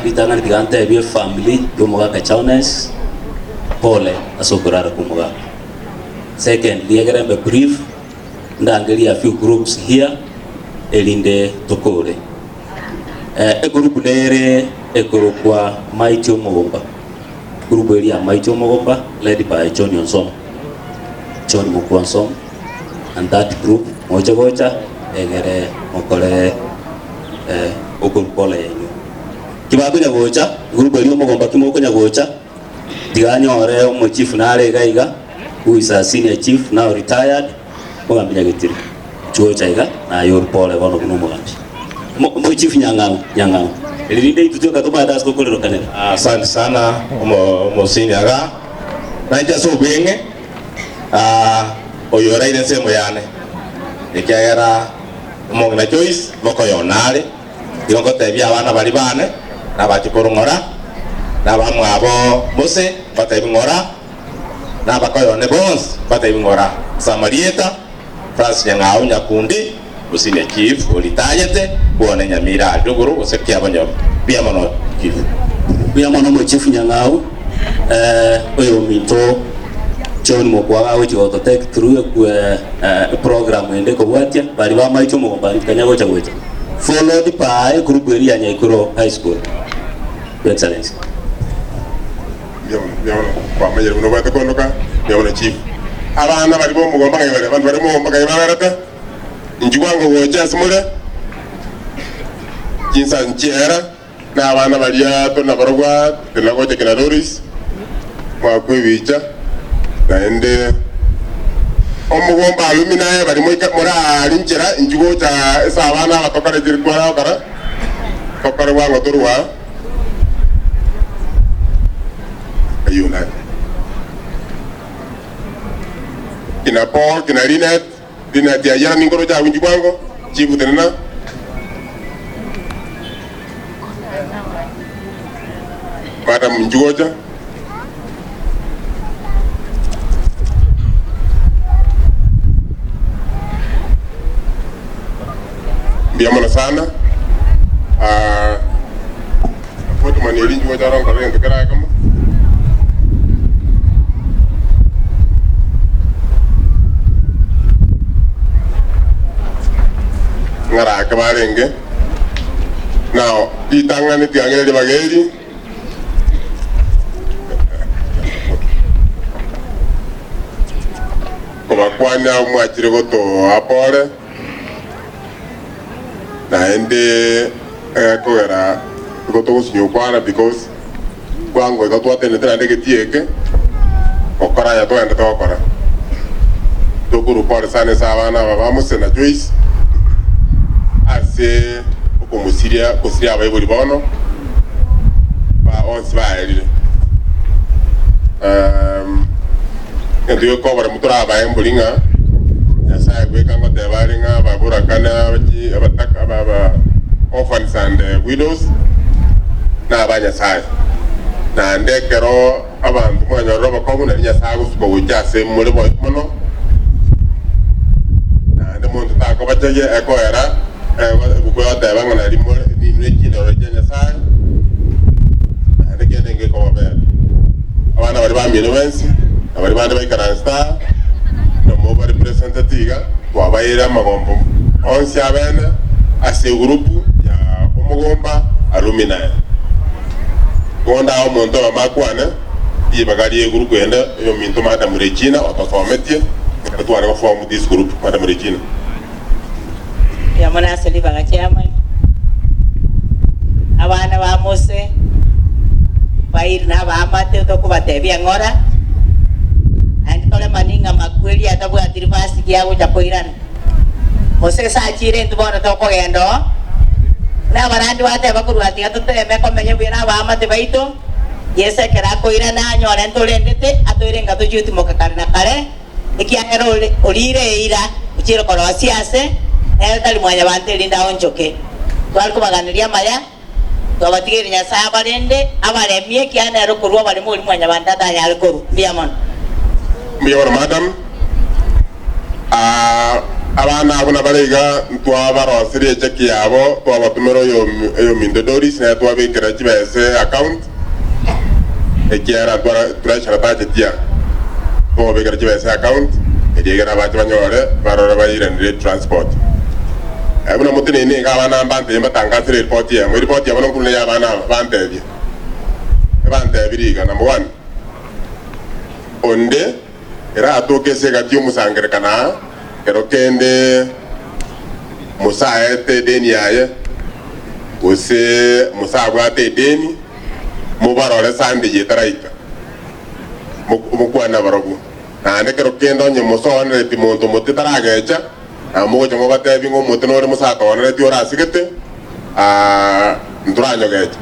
Itanga ndigante ye family yomoga kachaunes pole asokurara kumoga. Second, liagerembe brief ndangeli a few groups here elinde tokore. E group nere e group wa Mighty Omogomba. Group area Mighty Omogomba led by John Yonsom. John Mukwansom. And that group moja gocha egere mokole okulpole yenyu kibabu nya gocha group eri Omogomba kimoko nya gocha diganyore omo chief nare gaiga who is a senior chief now retired mogambinya gitiri chuocha iga na yor pole bono kuno mogambi mo chief nyang'au elinde itutoka toba das ko kolero kanela. Asante sana omo senior ga naija so benge oyora ile semo yane ikiagera mong na Joyce moko yonale yongo tebya abana bali bane na bakikorongora na bamwabo bose batebingora na bakoyone bons batebingora Samarieta France Nyang'au Nyakundi usine chief olitayete bone Nyamira dogoro usekia banyo bia mono chief mo chief Nyang'au oyo minto John Mokwaga which was to take through a program ende ko watia bali ba Mighty Omogomba kanyago cha gocha followed by group area Nyaikuro High School. Your Excellency. Kwa majeri muno bata kondoka yawona chief abana bali bo Omogomba ngabere bantu bali Omogomba ngaberata njwango gocha simule jinsa nchera na abana bali ato na barogwa tenagocha kina Doris kwa kwebicha naende Omogomba alumina bali moika mora linchera njugo cha esa abana batokare jirkwara okara tokare wango torwa ayuna kina Paul kina Linet ya jana ningoro cha winji wango chifu tena madam njugoja biamana sana foto maneli njugo cha rongo rende kara kama ngara kabarenge now itanga ni tiangele bageri kwa kwanya mwachire goto apore naende kogera goto gusinyo kwana because kwango ito twatene tena getieke okora ya twende tokora tokuru pore sana sabana babamuse na Joyce ase okumusiria kusiria abayibuli bono ba onsi baerire ndiyo kobara mutura abayembulinga yasa kweka ngote baringa babura kana abachi abataka aba orphans and widows na abanya sai na ndekero abantu mwanyoro bakobu na nya sagu suko ujase muri boy mono na ndemuntu tako bachaje ekoera bukoya tabanga na limo ni nekine orejanya sai na ndekene ngeko wabera abana bari bamire wensi abari bande baikaransta no mo bari representative wabayira magombo onsi abana ase grupu ya Omogomba alumina gonda omuntu amakwana yibagaliye grupu enda yo minto madam Regina otosometie atwara ko form this group madam Regina ya mwana seliva gachama abana ba Mose bair na ba mate to ko batebia ngora and nyore maninga makweli atabwatiri basi kiago cha koirana mose sachire ntubona toko gendo na barandi wate bakurwati atuteme komenye bwira bamate baito yese kera koirana nyore ntolendete atoirenga tujuti mokakarina kare ikiangero olire ira uchiro koro siase tali mwanya bante linda onchoke twali kubaganiria maya twabatigire Nyasaye abarende abaremie kiana ero kurwa bali muri mwanya bandada yali koru biamon miyoro madam abana abona bariga twabarosire cheki yabo twabatumero yo Doris na twabikira kibese account ekiara turashara tajetia twabikira kibese account egera bati banyore barora bayirendire transport abuna mutene ni ngabana mbante mbatangazire report ya mu report ya banokune ya bana bantebye biriga number 1 onde era atokese gati umusangere kana ero kende musaete deni yaye use musagwa te deni mubarore sande yetaraika mukwana barabu na ndekero kendo nye musonere timonto mutitaragecha amoja ngobatebi ngo mutenore musatonere tiora sigete nduranyo gecha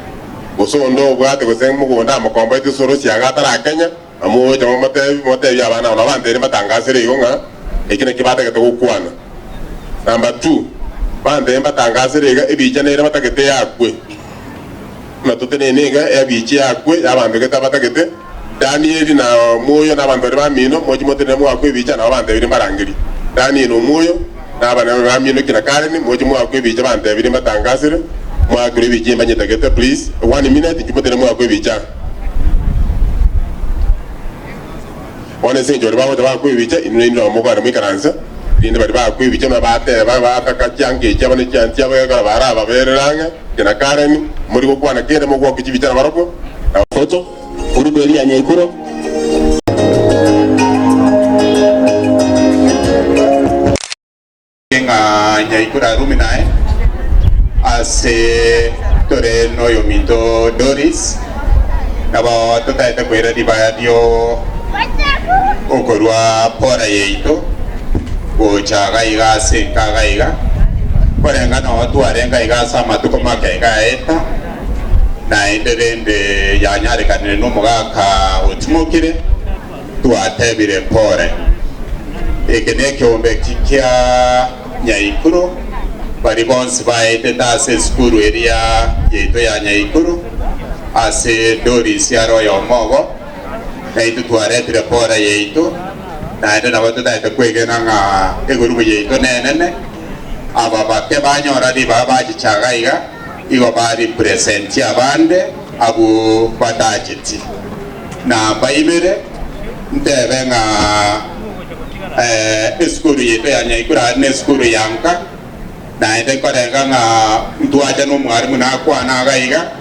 usondo bwate gose mugunda amakomba itisoro siagatara Kenya amoja motebi abana olabandere batangazire yonga ekine kibata geto kukwana number 2 bande batangazire ebija nere batagete yakwe na tutene nega ebichi yakwe abantu geta batagete Daniel na moyo na abantu bamino moji motene mu akwe ebija na abantu biri marangiri Daniel no moyo na abantu bamino kina Karen moji mu akwe ebija abantu biri batangazire mu akwe ebija mbanyetagete please 1 minute kimotene mu akwe ebija one sinjo bawo da ko bicha inu inu mo ga mi karanza inde bari ba ko bicha na ba te ba ta ka change cha bane chanti ba ga bara ba beranga kina Karen muri ko kwana kende mo ko bicha na baroko foto uru beri anya ikuro nga nya ikura rumi nae ase tore no Yominto Doris na ba tota ko era di ba dio okorwa pora yeito gochaga igase kaga iga korenga no twarenga igasa matuko makega eta na enderende yanyare kanene no mugaka otimokire twatebire pore ekene kyombe kikya nyaikuru bari bonsi baite tase skuru area yeito ya nyaikuru ase Doris ya royo mogo kaitu tuaretire pora yeito na ende na watu daite kwegena nga egurubu yeito nenene aba bake banyora di baba chichaga iga igo bari present ya bande abu badajiti na baibere ntebe nga eskuru yeito ya nyaikura ne eskuru yanka na ende korenga nga ntuaja no mwarimu na kwa na ga iga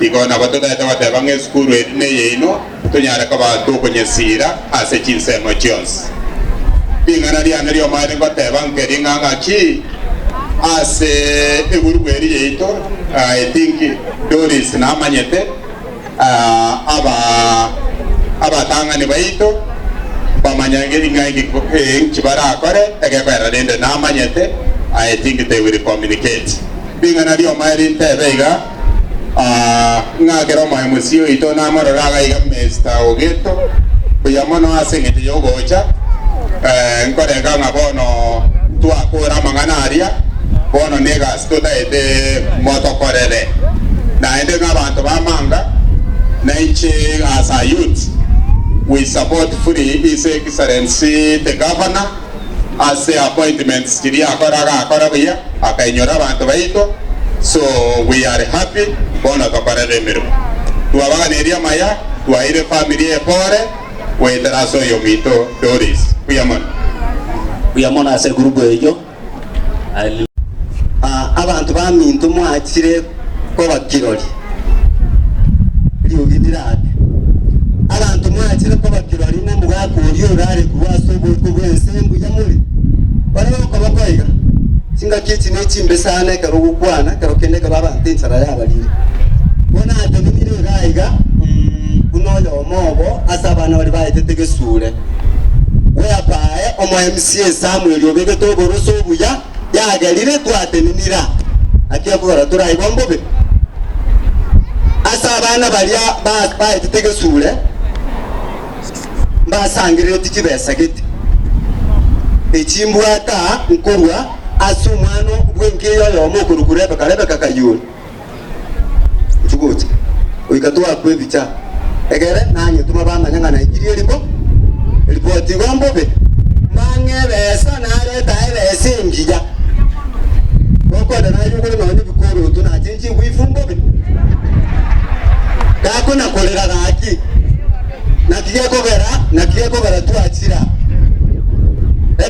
igo na watu daite wateba nga eskuru ne yeino tunyara kaba tukonyesira ase chinsemo Jones bingana liana lyo mari ngoteba ngeringa ngaki ase egurugweri yeito I think Doris na manyete aba tangani baito bamanyangeri ngangi chibara akore egekwera dende na manyete I think they will communicate bingana lyo mari ntebeiga ngagero mwa musio ito na maroraga iga Mr. Ogeto buyamono asengete yogocha nkorega ngabono twakora manganaria bono nega stoda ede motokorere na ende ngabantu bamanga na ichi as a youth we support fully His Excellency the Governor as appointments kiri akora buya akainyora abantu baito. So we are happy bona kaparere miru tuabaganiria maya tuaire familia pore weteraso Yominto Doris kuyamona ase grupo ejo abantu baminto mwakire ko bakirori liugidirate abantu mwakire ko bakirori no mugakuri orare kuwaso bwo bwensembu yamuri barabo ko bakoiga singa kiti n'ekimbe sana karo gukwana karo kende karo abantu insara yabalire bona atamire raiga kunoyo mobo asabana bali baitetegesure whereby omo MCA Samuel Obege to boroso buya ya galire twateninira akia kugora turayibombobe asa abana balia ba tetege sure mbasangire tikibesa giti echimbwata nkurwa asumano bwengeyo yomo kurukureba karebe kakayuni chugoche oikatwa kwebicha egere nanye tuma bamanya na ikirie ripoti gombobe mange besa nare tae ngija boko da na yuko no ni bikoro tuna chinchi wifumbobe kako na kolera gaki na kiye kogera tu achira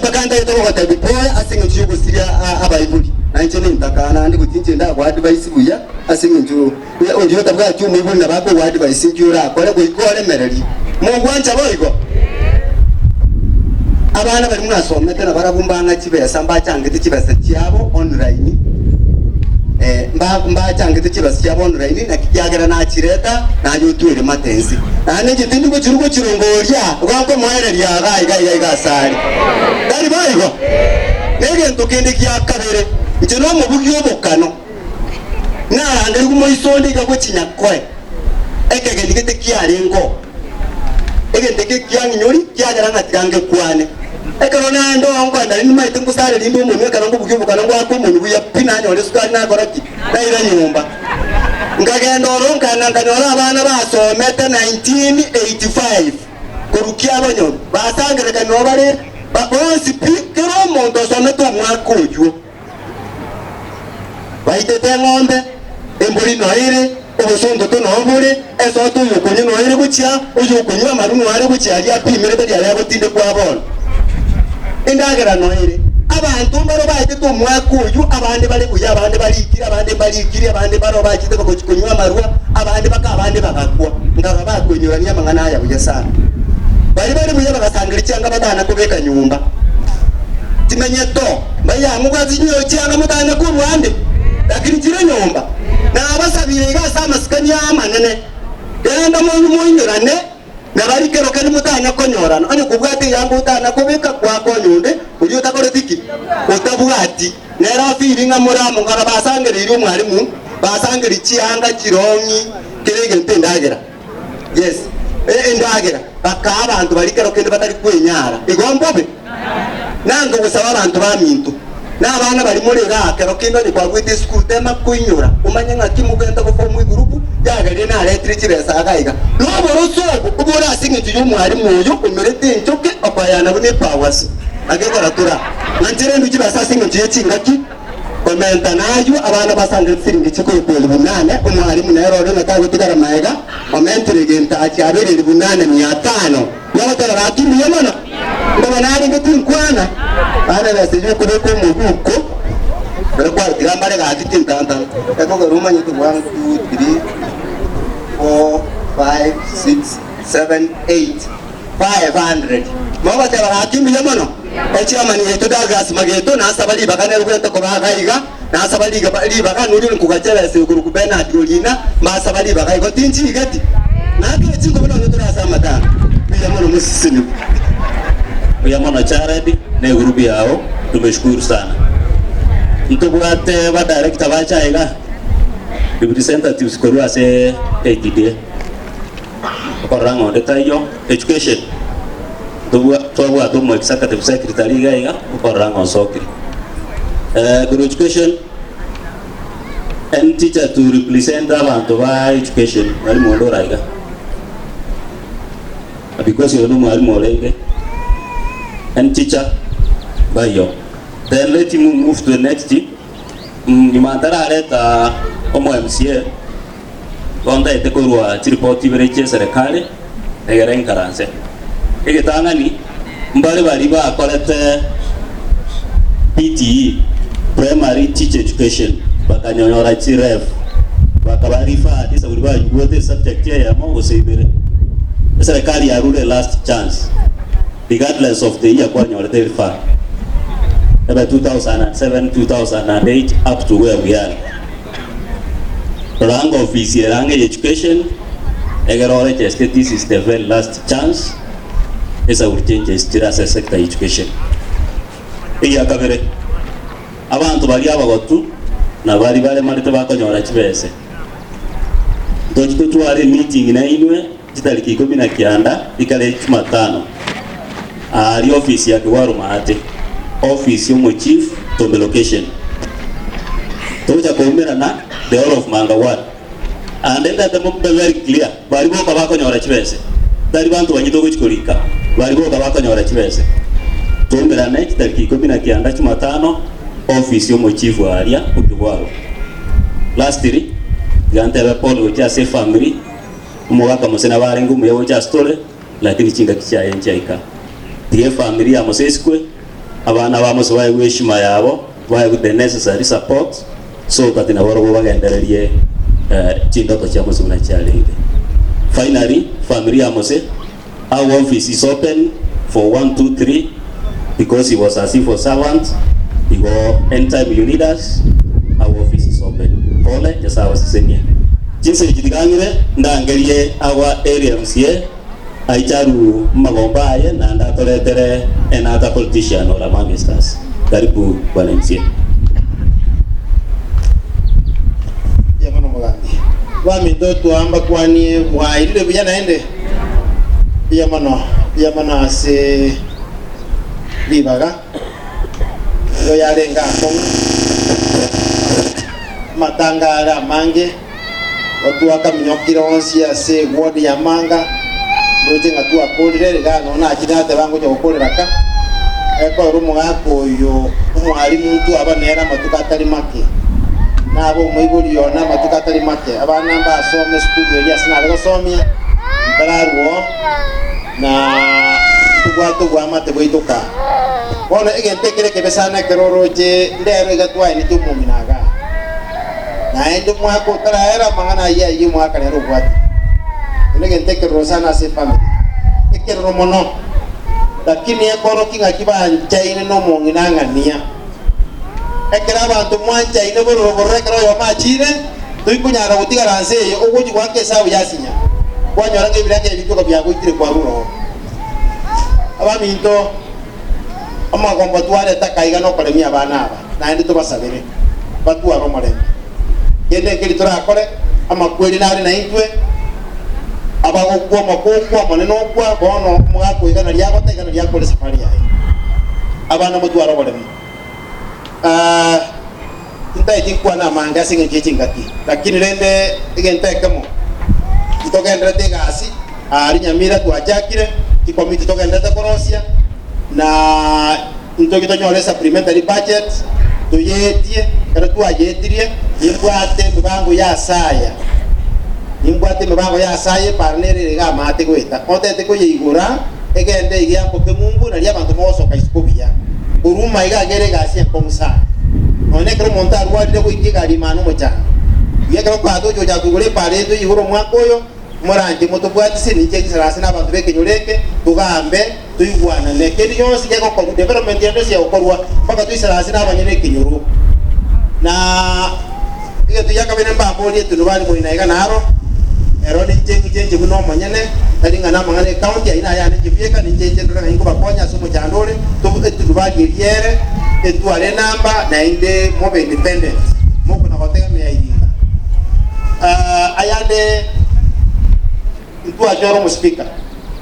bakanda yeto ko tabipoya asinga chugo siria abayibuli nanje ni ndakana ndi kuchinche nda kwa advice buya asinga nju ojo tabwa chu mibuli na bako wa advice njura kole ko ikole mereri mugwanja boyiko abana bari mwasomete na barabumbanga kibesa mbacangite kibesa cyabo online mba changite kibasa cyabo online na kijagera na kireta na yutwire matenzi ane gitindi ko kirugo kirongorya rwako mohereria gayi gasari dari bayigo nege ntokende kyakabere ntino mu bugyo bokano na ande gumo isonde ga ko kinyakoe ekege ndigite kyarengo ege ndege kyanyori kyagera ngatigange kwane ekarona ndo angwanda ni maite ngusare limbo mu meka ngo bugyo bokano ngo akomunyu buya pina nyore sukari na koraki daira nyumba ngagenda oronkana nganyora abana basomete 1985 kurukia abanyo basangere kanobare bakonsi pikero mondo somete umwaka uyu baitete ngombe emburi noire obosondo to nobure eso to yukunyu noire gukia uyukunyu amaru noire gukia ya pimire tari ya botinde kwa bona indagera noire abantu baro baite to mwaka uyu abandi bari kuya abandi barikira abandi baro bakite ko kunywa marwa abandi bakakwa ngara bakunyuranya mangana ya buya sana bari buya bagasangira cyanga badana kubeka nyumba timenye to baya mugazi nyo cyanga mudana ku Rwanda lakini kire nyumba na abasabire gasama sikanya manene genda mu nyurane na bari kero kani mutanya konyorana ani kubwate yangu utana kubika kwa konyunde uri utakoretiki utabwati nera afiri nga muramu ngara basangere iri umwarimu basangere cyanga kironyi kirege ntendagera yes ndagera baka abantu bari kero kende batari kwenyara igombobe nango gusaba abantu bamintu n'abana bari muri kero kendo ni kwa gwite school tema kuinyura umanye nka kimugenda ko mu group yagare na electric besa agaiga no boroso ubura asinge tuyu mwarimu uyu umerete ntoke apayana bune powers agekora tura nanjere nduki basa singe tuye kingaki komenta nayo abana basanga siringi kiko yipele bunane umwarimu na rero na kago tigara maega momentre genta acyabere bunane 500 yabotara rakimi yamana ndabanari ngetin kwana ana baseje ko ko mubuko kwa tigambare ga kitin tanta eko ko rumanye to 1 2 3 4 5 6 7 8 500 mwa tera rakimi yamana echiamani yeto dagas mageto na sabali bakane rukweta ko bagaiga na sabali ga bali bakane uri kugacera se kuru kubena diolina ma sabali bagaiga tinchi gati na ke chingo bino tura sama ta yamana musisini yamana charity na grupu yao tumeshukuru sana mtobwate ba director ba chaiga representatives ko ruase ATD ko rango detayo education tuwa tumo executive secretary gaiga ko rango sokri good education and teacher to represent abantu ba education wali mondo raiga because you know mwalimu olenge and teacher by you then let him move to the next imantara aleta omo MCA onda itekorwa report ibereche serikali egere nkaranse egetangani mbale bali ba kolete PTE primary teacher education bakanyonyora chiref bakabarifa disa uliba yugote subject ya mo seibere serikali ya rule last chance regardless of the year kwa nyorete rifa about 2007 2008 up to where we are rank office rank education egerore cheste this is the very last chance esa will changes tira sector education iya kabere abantu bali abagotu na bali marite bakonyora kibese twari meeting na inwe kitariki 19 ikale Jumatano ali office ya Kiwaru Mahate office yo chief Tombe location toja kuumira na the all of Manga Ward and then that the very clear bali boka bakonyora kibese dari bantu banyito kuchikolika bali boka bakonyora kibese tuumira na kitariki 19 Jumatano office yo chief aria Kiwaru lastly gantebe Paul uja se family umugaka musena barengu muye uja store lakini chinga kichaye nchaika die family ya Moseskwe abana ba Mose baye weshima yabo baye with the necessary support so katina boro bagendererie chindoto cha Mose na challenge. Finally family ya Mose, our office is open for 1 2 3 because he was a civil servant. He go anytime you need us, our office is open. Pole jasa wasisenia jinsi jidigangire ndangerie our area MCA aicharu magombaye na ndatoletere another politician or among stars. Karibu bwana MCA. Ya mwana mugandi wami ndoto amba kwani mwailile bujana ende ya mana se bibaga yo yalenga ko matangara mange watu wakaminyokira onsi ya se ward ya manga ndoje ngatu akolere gano na kidate bango cyo gukorera ka eko rumu gako yo umwari muntu abanera matuka atari make nabo mwiburi yona matuka atari make abana mbasome school ya sinale gosomia mbararuo na tugwato gwamate bwituka bona egentekere kebesana keroroje ndero igatwa ni tumuminaga na endo mwako taraera mangana ya yi mwaka lero gwati egentekere rosana se family ekero mono lakini ekoro kinga kibanja ine no monginanga nia ekera abantu mwanja ine boro rekero yo machire tuikunyara gutigara nse yo uguji gwake sawu yasinya kwanyora ngebirage bituka bya gutire kwa ruro abaminto amagomba tware takaiga no kolemia bana aba na ndi tubasabire batu aromore yende kiri turakore amakweli nari na intwe abagokwa makokwa moneno kwa bono mwako igana lyako tegana lyako le safari yae abana mutu aromore ntai kwa na manga singe jechingati lakini rende igente kamo tokendra tegasi ari nyamira twajakire ikomiti tokendra takorosia na ntokito nyole supplementary budget tuyetie era twayetirie imbwate mibango ya saya imbwate mibango ya saya parnere ga mate kweta otete ko yigura egende igiambo ke Mungu na lya bantu moso kaisukubia uruma iga gere gasia komsa one kero montar wali ko ikiga limano mocha yekero kwa dojo ja kugule pare to yiguro mwakoyo moranje motobwati sini je kisarasi na bantu bekenyoleke tugambe tuyigwana nekeni yose ke ko development ya ndosi ya okorwa paka tuyisarasi na banyene kinyuru na iyo tuyaka bene mbamboli tunubali mo inaiga naro ero ni jenje buno manyene talinga na mangane county ina ya ni jifieka ni jenje ndo ngo bakonya sumo jandole tunubali yere etwale namba na inde mobe independent moko na hotega me aidinga ayande itu ajoro mu speaker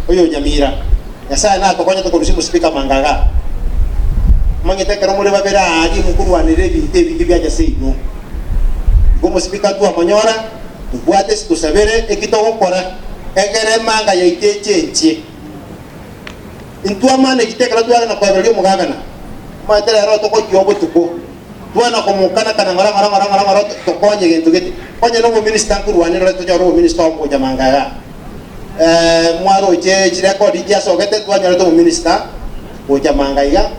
oyo nyamira yasa na tokonya to kurusi mu speaker mangaga mangete kero mure babera ali mukuru wa nerebi tebi bya jase no gomo speaker tu amanyora tubwate sikusabere ekitoko kora egere manga ya itechenche intu amane kitekera tu na kwa bali mugagana maitera ro to ko kyobo tuko tuana ko mukana kana ngara tokonye gentu gete konye no minister nkuru wa nero to jaro minister mo jamangaga mwaro je record ya sogete twanyara to minister oja mangaiga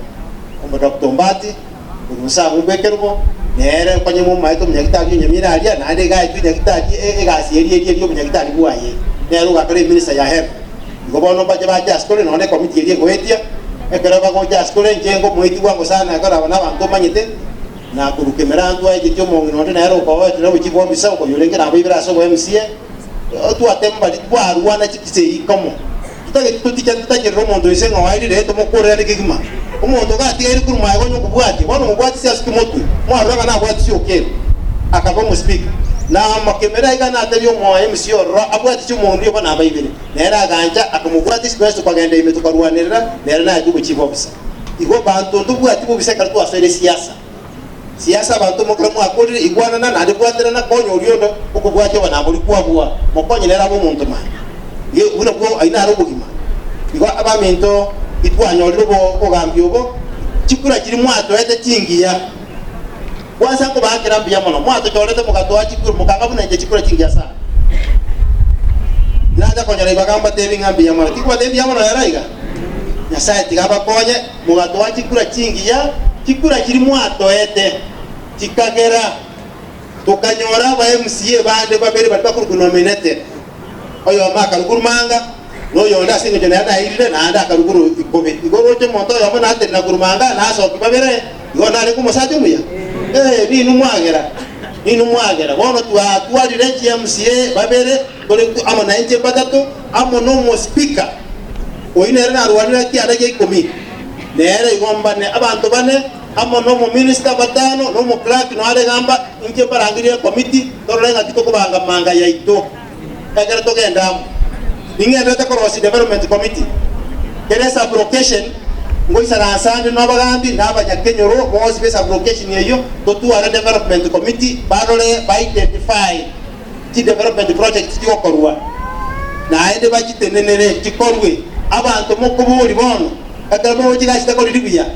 ombo Dr. Mbati urusa mbekerubo nere kwanye mu maito munyagitari nyamira alia na ande ga itu nyagitari egasi eri munyagitari buaye nero ga kare minister ya health gobono baje baje askole no ne committee eri goetia ekera ba go ja askole njengo muiti wango sana akara bana bantu manyete na kurukemera ndu aje tyo mo ngino nero ko wa tyo wichi bombi sa ko yulenge na bibira so MCA tu atemba twaruana chikise ikomo tutake tutika tutake romondo isenga waidi reto mokore ari kigima umuntu gati iri kuruma yago nyukubwati wano mubwati sia skimotu mwaranga na bwati sio kero akava mu speaker na makemera igana atabyo mu MC ro abwati cyo mundu yo bana bayibire nera ganja akamubwati space kwagenda ime tukarwanirira nera na yuko chibo bisa igo bantu ndubwati bo bisa kartu asere siasa bantu mokramu akuri igwana na nade bwatira na konyo uriondo ukubwati bana buri kuabua mokonye nera bo muntu man ye una ko aina ro bugima igo abaminto itwanyoriro bo ogambyo bo chikura kiri mwato ete tingiya kwanza ko bakira mbiya mono mwato cholete mukatwa chikuru mukanga bunenge chikura tingiya sana nada konyara ibagamba tebi ngambiya mono tikwa tebi ya mono yaraiga nyasaye tigaba konye mukatwa chikura tingiya chikura kiri mwato ete tikagera tukanyora ba MCA bande babere batakuru kunominate oyo maka rukurumanga no yonda singe jona na iride na anda karuguru ikobe igoro che monto yo na ate na kurumanga na so kibabere yona le kumo satu muya ni numwagera wono tuwa direct MCA babere kole amo na nje batato amo no mo speaker oinere na rwanda ki ada ke komi nere igomba ne abantu bane amo no mo minister batano no mo clerk no ale gamba nje barangire committee torenga kitoko banga manga ya ito kagera to genda ingenda ta cross development committee kene sa location ngoi sana asande no bagambi na abanyakenyoro mo space location yeyo to tuara development committee barole by identify ti development project ti okorwa na ende bagitenenere tikorwe abantu mukuburi bono akaba ojiga sita ko libiya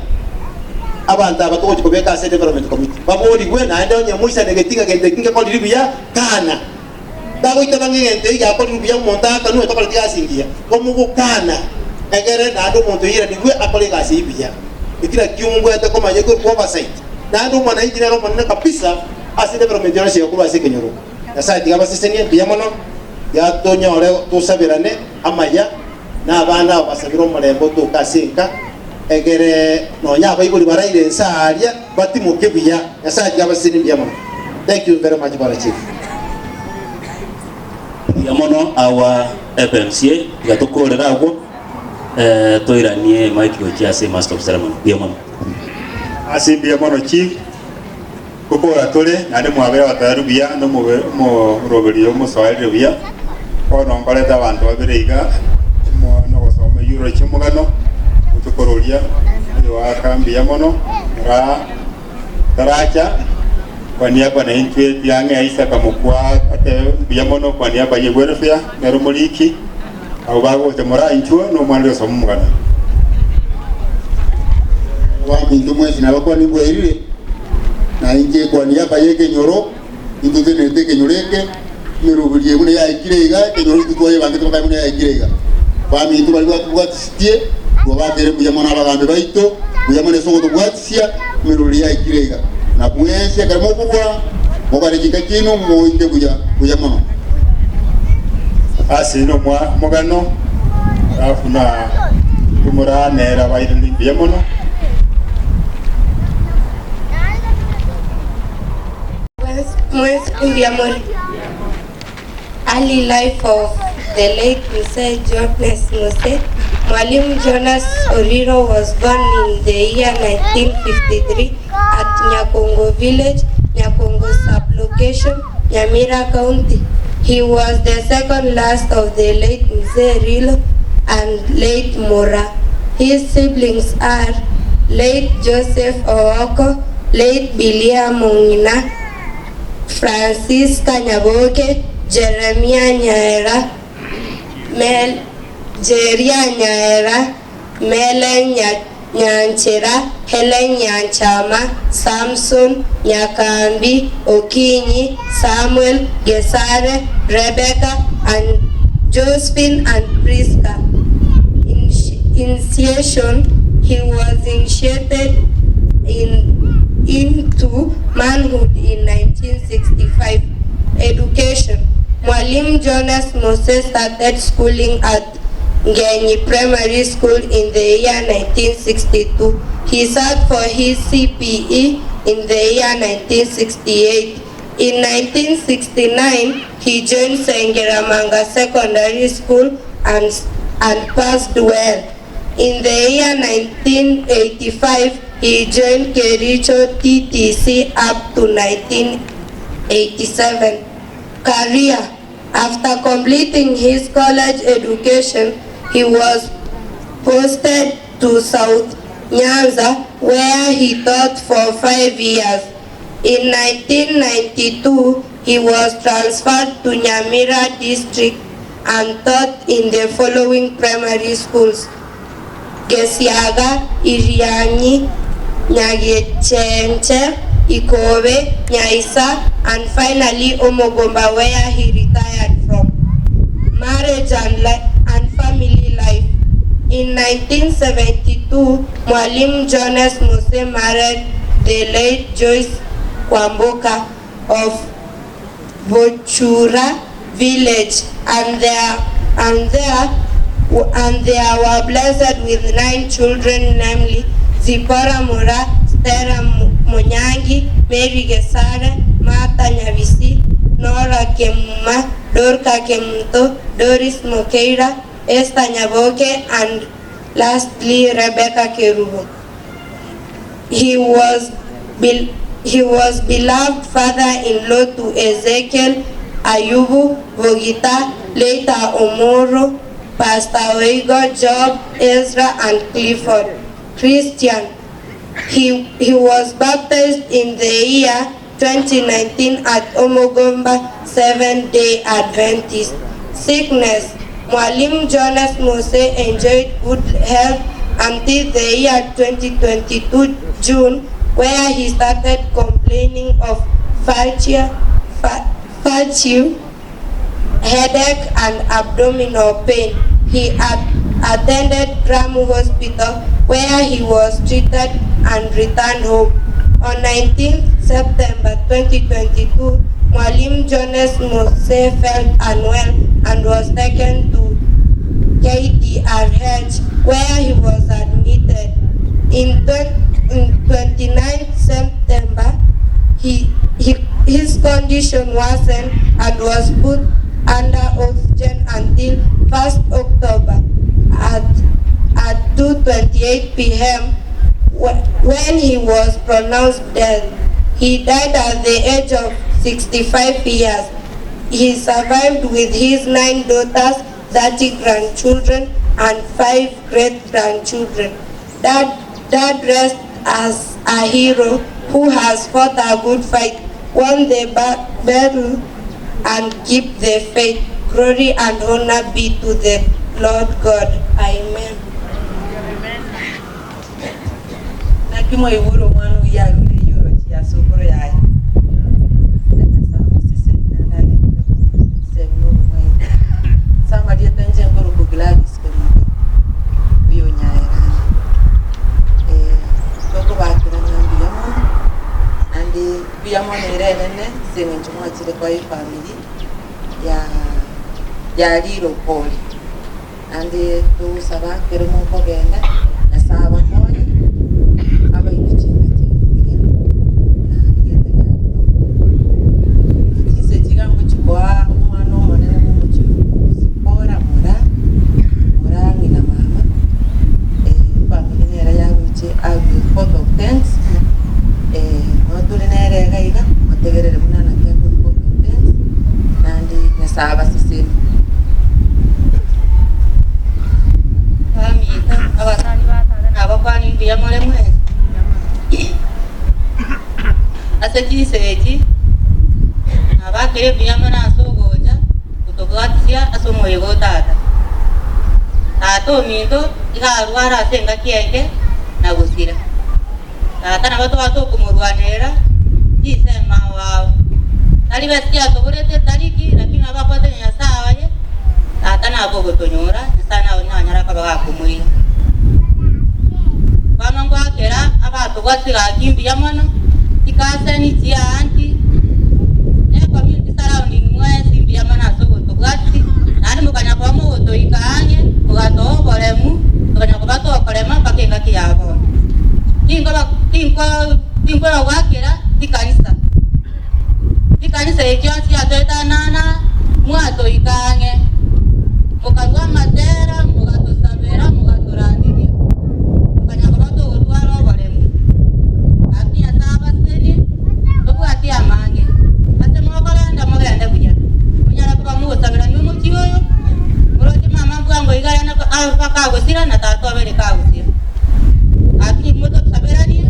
abantu abatoje ko beka sa development committee babori gwe na ende onye muisa negatinga gende kinga ko libiya kana dago itabange ngente ya ko libiya monta kanu to ko tiasingia ko mugukana egere na ndo muntu yira ni gwe akole kasi ibiya ikira kiumbu ate ko maje ko oversight na ndo mwana engineer mwana kabisa asi development yona siyo kuba sekenyoro ya site gaba sisenie biya mono ya tonya ore to sabirane amaya na abana basabiro mulembo to kasinka egere no nya bayibuli baraire nsaria batimuke biya ya site gaba sisenie biya mono. Thank you very much Bwana Chief. Yamono awa FMCA gatukorera agwo toiranie Mike Ochiase Master of Ceremony Yamono asimbi Yamono Chief kukora tole nade mwabera batarubiya no mu roberi yo musoalire biya kono mbaleta abantu babireiga no gosoma euro chimugano utukororia wa kambi Yamono ra taracha kwa niaba na intwe yange aisa kamukwa ate Yamono kwa niaba ye welfare nero moliki au bago temora inchwa no mwande so mugana wa bintu mwezi na bako ni bwerire na inje kwa niaba ye kenyoro indu ne te kenyoreke merubiye mune ya ikirega kenyoro tukoye bange to mune ya ikirega ba mi tu bali bwati sitie bo bagere Yamono abagambe baito Yamono so to bwatisia meruri ya ikirega na mwezi akarimo kubwa mobare kikakino moite Yamono asino mugano afuna kumura nera bairindi Yamono Yamono. Early life of the late Mr. Jonas Mose. Mwalimu Jonas Oriro was born in the year 1953 at Nyakongo village, Nyakongo sub-location, Nyamira County. He was the second last of the late Mzee Rilo and late Mora. His siblings are late Joseph Ooko, late Bilia Mungina, Francisca Nyaboke, Jeremiah Nyaera, Jeria Nyaera, Mele Nyanchera, Helen Nyanchama, Samson Nyakambi, Okinyi, Samuel Gesare, Rebecca, and Josephine and Priska. Initiation, he was initiated into manhood in 1965. Education. Mwalimu Jonas Mose started schooling at Ngenyi Primary School in the year 1962. He sat for his CPE in the year 1968. In 1969, he joined Sengeramanga Secondary School and and passed well. In the year 1985, he joined Kericho TTC up to 1987. Career. After completing his college education, he was posted to South Nyanza, where he taught for 5 years. In 1992, he was transferred to Nyamira district and taught in the following primary schools: Gesiaga, Irianyi, Nyagechenche, Ikobe, Nyaisa, and finally Omogomba, where he retired from. Marriage and family life. In 1972, Mwalimu Jonas Mose married the late Joyce Kwamboka of Bochura village, and they were blessed with 9 children, namely Zipora Mura, Stella Munyangi, Mary Gesare, Martha Nyavisi, Nora Kemuma, Dorka Kemuto, Doris Mokeira, Esther Nyaboke, and lastly Rebecca Kerubo. He was beloved father-in-law to Ezekiel, Ayubu, Bogita, later Omoro, Pastor Oigo, Job, Ezra, and Clifford. Christian. He was baptized in the year 2019 at Omogomba Seventh-day Adventist. Sickness. Mwalimu Jonas Mose enjoyed good health until the year 2022 June, where he started complaining of fatigue, headache, and abdominal pain. He attended Gramu Hospital, where he was treated and returned home. On 19 September 2022, Mwalimu Jonas Mose felt unwell and was taken to KDRH, where he was admitted. In 29 September, his condition worsened and was put under oxygen until 1st October at 2:28 p.m. when he was pronounced dead. He died at the age of 65 years. He survived with his 9 daughters, 30 grandchildren, and 5 great-grandchildren. Dad rests as a hero who has fought a good fight, won the battle, and keep the faith. Glory and honor be to the Lord God. Amen. Nakimo iburo mwanu ya rudi yoro chia sokoro ya. Somebody attention guru Gladys karibu. Bio nyaera. Toko bakira nyambi yamo. Andi biyamo nerene senga chuma chile kwa family ya Liro Poli. Andi tu saba kero mo kogenda na saba moja aba ikichinga chini na yete ya kise chiga mchukua mwana mwana mchu sipora mura ngina mama family nera ya uche agu photo of thanks nere gaiga mategerere munana kya photo of thanks nandi nasaba sisi abakwani ndiya mole mwezi aseti seji abakere biyamana asogoja kutogwatia asomoyego tata tato minto ikarwara asenga kienge na gusira tata na bato bato kumurwanera isema wao tali bestia toburete tariki lakini abapate nyasawa ye tata na bogo tonyora sana onyanyara kabaga kumurira bana ngwakera abato gwasiga kimbi yamono ikaseni tia anti ne community surrounding mwezi biyamana sobo togwati nani mukanya kwa moto ikanye ugato boremu tukanya kwa bato okorema pakenga kiyabo tinko gwakera tikanisa ekyansi ateta nana mwato ikanye ukarwa matera tabera na tato abere kausia aki moto tabera ni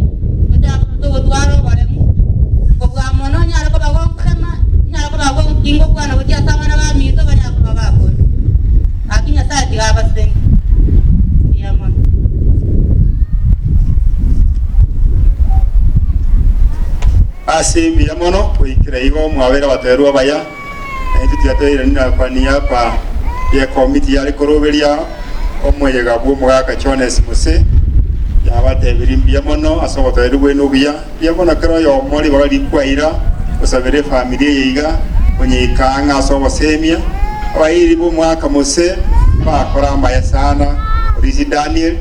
moto to twaro baremu ko bwa mono nyara ko bago krema nyara ko bago kingo kwa na butia sama na ba mi to banya ko ba ko aki nya sa ti ga basen ya mon asimbi ya mono kuikira igo mwawera baterwa baya ntitiateire nina kwa niaba ya komiti yari kuruberia omweyega bwo mugaka Jones Muse yabatebiri mbia mono asobotere bwenu bia bia mono kero yo mori bagari kwaira usabere familia yiga onyikanga asobo semia abairi bwo mwaka Muse bakora mbaya sana Risi Daniel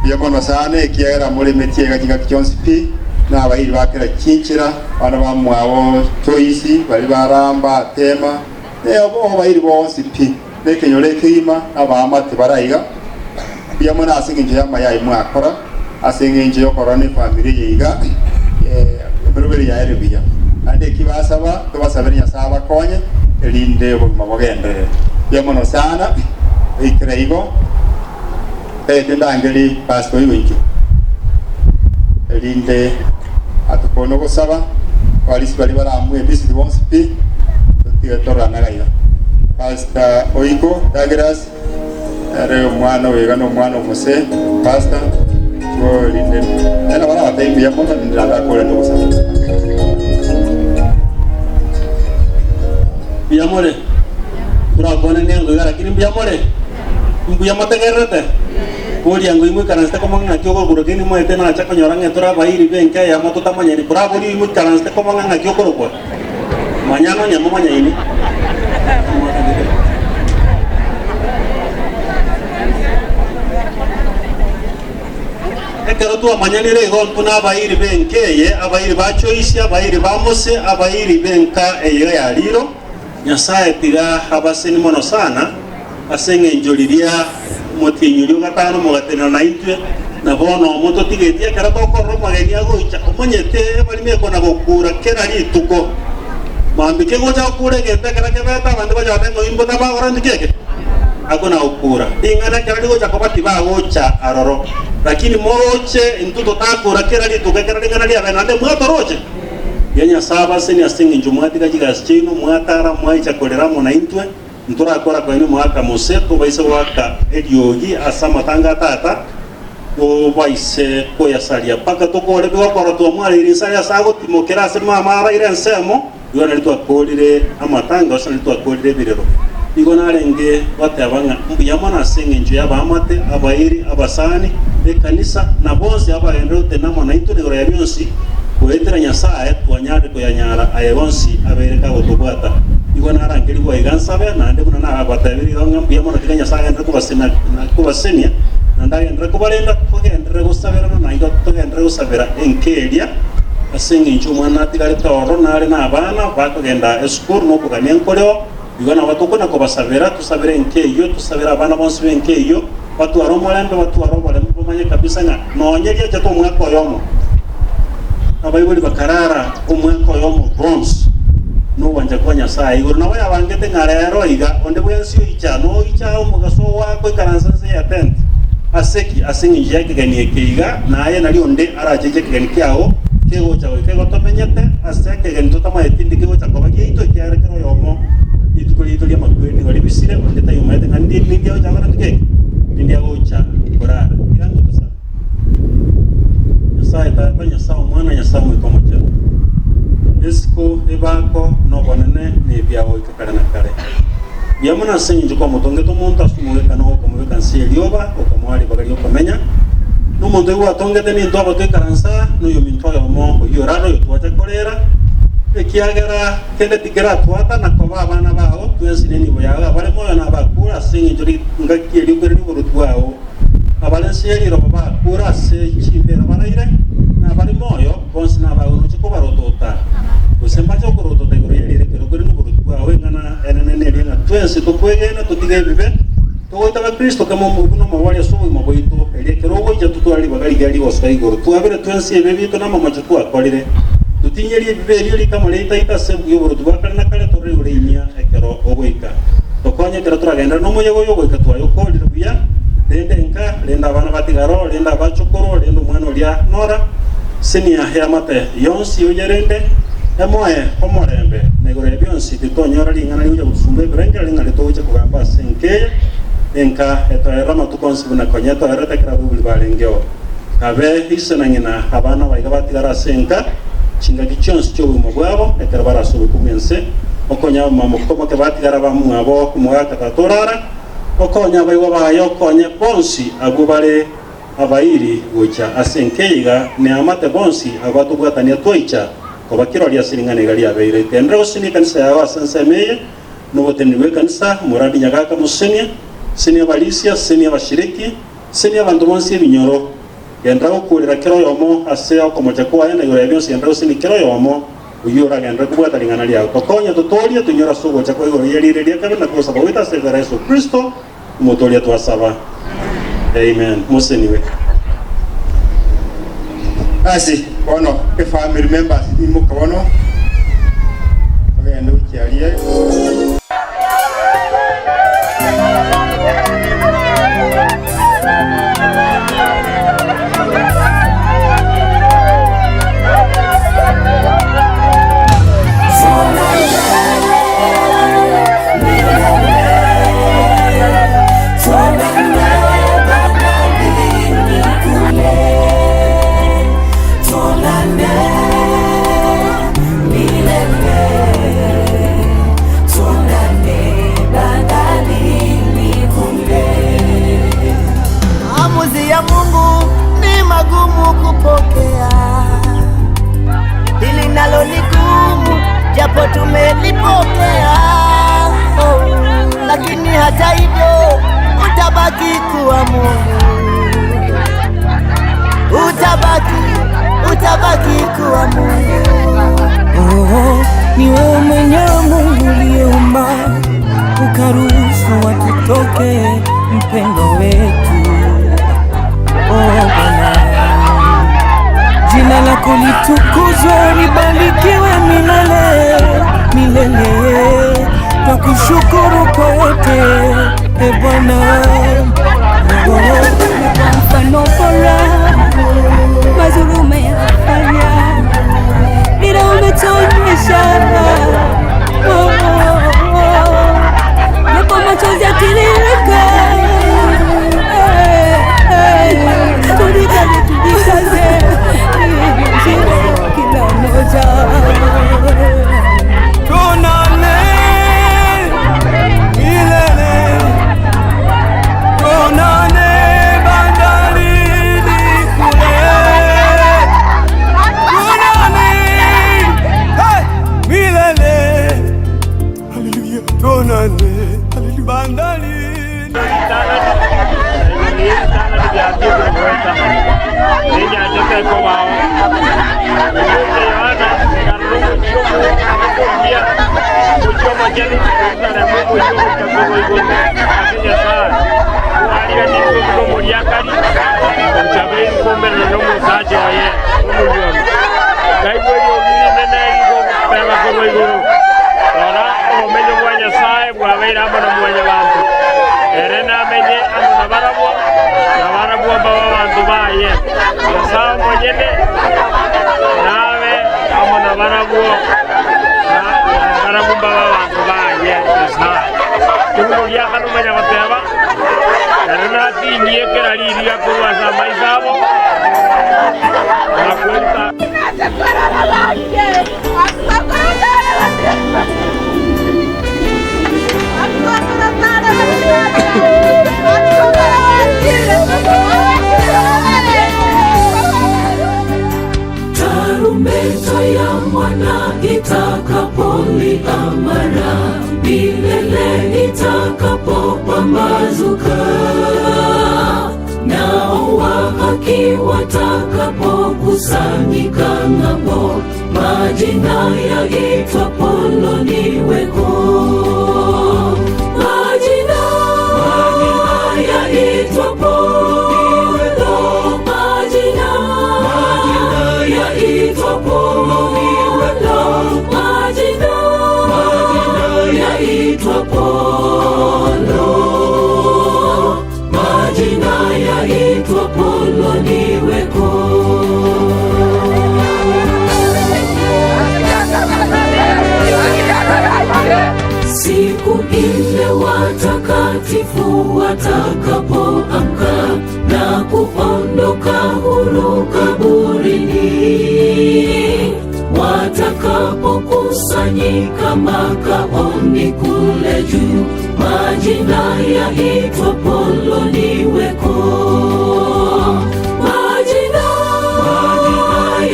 bia mono sana ekiera muri metiega kinga Jones P na abairi bakera kinchira bana bamwabo Joyce bari baramba tema ebo abairi bonsi P nekenyore kima abamate baraiga bia mona asinginje yamayayi mwakora asinginje yokora ne familia yiga beruberi ya erebia ande kibasaba tubasabira nyasaba konye elinde bo mabogende bia mona sana ikreigo ndangeli pastor yiwenju elinde atukono gusaba walisi bali baramwe bisi bonsipi tutigatora nagaiga Pastor Oiko Dagras are mwana wega no mwana Muse pastor go linde ena bala batembi ya mona ndala kole no gusaba biyamore turakone nengo gara kini biyamore mbuya mategerete boli yango imu karanste ko manga kyoko kuro kini mo etena acha konyoranga tora bairi benka ya moto tamanya ni pura boli imu karanste ko manga kyoko ko manyano nyamo manya ini ekero tu amanyanire gon puna bairi benke ye abairi ba Joyce abairi ba Muse abairi benka eyo ya liro nyasaye tiga habaseni mono sana asenge njoliria motinyurio gatano mugatena na intwe na bono moto tigetia kara tokoro mageni agocha omonyete bali meko na gokura kera rituko mambike gocha kure gete kara kebeta bande baja tengo imbo taba orandi keke akona ukura ingana kara gocha kobati ba gocha aroro lakini moroche intuto takura kera rituko kera ngana lia bana mwatoroche yenya saba seni asenge njumati kajiga schino mwatara mwaicha kolera mona intwe ntura akora kwa ni mwaka Muse to baise waka ediogi asama tanga tata o baise ko yasalia paka to ko lebe wakora to mwali risalia sago timokera sema mara ile nsemo yona litu akolire amatanga osana litu akolire birero igona renge batabanga mbuya mona senge nju yabamate abairi abasani ekanisa na bonse abaendro tenamo na itu ngoro ya byonsi kuetera nyasaye twanyade ko yanyara ayonsi abereka gotubata igona rangeli kwa igansabe na ande kuna na abatabiri ronga mbuya mona tiganya saga ndre kubasena na kubasenia na ndage ndre kubalenda kugendre gusabera na igo tugendre gusabera enkeria asenga inchu mwana tigale toro nale na abana bakugenda school no kugania nkoreo igona batukuna kubasabera tusabera enkeyo tusabera abana bonse enkeyo watu aromolembe watu aromolembe bomanye kabisa nga nonyeria jato mwako yomo abayibuli bakarara umwako yomo bronze no wanja kwa nyasaye iguru nawe abangete ngarero iga onde bwensi icha no icha umugaso wako ikaransanse ya tent aseki asingi yake gani keiga naye nali onde arajeje kigani kyao kego chawe kego tomenyete aseke gani totama etindi kego chakoba gito kyare kero yomo itukuli itulia makweni wali bisire onde tayo maete ngandi ndio chawana ndike ndio gocha korara yango tosa nyasaye ta nyasaye mwana nyasaye mkomo chero Esko ebako no bonene ne biawo ikakara na kare. Biamona senje kwa motonge to monta sumuweka no ko muweka nselioba o kamwali bagari yo komenya. No mondo wa tonge teni ndo abato karansa no yo minto ya mo yo raro yo tuacha kolera. Ekiagera kende tigera tuata na ko bana bao twesi neni boyaga bale moyo na bakura senje jori ngaki eli ko ni borutwao. Abalensi eli ro bakura se chimbera banaire na bale moyo bonsi na bao no chiko barotota. Kusembacho kuroto tegoro yele kero kero kuroto awe ngana enene lenga twense to kwegena to tigebe to wita Kristo kama mubuno mawali asomo maboito ele kero goja tutwali bagari gali wasai goro to abere twense bebi to na mama chatu akolire to tinyeri bibeli yeli kama leita ita sembu yoro to bakana kale to re nya ekero ogoika to konya kero to agenda no moyo goyo goika to ayo kolire buya dende linda bana batigaro linda bachukuru linda mwana ulia nora sinia ya mate yonsi ujerende emoe omorembe negore byonsi bitonyora lingana lyo gusumbe brenge lingana litoje kugamba senke enka etoera matukonsi buna konyeto erete kira bubuli balengeo kabe hisana ngina abana baiga batigara senka chinga gichonsi cyo mu bwabo ekara barasubu kumense okonya mama koma ke batigara bamu abo kumwaka tatorara okonya baiwa bayo konye bonsi agubale abairi gocha asenkeiga ne amate bonsi abatugwatania toicha koba kirori asiringane gali abeire tendre osini kanisa ya wasansemeye noboteniwe kanisa muradi nyagaka musenia senia balisia senia bashiriki senia bantu bonsi binyoro gendra okurira kiro yomo aseo komoja kwa yana yore byose gendra osini kiro yomo uyura gendra kubwata lingana lya tokonya totoria tunyora sogo cha kwa yore yalirelia kabla kwa sababu ita severa Yesu Kristo motolia twasaba. Amen. Museniwe. Asi, ono, ke family members ni muka ono. Agenda ukialia. Japo tumelipokea, lakini hata hivyo utabaki kuwa Mungu, utabaki kuwa Mungu. Ni wewe mwenyewe Mungu uliyeumba ukaruhusu watutoke mpendo wetu. Bwana, jina lako litukuzwe, libarikiwe milele milele. Twakushukuru kwa yote Bwana. Mfano bora mazuri umeyafanya, ila umetuonyesha yapo machozi yatiririka. Tujikaze kila moja, tuonane milele, tuonane bandarini kule, tuonane milele. Haleluya, tuonane bandarini. Tarumbeta ya mwana itakapolia mara, milele itakapopambazuka, nao wa haki watakapokusanyika ng'ambo, majina yaitwa poloniweko. Majina yaitwa poloniweko. Majina yaitwa poloniweko. Majina yaitwa polo. Majina yaitwa siku ile watakatifu watakapoamka na kuondoka huru kaburini, watakapokusanyika makaoni kule juu, majina yaitwa poloniweko. Majina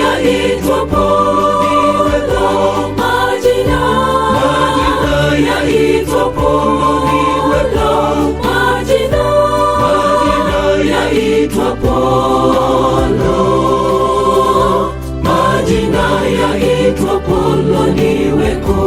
yaitwa poloniweko. Majina yaitwa poloniweko. Majina yaitwa polo. Majina yaitwa poloniweko.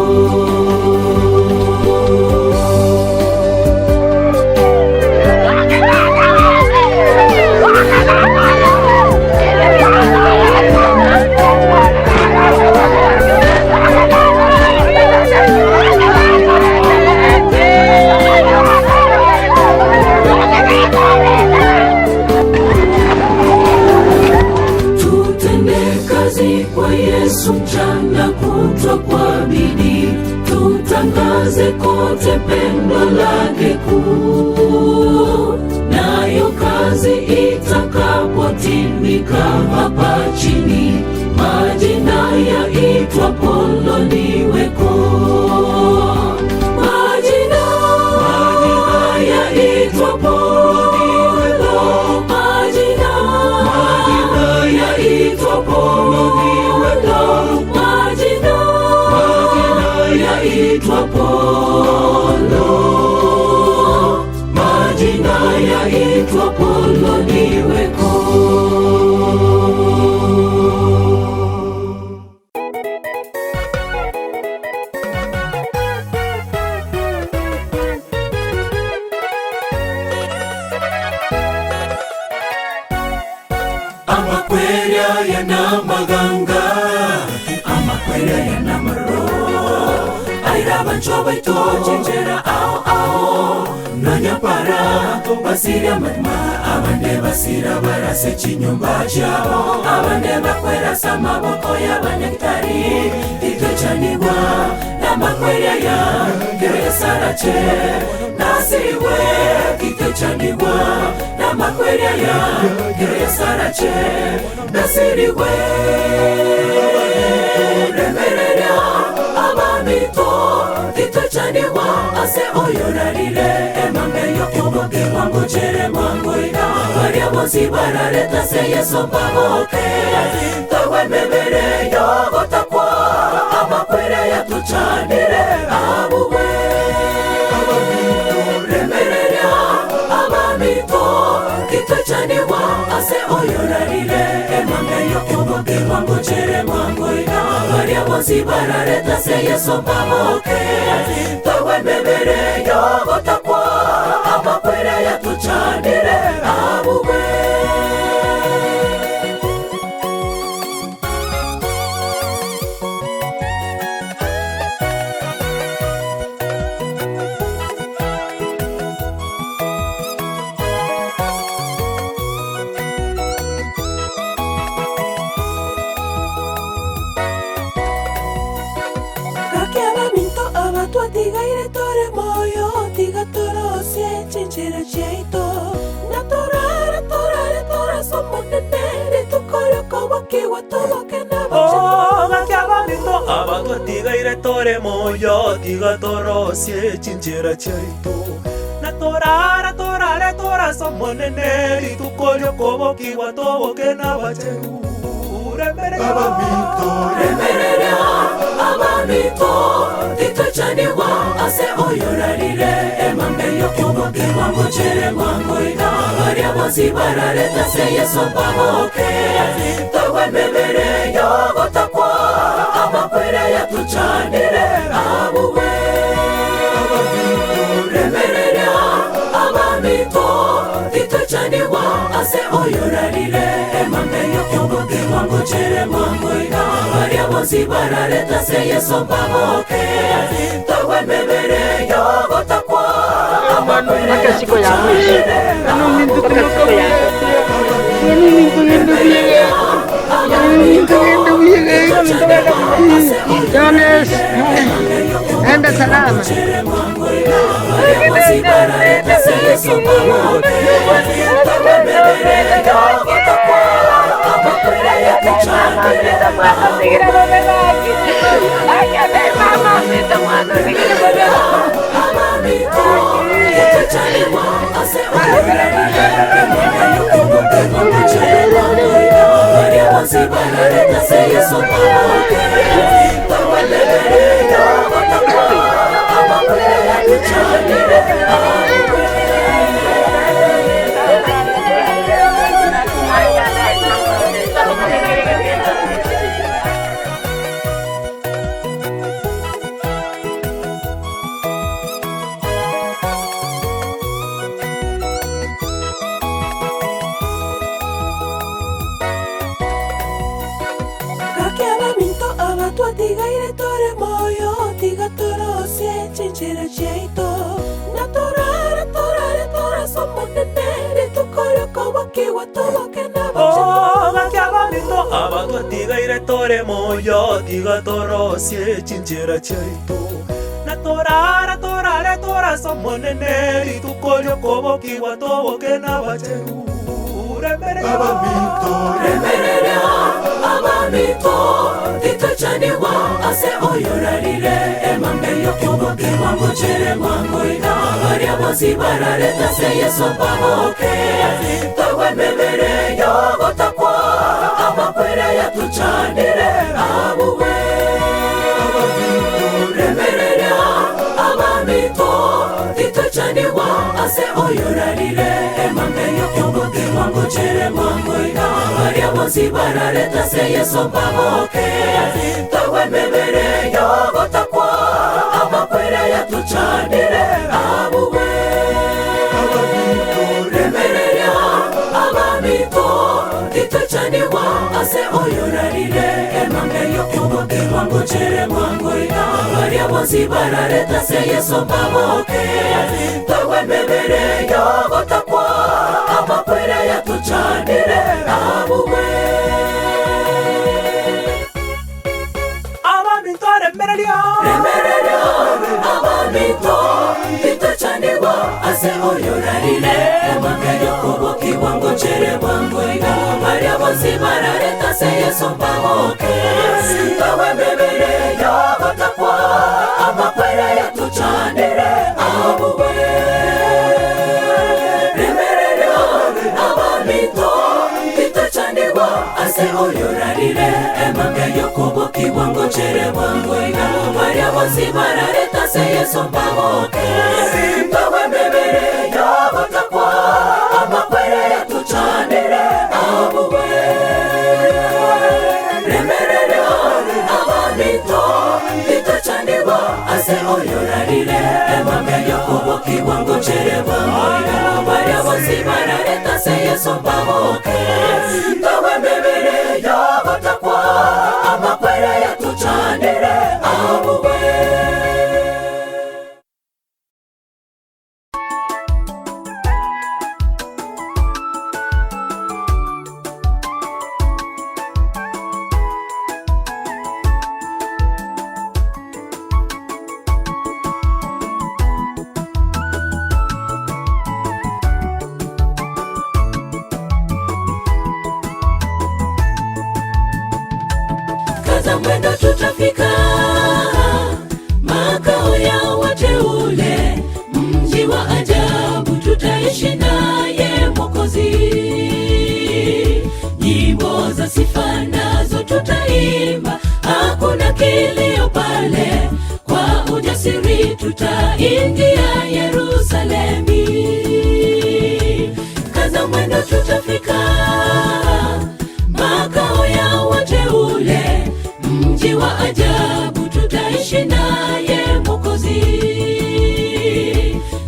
Kwa Yesu mchana kutwa kwa bidii, tutangaze kote pendo lake kuu. Nayo kazi itakapotimika hapa chini, majina yaitwa poloniweko. Majina yaitwa poloniweko. Majina yaitwa poloniweko. Majina yaitwa polo. Majina yaitwa poloniweko. Amakweria yana maganga, amakweria yana maro. Aira bancho baito chenjera ao nanya para basira matma abande basira barase chinyumba chao. Abande bakwera sama boko ya banyakitari itochanigwa na makweria ya kere sarache nasiwe kitochanigwa na makweria ya kere sarache nasiriwe remereria abamito kitochanigwa ase oyorarire emangeyo kuboke wangu chere mwangu ina waria bosi barareta se yeso pagoke tawe mebere yogotakwa amakwere ya tuchanire abuwe remereria abamito kitochanigwa ase oyorarire emangeyo kuboke wangu chere mwangu ina waria bosi barareta se yeso pagoke tawe mebere yogotakwa amakwere ya tuchanire abuwe. Tigaire tore moyo, tiga toro se chinchera cheito. Na torare somo tenere tu koro como que guatobo que na bache. Oh, gakiaba mito abato tigaire tore moyo, tiga toro se chinchera cheito. Na torare somo tenere tu koro como que guatobo que na bache. Remereria abamito titochanigwa ase oyorarire emangeyo kuboke wangu chere mwangu ina waria bosi barareta se yeso pagoke tawe mebere yogotakwa amakwere ya tuchanire abuwe. Remereria abamito titochanigwa ase oyorarire emangeyo kuboke wangu chere mwangu ina waria bosi barareta se yeso pagoke tawe mebere yogotakwa amakwere ya tuchanire abuwe. Jones, enda salama. Chinchera chaito na torara torare tora somonene ritukorio kobo kiwa tobo kena bacheru remerea abamito titachaniwa ase oyorarire emangeyo kobo kiwa mochere mangoida aria bosi barare tase yeso baboke tawe memere yo gotakwa amakwera ya tuchanire abuwe Titachaniwa ase oyorarire emangeyo kobo kiwa mochere mangoida aria bosi barare tase yeso baboke tawe memere yo gotakwa amakwera ya tuchanire abuwe remereria abamito titachaniwa ase oyorarire emangeyo kobo kiwa mochere mangoida aria bosi barare tase yeso baboke tawe memere yo gotakwa amakwera ya tuchanire abuwe abamito remereria abamito titachaniwa ase oyorarire emangeyo kobo kiwa mochere mangoida aria bosi barare tase yeso baboke tawe memere yo gotakwa amakwera ya tuchanire abuwe remereria abamito titachaniwa ase oyorarire emangeyo kobo kiwa mochere mangoida aria bosi barare tase yeso baboke tawe memere yo gotakwa amakwera ya tuchanire abuwe remereria abamito titachaniwa ase oyorarire emangeyo kobo kiwa mochere mangoida aria bosi barare tase yeso baboke tawe memere yo gotakwa amakwera ya tuchanire abuwe mwendo tutafika makao ya wateule, mji wa ajabu tutaishi naye Mwokozi. Nyimbo za sifa nazo tutaimba, hakuna kilio pale, kwa ujasiri tutaingia Yerusalemi. Kaza mwendo tutafika makao ya wateule, mji wa ajabu tutaishi naye Mwokozi.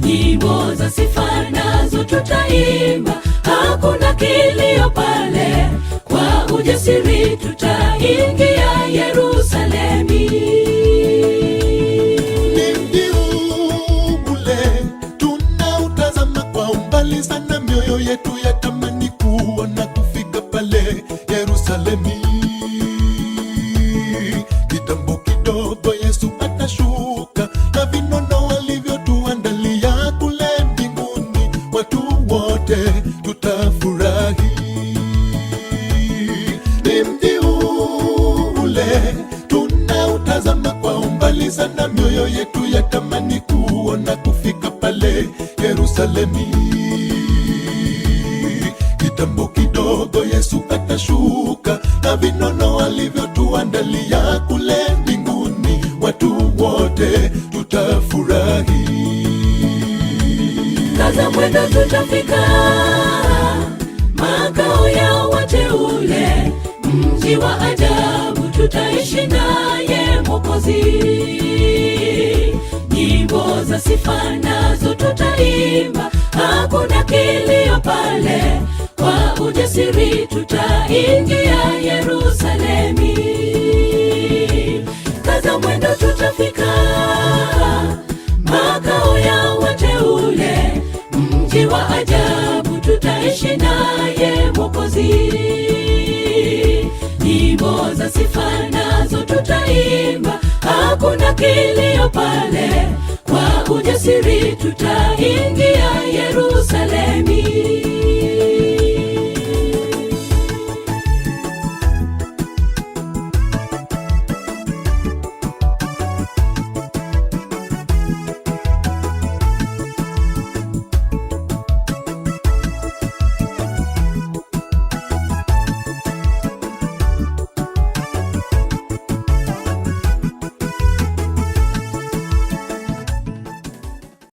Nyimbo za sifa nazo tutaimba, hakuna kilio pale, kwa ujasiri tutaingia Yerusalemi. Ni mji ule tunautazama kwa umbali sana, mioyo yetu yatamani kuona kufika pale Yerusalemi. pale Yerusalemi. Kitambo kidogo Yesu atashuka na vinono alivyotuandalia kule mbinguni, watu wote tutafurahi. Kaza mwendo tutafika makao ya wateule, mji wa ajabu tutaishi naye Mwokozi. Nyimbo za sifa nazo tutaimba, hakuna kilio pale, kwa ujasiri tutaingia Yerusalemi. Kaza mwendo tutafika makao ya wateule, mji wa ajabu tutaishi naye Mwokozi. Nyimbo za sifa nazo tutaimba, hakuna kilio pale, kwa ujasiri tutaingia